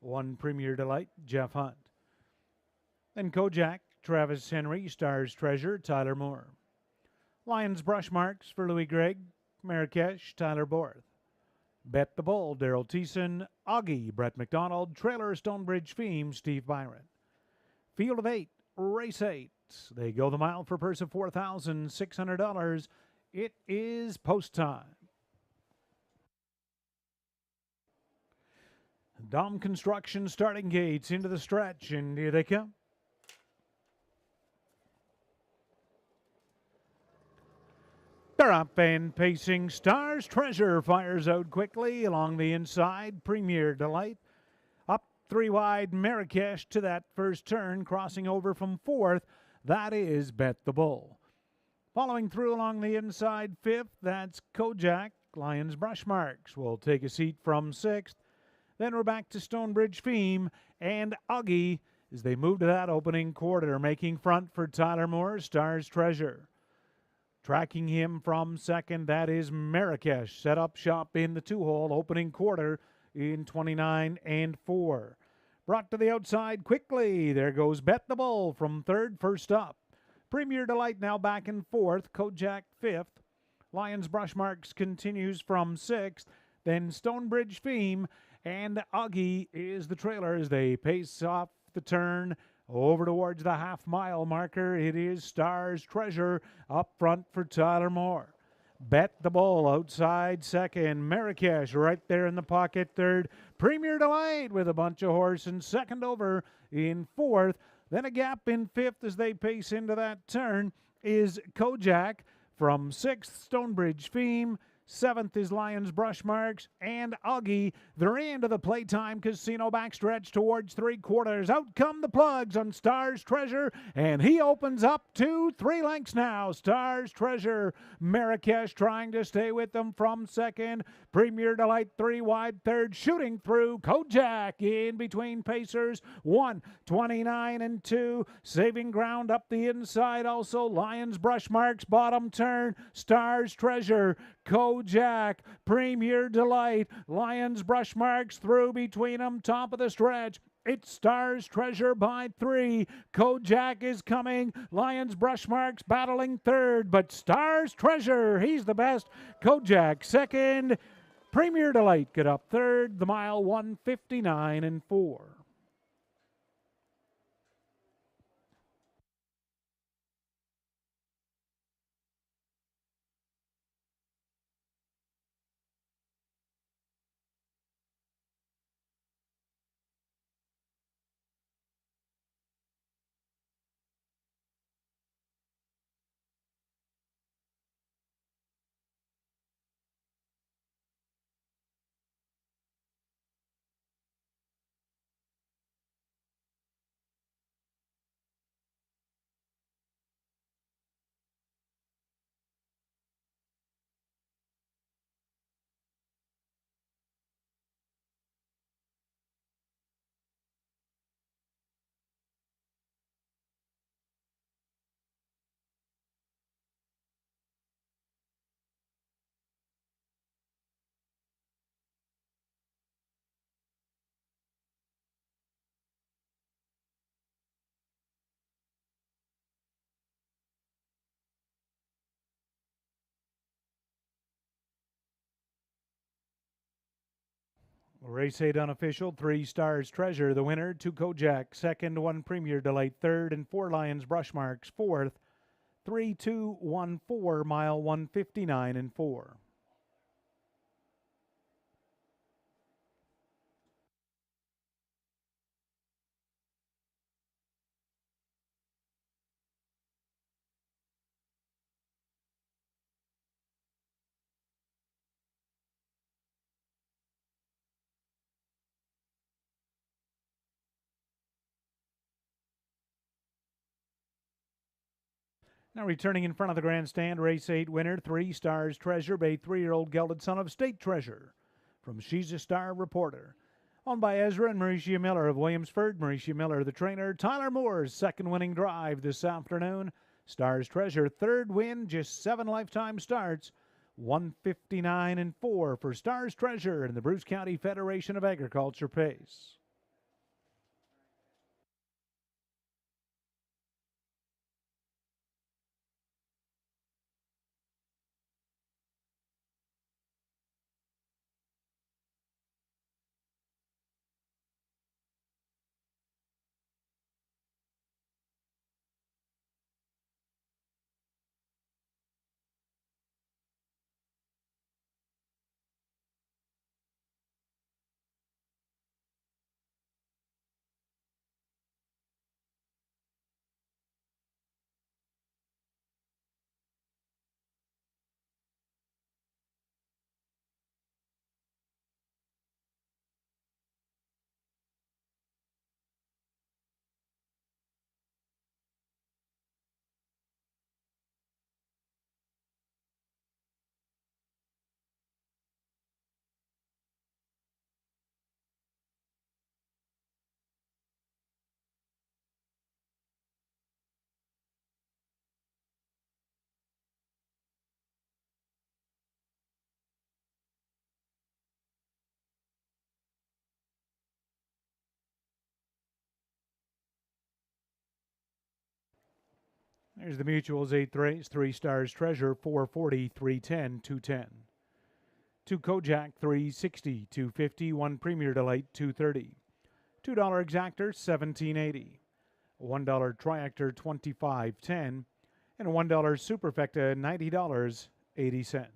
1 Premier Delight, Jeff Hunt. Then Kojak, Travis Henry, Stars Treasure, Tyler Moore. Lions Brush Marks for Louis Gregg, Marrakesh, Tyler Borth. Bet the Bull, Daryl Thiessen, Augie, Brett McDonald, Trailer Stonebridge Feme, Steve Byron. Field of 8, Race 8. They go the mile for a purse of $4,600. It is post time. Dom Construction starting gates into the stretch, and here they come. They're up and pacing. Stars Treasure fires out quickly along the inside. Premier Delight up 3 wide. Marrakesh to that first turn, crossing over from 4th. That is Bet the Bull. Following through along the inside, 5th, that's Kojak. Lions Brush Marks will take a seat from 6th. Then we're back to Stonebridge Feme and Augie as they move to that opening quarter, making front for Tyler Moore, Stars Treasure. Tracking him from 2nd, that is Marrakesh. Set up shop in the 2-hole, opening quarter in 29 and 4. Brought to the outside quickly. There goes Bet the Bull from 3rd, first up. Premier Delight now back in 4th. Kojak 5th. Lions Brush Marks continues from 6th. Then Stonebridge Feme and Augie is the trailer as they pace off the turn over towards the half-mile marker. It is Stars Treasure up front for Tyler Moore. Bet the Bull outside 2nd. Marrakesh right there in the pocket 3rd. Premier Delight with a bunch of horse and 2nd over in 4th. Then a gap in 5th as they pace into that turn is Kojak. From 6th, Stonebridge Feme. 7th is Lions Brush Marks and Augie. They're into the Playtime Casino backstretch towards 3/4. Out come the plugs on Stars Treasure, and he opens up to 3 lengths now. Stars Treasure, Marrakesh trying to stay with them from 2nd. Premier Delight 3 wide 3rd, shooting through. Kojak in between Pacers. 1:29 and 2, saving ground up the inside. Also Lions Brush Marks bottom turn. Stars Treasure, Kojak, Premier Delight, Lions Brush Marks through between them, top of the stretch. It's Stars Treasure by 3. Kojak is coming. Lions Brush Marks battling 3rd, but Stars Treasure, he's the best. Kojak 2nd. Premier Delight get up 3rd. The mile 1:59 and 4. Race 8 unofficial, 3 Stars Treasure, the winner, 2 Kojak, 2nd, 1 Premier Delight, 3rd, and 4 Lions Brush Marks, 4th, 3-2-1-4, mile 1:59 and 4. Now returning in front of the grandstand, race 8 winner, 3 Stars Treasure, bay 3-year-old gelded son of State Treasure. From She's a Star Reporter. Owned by Ezra and Mauricia Miller of Williamsford. Mauricia Miller, the trainer. Tyler Moore's 2nd winning drive this afternoon. Stars Treasure, 3rd win, just 7 lifetime starts. 159 and 4 for Stars Treasure in the Bruce County Federation of Agriculture pace. There's the Mutuals 8th race, 3 Stars Treasure, 440, 310, 210. 2 Kojak, 360, 250, 1 Premier Delight, 230. $2 Exactor, 1780. $1 Triactor, 25.10, and a $1 Superfecta, $90.80.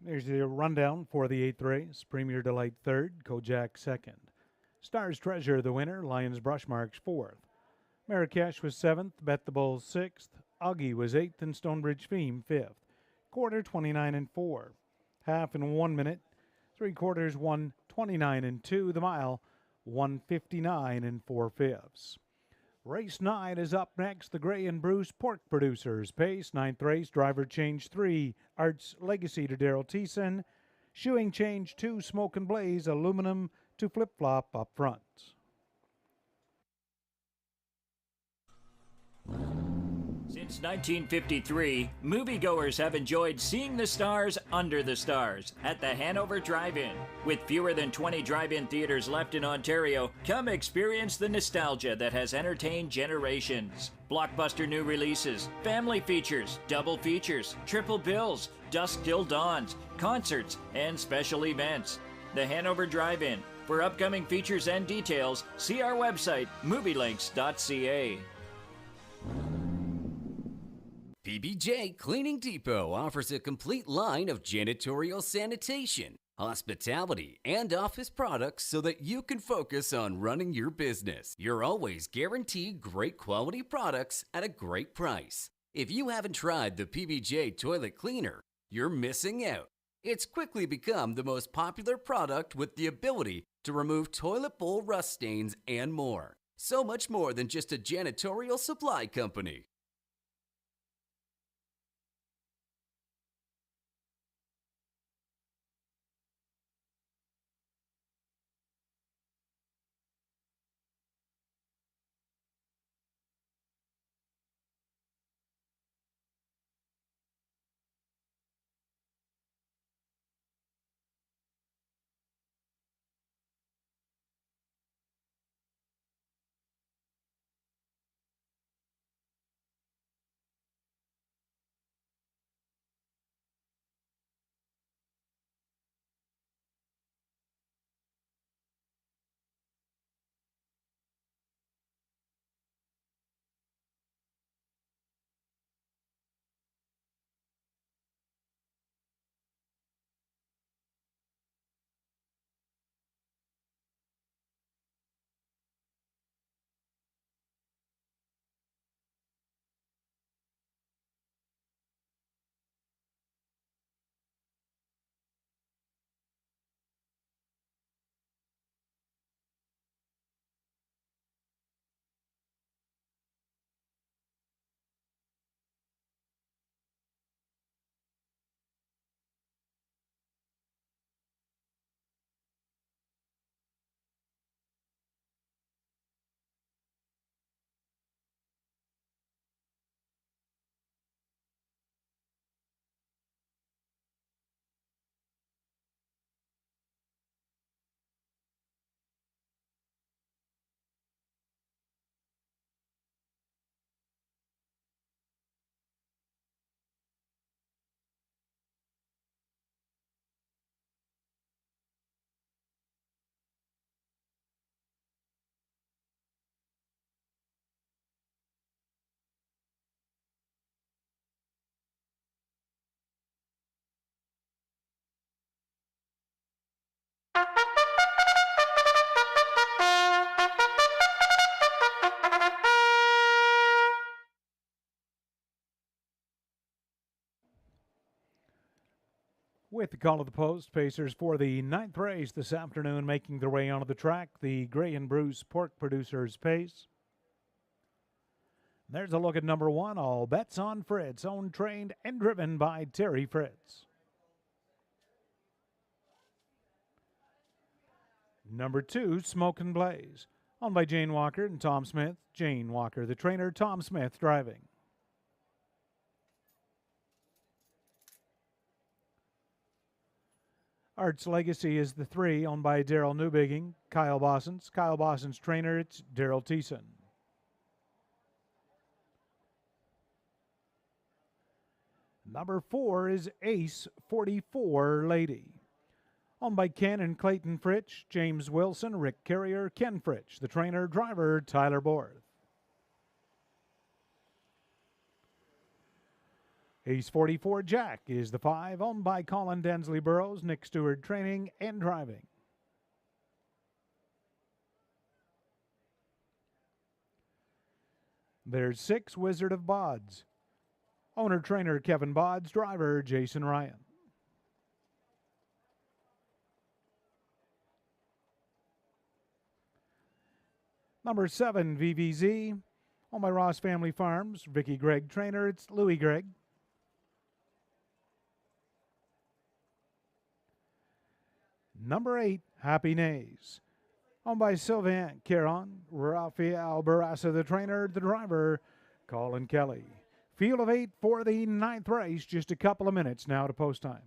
There's the rundown for the 8th race. Premier Delight 3rd, Kojak 2nd. Stars Treasure the winner, Lions Brushmarks 4th. Marrakesh was 7th, Bet the Bull 6th. Augie was 8th, and Stonebridge Theme 5th. Quarter 29 and 4. Half in 1 minute. 3/4 1:29 and 2. The mile 1:59 and 4/5. Race 9 is up next. The Gray and Bruce Pork Producers pace. 9th race, driver change 3. Arts Legacy to Daryl Thiessen. Shoeing change 2. Smoke and Blaze Aluminum to Flip Flop up front. Since 1953, moviegoers have enjoyed seeing the stars under the stars at the Hanover Drive-In. With fewer than 20 drive-in theaters left in Ontario, come experience the nostalgia that has entertained generations. Blockbuster new releases, family features, double features, triple bills, dusk till dawns, concerts, and special events. The Hanover Drive-In. For upcoming features and details, see our website, movielinks.ca. PBJ Cleaning Depot offers a complete line of janitorial sanitation, hospitality, and office products so that you can focus on running your business. You're always guaranteed great quality products at a great price. If you haven't tried the PBJ toilet cleaner, you're missing out. It's quickly become the most popular product with the ability to remove toilet bowl rust stains and more. So much more than just a janitorial supply company. With the call of the post, Pacers for the ninth race this afternoon, making their way onto the track, the Gray and Bruce Pork Producers Pace. There's a look at number one, All Bets on Fritz, owned, trained, and driven by Terry Fritz. Number two, Smoke and Blaze, owned by Jane Walker and Tom Smith. Jane Walker, the trainer, Tom Smith driving. Art's Legacy is the three, owned by Daryl Newbigging, Kyle Bossens. Kyle Bossens' trainer, it's Daryl Thiessen. Number four is Ace 44 Lady, owned by Ken and Clayton Fritsch, James Wilson, Rick Carrier, Ken Fritsch, the trainer, driver, Tyler Borth. Ace 44 Jack is the five, owned by Colin Densley Burrows, Nick Stewart training and driving. There's six, Wizard of Bods, owner trainer Kevin Bods, driver Jason Ryan. Number seven, VVZ, owned by Ross Family Farms, Vicky Gregg trainer, it's Louis Gregg. Number eight, Happy Nays, owned by Sylvain Caron, Rafael Barassa, the trainer, the driver, Colin Kelly. Field of 8 for the 9th race. Just a couple of minutes now to post time.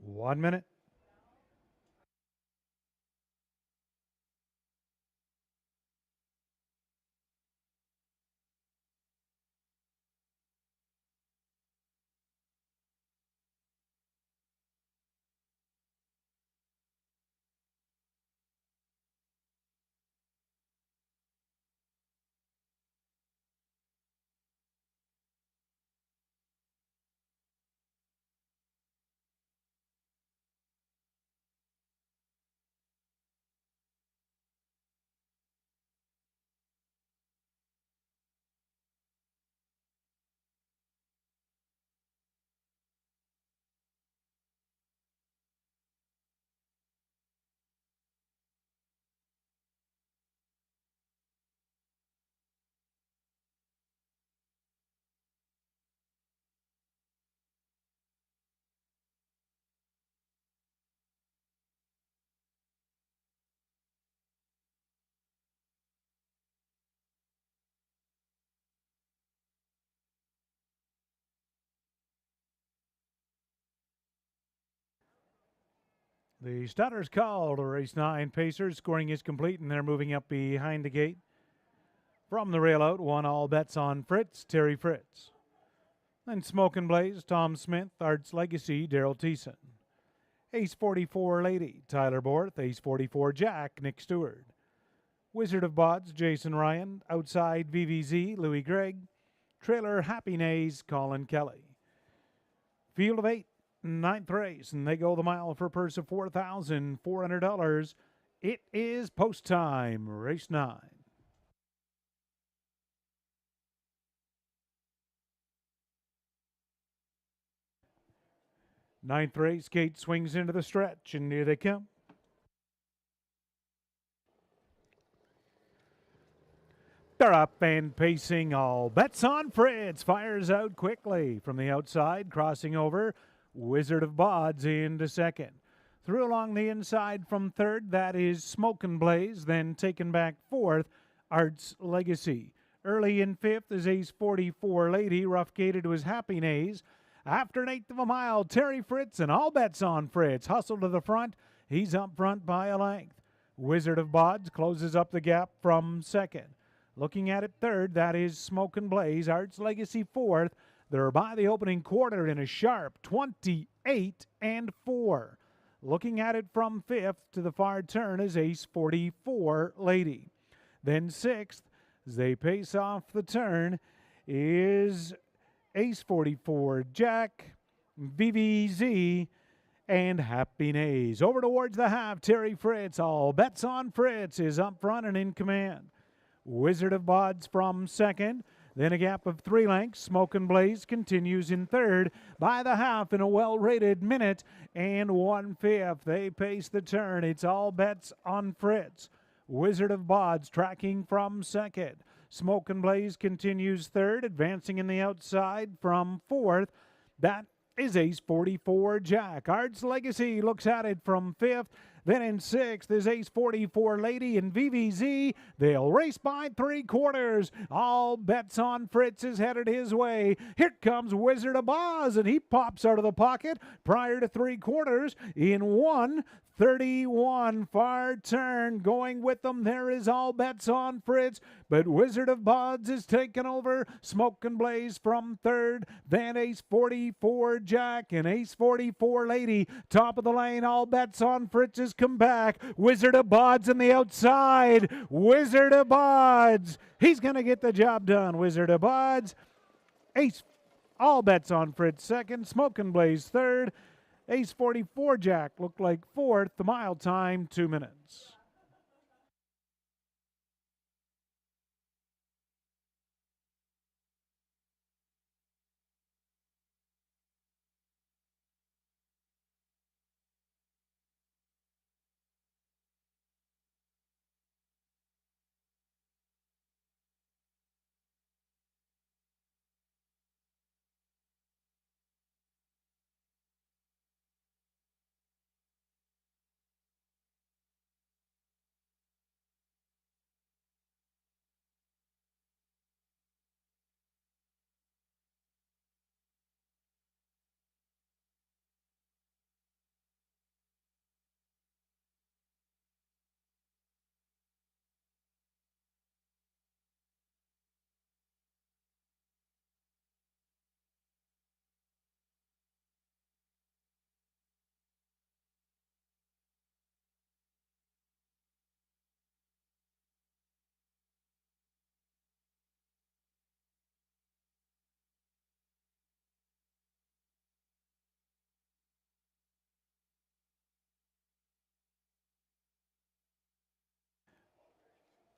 One minute. The starter's called. Race 9 Pacers. Scoring is complete, and they're moving up behind the gate. From the rail out, one all bets on Fritz, Terry Fritz. Then Smoke and Blaze, Tom Smith, Arts Legacy, Daryl Thiessen. Ace 44 Lady, Tyler Borth. Ace 44 Jack, Nick Stewart. Wizard of Bods, Jason Ryan. Outside VVZ, Louis Gregg. Trailer Happy Nays, Colin Kelly. Field of 8, 9th race, and they go the mile for a purse of $4,400. It is post time, race 9. Ninth race, gate swings into the stretch, and here they come. They're up and pacing, all bets on Fritz. Fires out quickly from the outside, crossing over. Wizard of Bods into second. Through along the inside from third, that is Smoke and Blaze. Then taken back fourth, Arts Legacy. Early in fifth is Ace 44 Lady. Rough gated was Happy Nays. After an eighth of a mile, Terry Fritz and all bets on Fritz. Hustle to the front. He's up front by a length. Wizard of Bods closes up the gap from second. Looking at it third, that is Smoke and Blaze. Arts Legacy fourth. They're by the opening quarter in a sharp 28-4. Looking at it from 5th to the far turn is Ace 44 Lady. Then 6th, as they pace off the turn, is Ace 44 Jack, VVZ, and Happy Nays. Over towards the half, Terry Fritz. All bets on Fritz is up front and in command. Wizard of Bods from second. Then a gap of 3 lengths. Smoke and Blaze continues in third. By the half in a well-rated minute and 1/5. They pace the turn. It's all bets on Fritz. Wizard of Bods tracking from second. Smoke and Blaze continues third, advancing in the outside from fourth. That is Ace 44 Jack. Art's Legacy looks at it from 5th. Then in 6th is Ace 44 Lady and VVZ. They'll race by 3/4. All bets on Fritz is headed his way. Here comes Wizard of Oz, and he pops out of the pocket prior to 3/4 in 1:31. Far turn going with them. There is all bets on Fritz, but Wizard of Bods is taken over. Smoke and Blaze from third. Then Ace 44 Jack and Ace 44 Lady. Top of the lane, all bets on Fritz has come back. Wizard of Bods on the outside. Wizard of Bods. He's going to get the job done. Wizard of Bods. Ace, all bets on Fritz second. Smoke and Blaze third. Ace 44 Jack looked like fourth. The mile time, 2 minutes.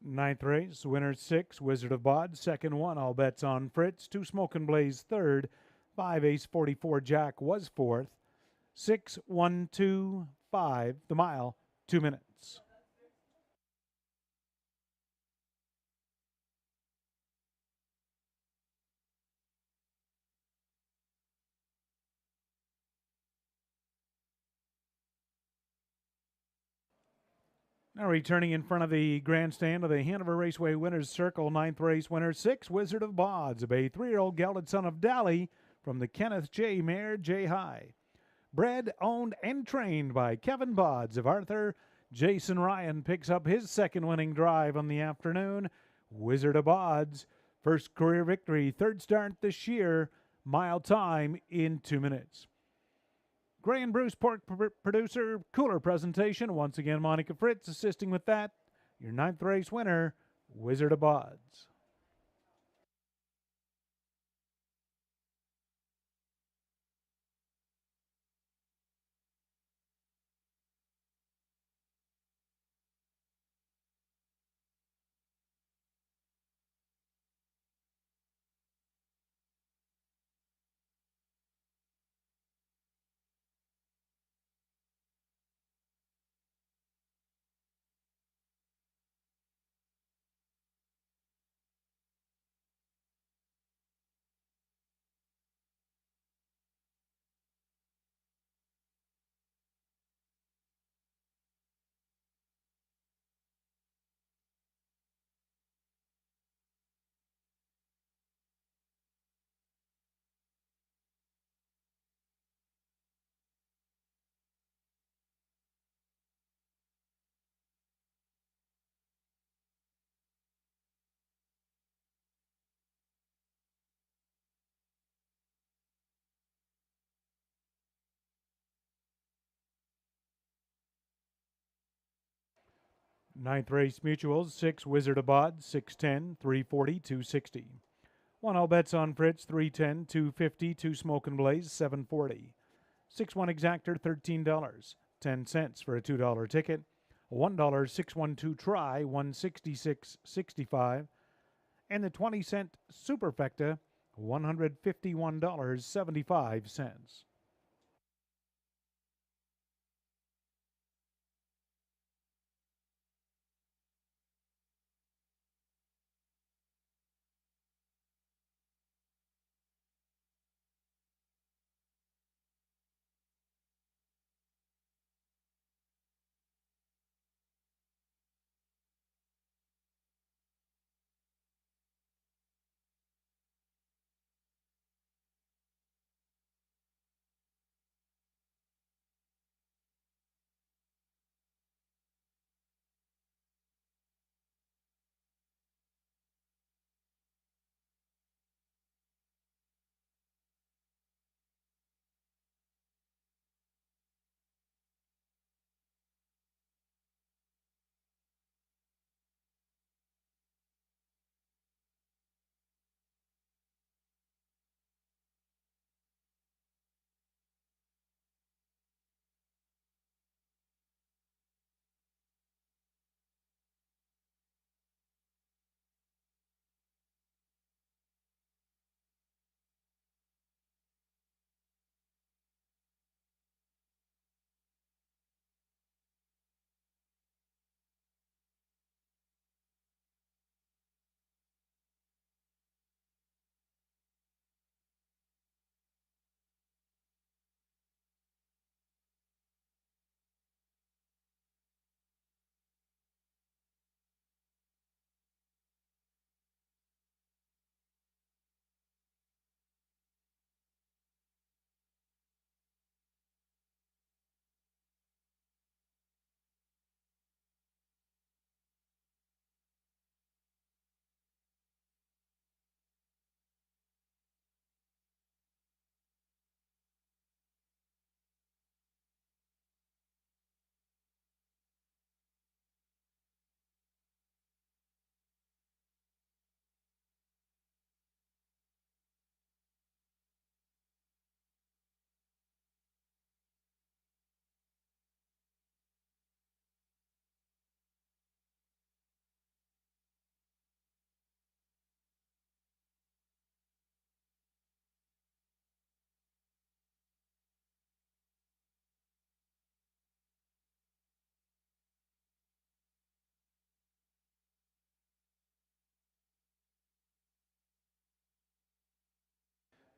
Ninth race, winner 6, Wizard of Bod. Second one, all bets on Fritz. 2 Smoke and Blaze third. 5 Ace 44 Jack was fourth. 6, 1, 2, 5. The mile, 2 minutes. Now returning in front of the grandstand of the Hanover Raceway Winners Circle, 9th race winner 6, Wizard of Bods, a 3-year-old gelded son of Dally from the Kenneth J. Mare J. High. Bred, owned, and trained by Kevin Bods of Arthur. Jason Ryan picks up his second winning drive on the afternoon. Wizard of Bods, first career victory, third start this year, mile time in 2 minutes. Gray and Bruce Pork producer, cooler presentation. Once again, Monica Fritz assisting with that. Your 9th race winner, Wizard of Bods. Ninth race mutuals, 6 Wizard of Bod, 610, 340, 260. 1 all bets on Fritz, 310, 250, 2 Smoke and Blaze, 740. 6-1 exactor, $13, 10 cents for a $2 ticket. $1 612 try, 166.65. And the 20-cent superfecta, $151.75.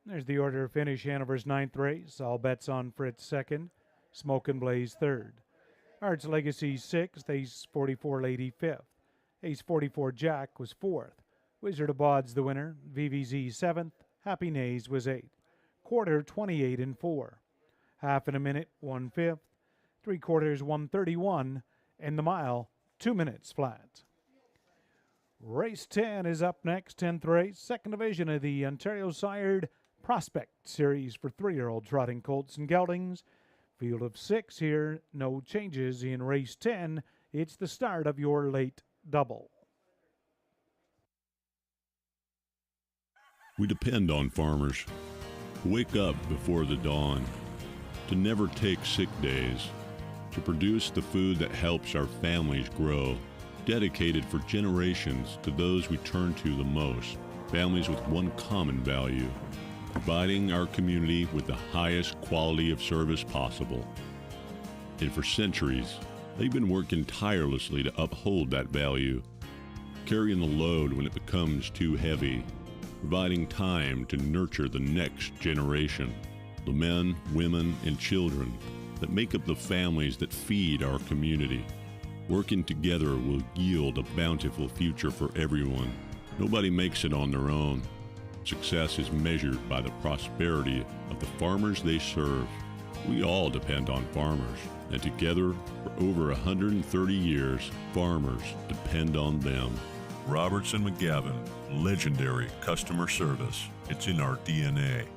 There's the order of finish. Hanover's ninth race. All bets on Fritz second. Smoke and Blaze third. Arts Legacy sixth. Ace 44 Lady fifth. Ace 44 Jack was fourth. Wizard of Bod's the winner. VVZ seventh. Happy Nays was eighth. Quarter 28 and 4. Half in a minute 1/5. 3/4 131. And the mile 2 minutes flat. Race 10 is up next. 10th race. Second division of the Ontario Sired Prospect Series for 3-year-old trotting colts and geldings. Field of 6 here. No changes in race 10. It's the start of your late double. We depend on farmers who wake up before the dawn, to never take sick days, to produce the food that helps our families grow, dedicated for generations to those we turn to the most, families with one common value, providing our community with the highest quality of service possible. And for centuries, they've been working tirelessly to uphold that value, carrying the load when it becomes too heavy, providing time to nurture the next generation, the men, women, and children that make up the families that feed our community. Working together will yield a bountiful future for everyone. Nobody makes it on their own. Success is measured by the prosperity of the farmers they serve. We all depend on farmers, and together, for over 130 years, farmers depend on them. Robertson McGavin, legendary customer service. It's in our DNA.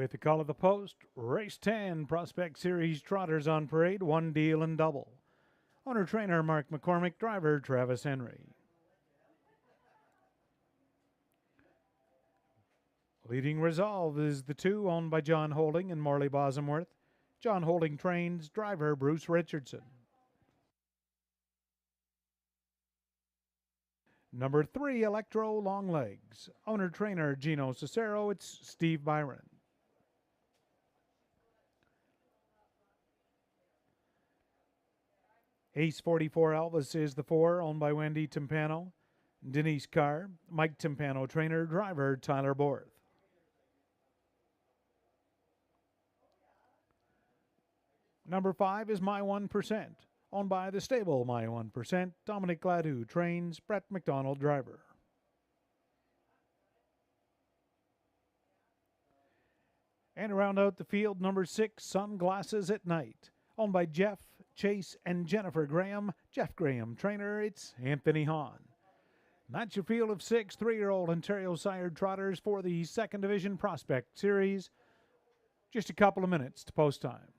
With the call of the post, race 10, Prospect Series Trotters on parade, one deal and double. Owner trainer Mark McCormick, driver Travis Henry. Leading Resolve is the 2 owned by John Holding and Morley Bosomworth. John Holding trains, driver Bruce Richardson. Number 3, Electro Long Legs. Owner trainer Gino Cicero, it's Steve Byron. Ace 44 Elvis is the 4, owned by Wendy Timpano. Denise Carr, Mike Timpano trainer, driver Tyler Borth. Number 5 is My 1%, owned by the stable My 1%. Dominic Gladue trains, Brett McDonald driver. And to round out the field, number 6, Sunglasses at Night, owned by Jeff, Chase, and Jennifer Graham. Jeff Graham trainer, it's Anthony Hahn. That's your field of 6 3-year-old Ontario sired trotters for the 2nd Division Prospect Series. Just a couple of minutes to post time.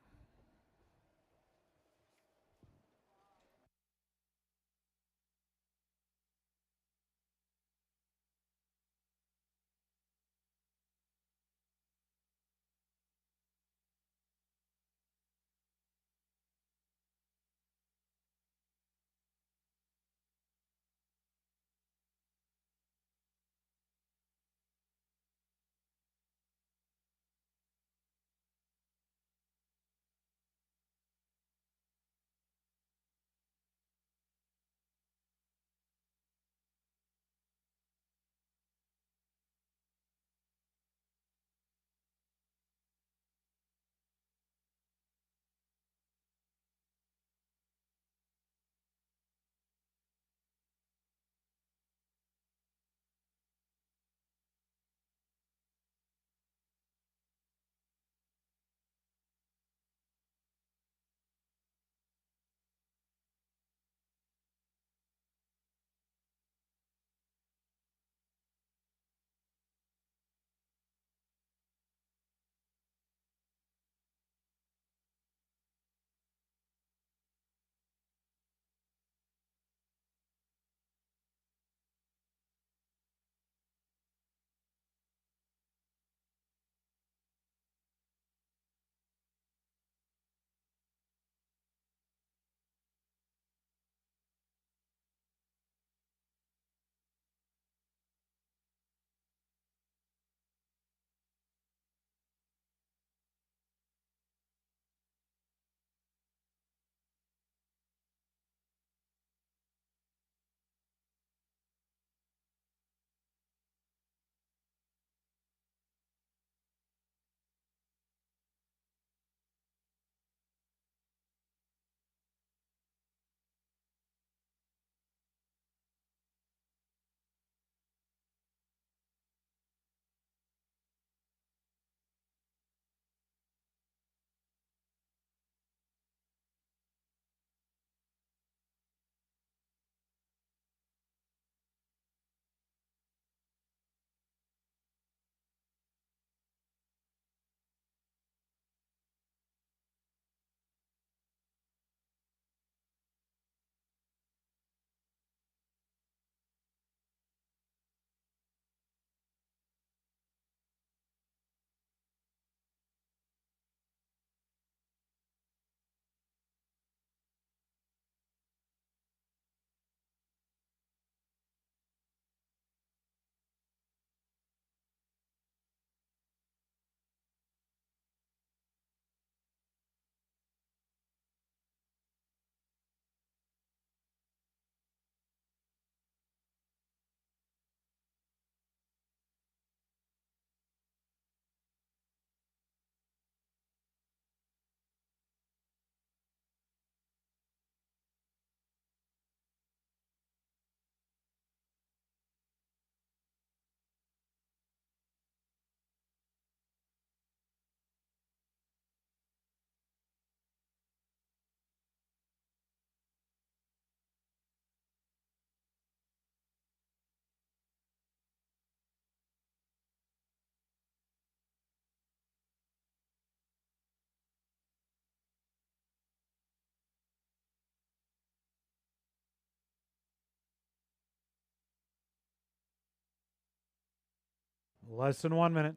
Less than 1 minute.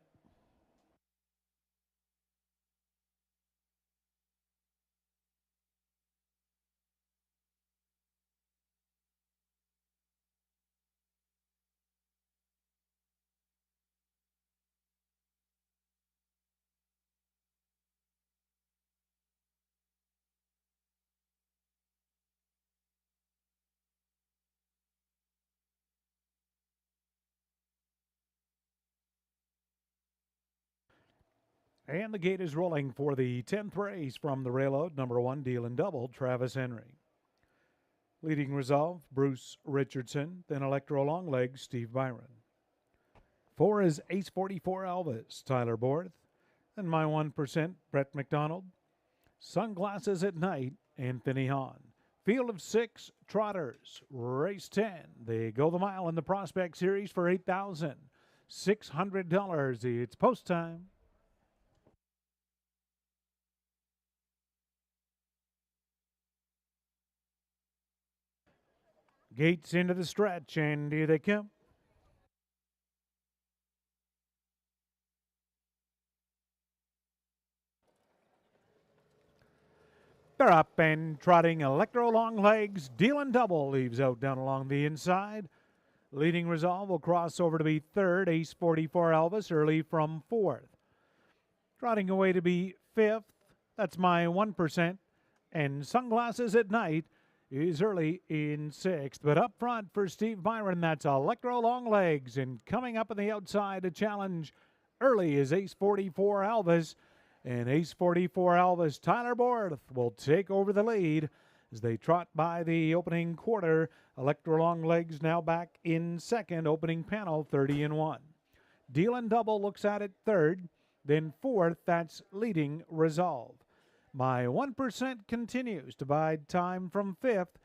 And the gate is rolling for the 10th race from the railroad. Number 1, Deal and Double, Travis Henry. Leading Resolve, Bruce Richardson. Then Electro Longlegs, Steve Byron. 4 is Ace 44 Elvis, Tyler Borth. And my 1%, Brett McDonald. Sunglasses at Night, Anthony Hahn. Field of 6 trotters, race 10. They go the mile in the Prospect Series for $8,600. It's post time. Gates into the stretch, and here they come. They're up and trotting. Electro Longlegs, Deal and Double leaves out down along the inside. Leading Resolve will cross over to be 3rd. Ace 44 Elvis early from 4th. Trotting away to be 5th. That's my 1%. And Sunglasses at Night is early in 6th. But up front for Steve Byron, that's Electro Longlegs. And coming up on the outside to challenge early is Ace 44 Elvis. And Ace 44 Elvis, Tyler Borth, will take over the lead as they trot by the opening quarter. Electro Longlegs now back in 2nd, opening panel 30-1. Deal and Double looks at it 3rd, then 4th, that's Leading Resolve. My 1% continues to bide time from 5th,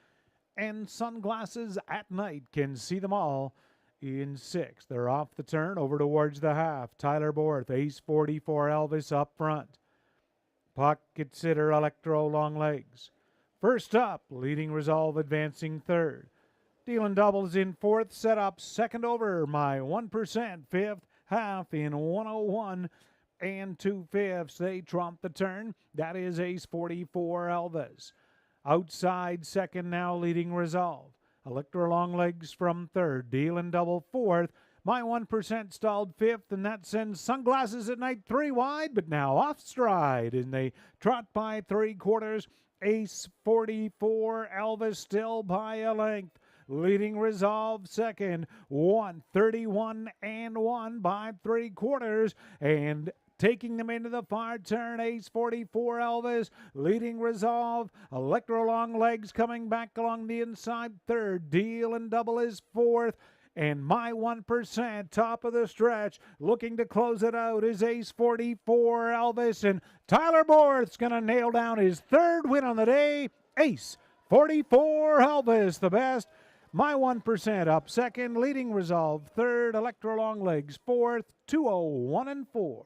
and Sunglasses at Night can see them all in 6th. They're off the turn over towards the half. Tyler Borth, Ace 44 Elvis up front. Pocket Sitter, Electro Longlegs. First up, Leading Resolve advancing 3rd. Deal and Doubles in 4th, set up 2nd over, my 1%, 5th, half in 101 and 2/5. They trump the turn. That is Ace 44 Elvis. Outside 2nd now, Leading Resolve. Electro Longlegs from 3rd. Deal and Double 4th. My 1% stalled 5th, and that sends Sunglasses at Night 3 wide, but now off stride, and they trot by 3/4. Ace 44 Elvis still by a length. Leading Resolve 2nd, 1:31 and 1 by 3/4, and taking them into the far turn, Ace 44 Elvis, Leading Resolve, Electro Longlegs coming back along the inside 3rd, Deal and Double is 4th, and my 1%, top of the stretch, looking to close it out is Ace 44 Elvis, and Tyler Borth's going to nail down his 3rd win on the day. Ace 44 Elvis, the best. My 1% up 2nd, Leading Resolve 3rd, Electro Longlegs 4th, 201 and 4.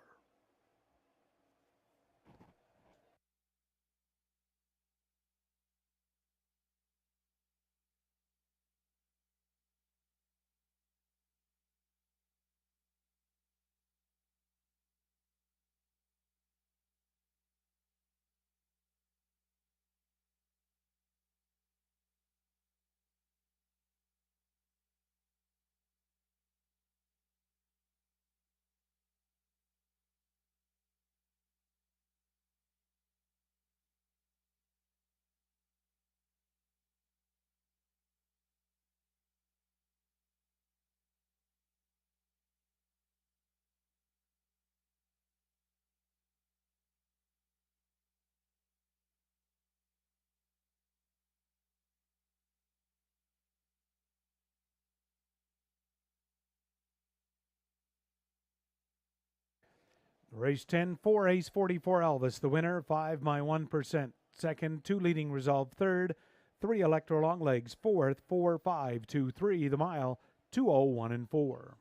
Race 10, 4 Ace 44 Elvis, the winner. 5 my 1%. 2nd, 2 Leading Resolve 3rd, 3 Electro Longlegs 4th, 4, 5, 2, 3 the mile, 201 and 4.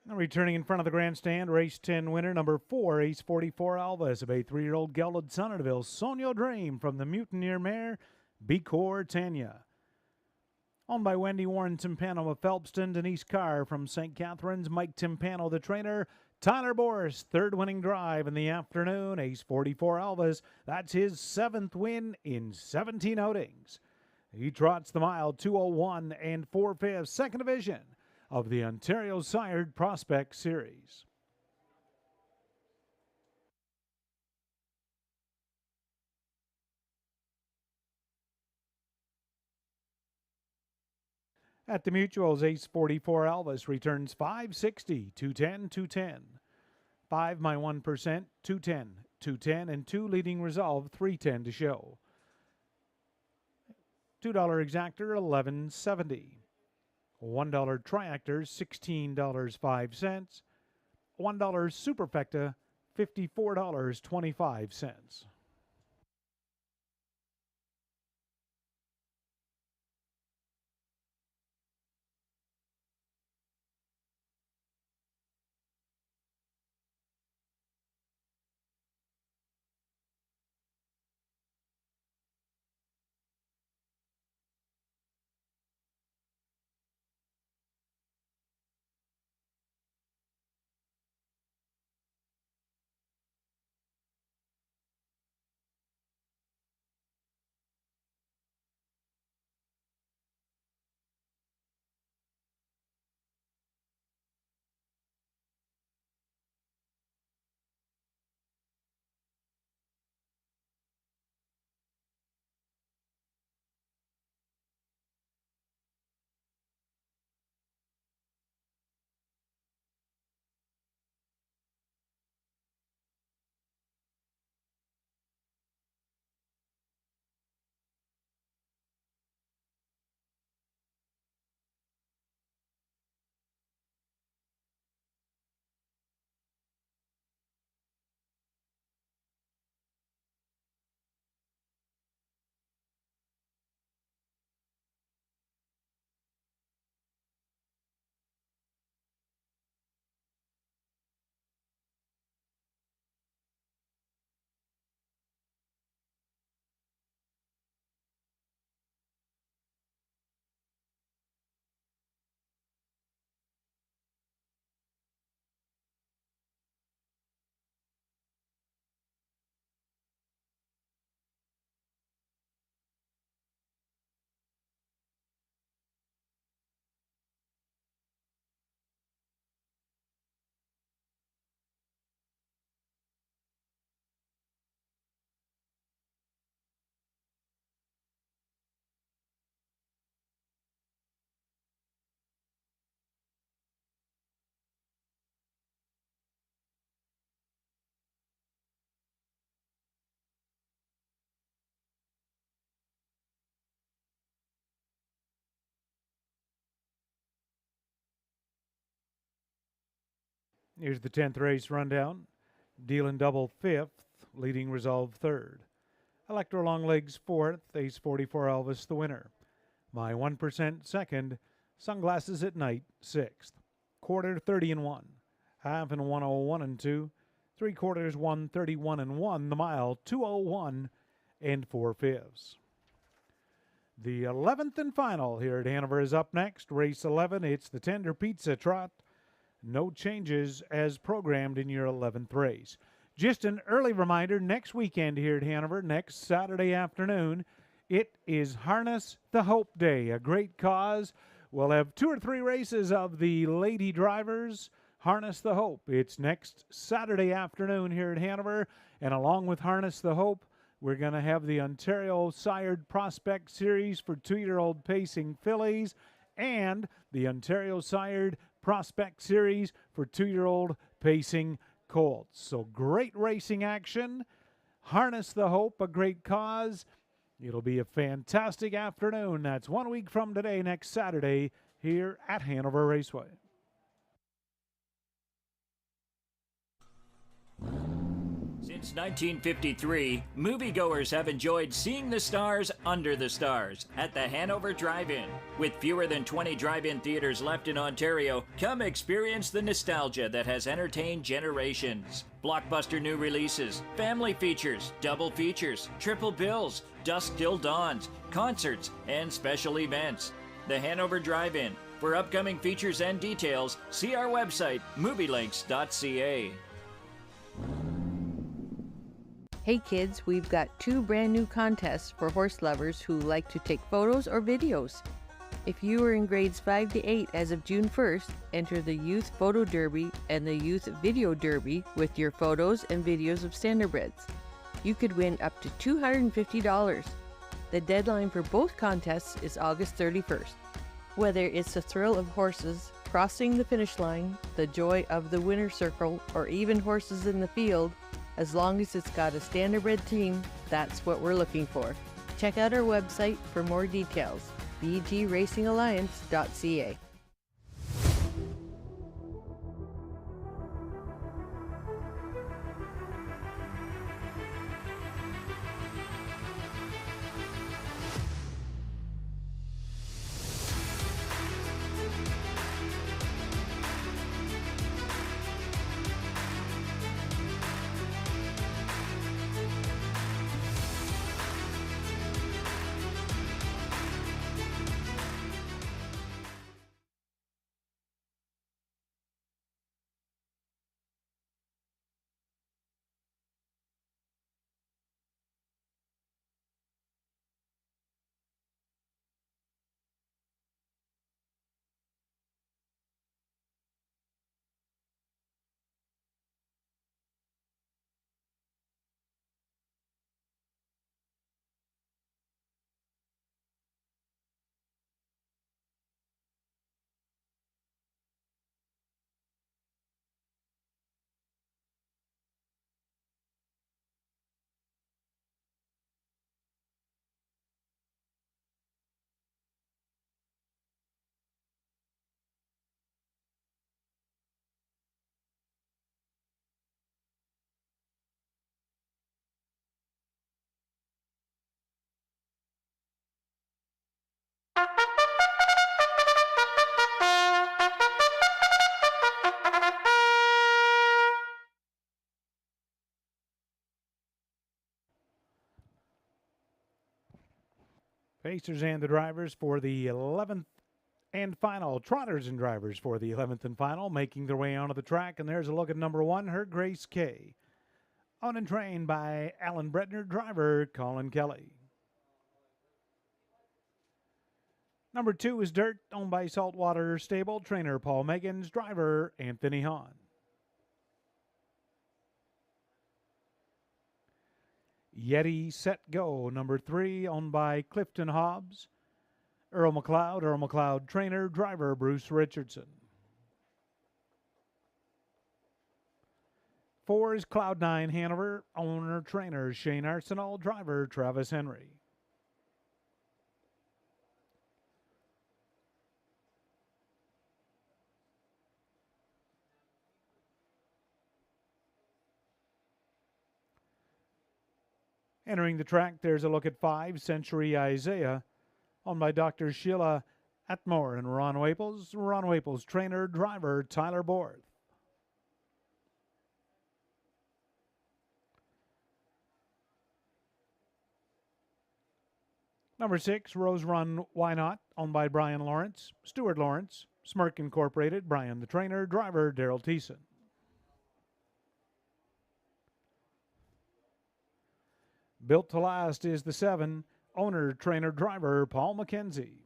Returning in front of the grandstand, race 10 winner, number 4, Ace 44 Alvis, of a 3-year-old gelded son of Deville, Sonio Dream from the Mutineer mare, Becor Tanya. Owned by Wendy Warren Timpano of Phelpston, Denise Carr from St. Catharines, Mike Timpano, the trainer, Tyler Boris, third winning drive in the afternoon, Ace 44 Alvis. That's his 7th win in 17 outings. He trots the mile 2:01 and 4/5, second division of the Ontario Sired Prospect Series. At the Mutuals, Ace 44 Alvis returns 560, 210, 210. 5 my 1%, 210, 210, and 2 leading resolve, 310 to show. $2 exactor, $11.70. $1 triactor, $16.05. $1 superfecta, $54.25. Here's the 10th race rundown. Dealing double 5th, leading resolve 3rd. Electro Longlegs 4th, Ace 44 Elvis the winner. My 1% 2nd, Sunglasses at Night 6th. Quarter 30 and 1. Half and 101 and 2. 3/4 131 and 1. The mile 2:01 and 4/5. The 11th and final here at Hanover is up next. Race 11, it's the Tender Pizza Trot. No changes as programmed in your 11th race. Just an early reminder, next weekend here at Hanover, next Saturday afternoon, it is Harness the Hope Day, a great cause. We'll have 2 or 3 races of the lady drivers. Harness the Hope. It's next Saturday afternoon here at Hanover, and along with Harness the Hope, we're going to have the Ontario Sired Prospect Series for 2-year-old pacing fillies and the Ontario Sired Prospect Series for 2-year-old pacing colts. So great racing action. Harness the Hope, a great cause. It'll be a fantastic afternoon. That's 1 week from today, next Saturday, here at Hanover Raceway. Since Since 1953, moviegoers have enjoyed seeing the stars under the stars at the Hanover Drive-In. With fewer than 20 drive-in theaters left in Ontario, come experience the nostalgia that has entertained generations. Blockbuster new releases, family features, double features, triple bills, dusk till dawns, concerts, and special events. The Hanover Drive-In. For upcoming features and details, see our website, movielinks.ca. Hey kids, we've got 2 brand new contests for horse lovers who like to take photos or videos. If you are in grades 5 to 8 as of June 1st, enter the Youth Photo Derby and the Youth Video Derby with your photos and videos of standardbreds. You could win up to $250. The deadline for both contests is August 31st. Whether it's the thrill of horses, crossing the finish line, the joy of the winner's circle, or even horses in the field, as long as it's got a standardbred team, that's what we're looking for. Check out our website for more details, bgracingalliance.ca. Pacers and the drivers for the 11th and final. Trotters and drivers for the 11th and final, making their way onto the track. And there's a look at number 1, Her Grace K. Owned and trained by Alan Bretner, driver Colin Kelly. Number 2 is Dirt, owned by Saltwater Stable, trainer Paul Meggins, driver Anthony Hahn. Yeti Set Go, number 3, owned by Clifton Hobbs, Earl McLeod trainer, driver Bruce Richardson. 4 is Cloud9 Hanover, owner trainer Shane Arsenal, driver Travis Henry. Entering the track, there's a look at 5, Century Isaiah, owned by Dr. Sheila Atmore and Ron Waples. Ron Waples, trainer, driver Tyler Borth. Number 6, Rose Run Why Not, owned by Brian Lawrence, Stuart Lawrence, Smirk Incorporated, Brian the trainer, driver Daryl Thiessen. Built to Last is the 7, owner, trainer, driver Paul McKenzie.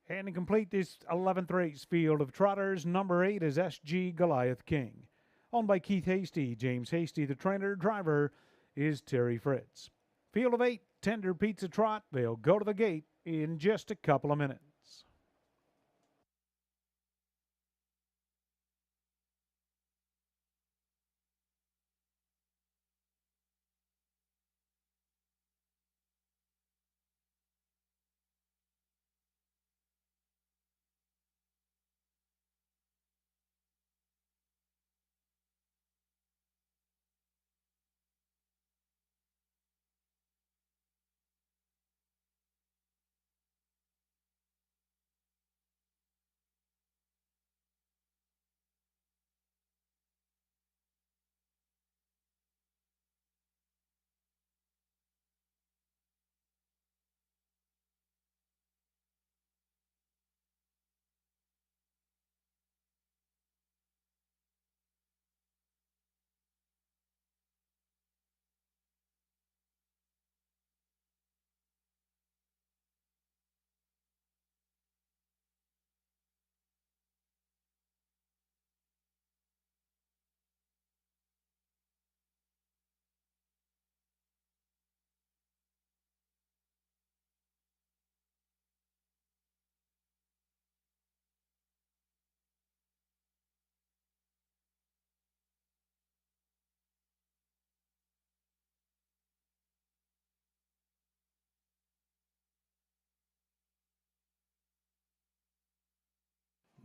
And to complete this 11th race field of trotters, number 8 is SG Goliath King, owned by Keith Hasty, James Hasty, the trainer, driver is Terry Fritz. Field of 8, Tender Pizza Trot. They'll go to the gate in just a couple of minutes.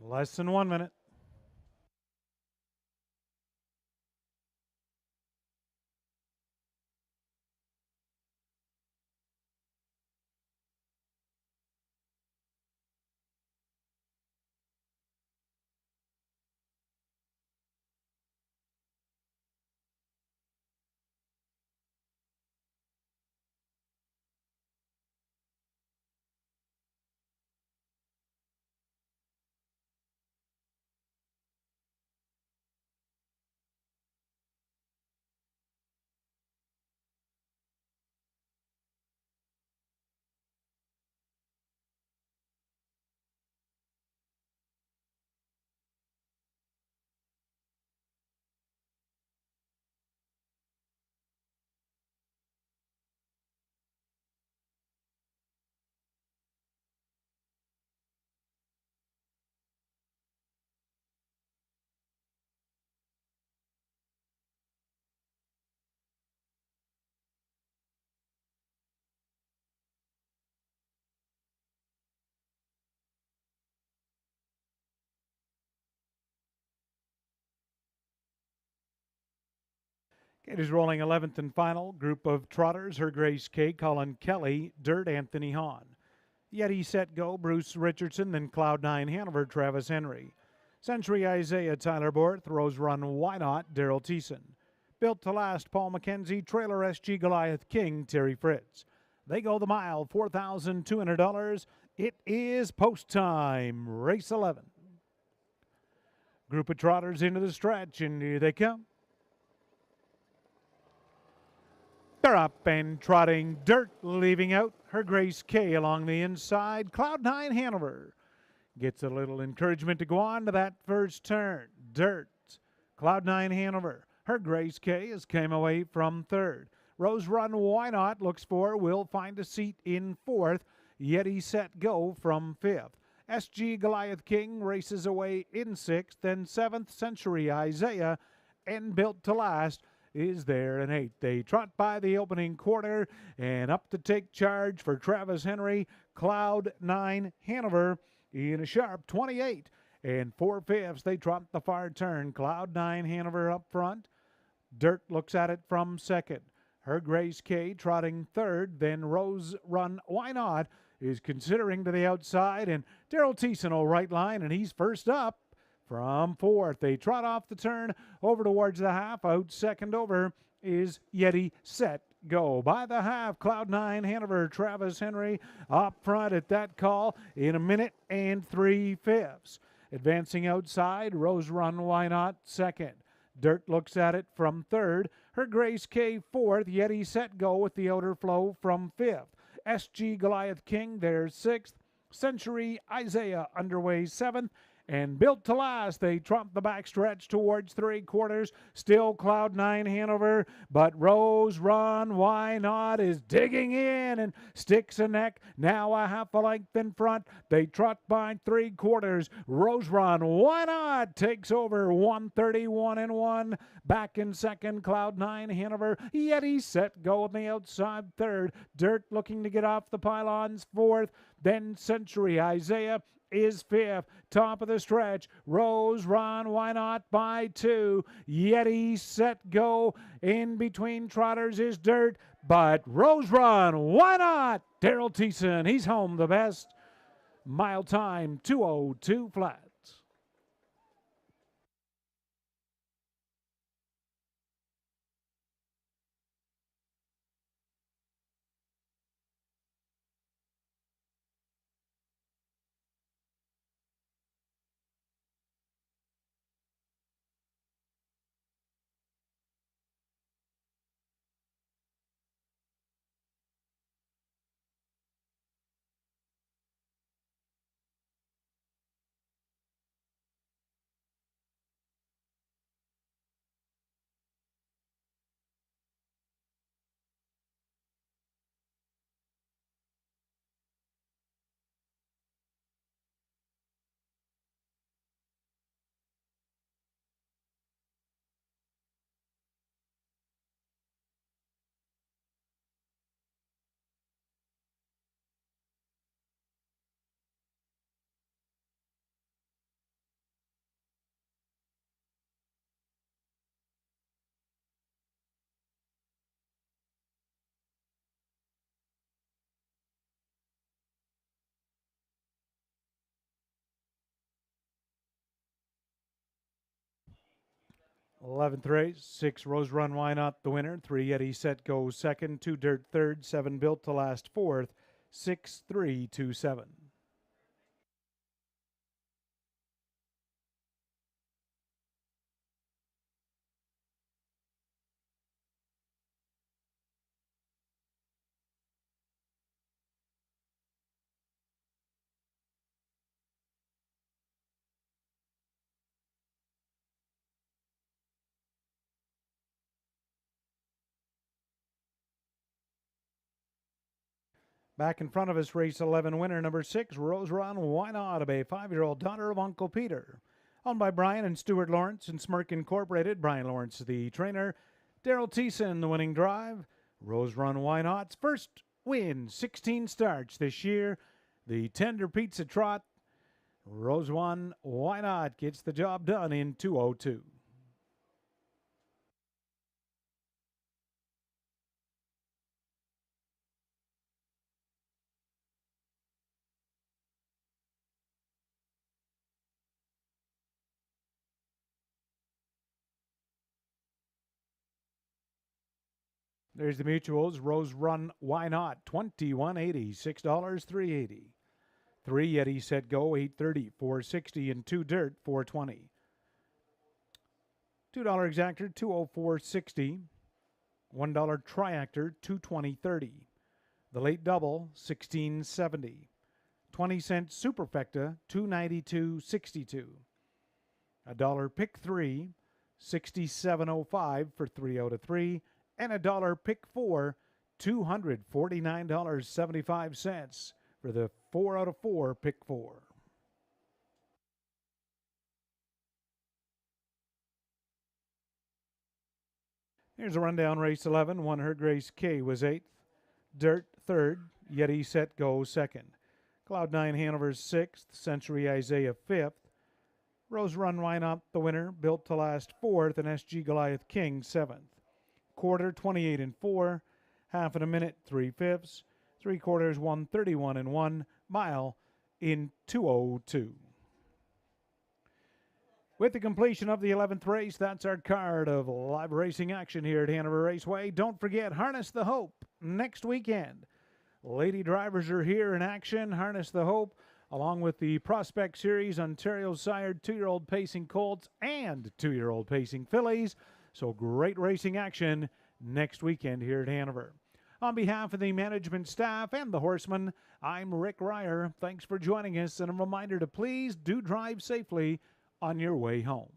Less than 1 minute. It is rolling 11th and final. Group of trotters, Her Grace K, Colin Kelly, Dirt, Anthony Hahn. Yeti Set Go, Bruce Richardson, then Cloud9 Hanover, Travis Henry. Century Isaiah, Tyler Borth, Rose Run, Why Not, Daryl Thiessen. Built to Last, Paul McKenzie, Trailer SG Goliath King, Terry Fritz. They go the mile, $4,200. It is post time, race 11. Group of trotters into the stretch, and here they come. They're up and trotting. Dirt leaving out. Her Grace K along the inside. Cloud9 Hanover gets a little encouragement to go on to that first turn. Dirt. Cloud9 Hanover. Her Grace K has came away from third. Rose Run Why Not looks for will find a seat in fourth. Yeti Set Go from fifth. SG Goliath King races away in sixth. Then seventh, Century Isaiah and Built to Last is there in eighth. They trot by the opening quarter and up to take charge for Travis Henry. Cloud9 Hanover in a sharp 28 and 4/5. They trot the far turn. Cloud9 Hanover up front. Dirt looks at it from second. Her Grace K trotting third. Then Rose Run Why Not is considering to the outside, and Daryl Thiessen will right line, and he's first up from fourth. They trot off the turn over towards the half. Out second over is Yeti Set Go. By the half, Cloud9 Hanover, Travis Henry up front at that call in a minute and 3/5. Advancing outside, Rose Run Why Not second. Dirt looks at it from third. Her Grace K fourth. Yeti Set Go with the outer flow from fifth. SG Goliath King there sixth. Century Isaiah underway seventh. And Built to Last, they trump the backstretch towards three quarters. Still Cloud9 Hanover, but Rose Run Why Not is digging in and sticks a neck. Now a half a length in front. They trot by three quarters. Rose Run Why Not takes over 131 and 1. Back in second, Cloud9 Hanover. Yeti Set Go on the outside third. Dirt looking to get off the pylons fourth. Then Century Isaiah is fifth. Top of the stretch, Rose Run Why Not by 2. Yeti Set Go. In between trotters is Dirt, but Rose Run Why Not? Daryl Thiessen, he's home the best. Mile time 2:02 flat. 11th race, 6 Rose Run Why Not the winner, 3 Yeti Set Go second, 2 Dirt third, 7 Built to Last fourth, 6 3 2 7. Back in front of us, race 11 winner, number 6, Rose Run Why Not, a 5-year-old daughter of Uncle Peter. Owned by Brian and Stuart Lawrence and Smirk Incorporated. Brian Lawrence, the trainer. Daryl Thiessen, the winning drive. Rose Run Why Not's first win, 16 starts this year. The Tender Pizza Trot. Rose Run Why Not gets the job done in 2:02. There's the mutuals. Rose Run Why Not, $21.80, $6, $3.80. 3 Yeti Set Go, $8.30, $4.60, and 2 Dirt, $4.20. $2 Exactor, $204.60. $1 Triactor, $220.30. The Late Double, $16.70. 20-cent Superfecta, $292.62. $1 Pick 3, $67.05 for 3 out of 3. And $1 Pick 4, $249.75 for the 4 out of 4 Pick 4. Here's a rundown. Race 11. 1 Her Grace K was 8th. Dirt 3rd. Yeti Set Go 2nd. Cloud 9 Hanover 6th. Century Isaiah 5th. Rose Run Why Not the winner. Built to Last 4th. And SG Goliath King 7th. Quarter 28 and 4, half in a minute 3/5, 3/4 1:31 and 1 mile in 2:02. With the completion of the 11th race, that's our card of live racing action here at Hanover Raceway. Don't forget, Harness the Hope next weekend. Lady drivers are here in action. Harness the Hope, along with the Prospect Series, Ontario sired 2-year-old pacing colts and 2-year-old pacing fillies. So great racing action next weekend here at Hanover. On behalf of the management staff and the horsemen, I'm Rick Ryer. Thanks for joining us, and a reminder to please do drive safely on your way home.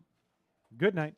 Good night.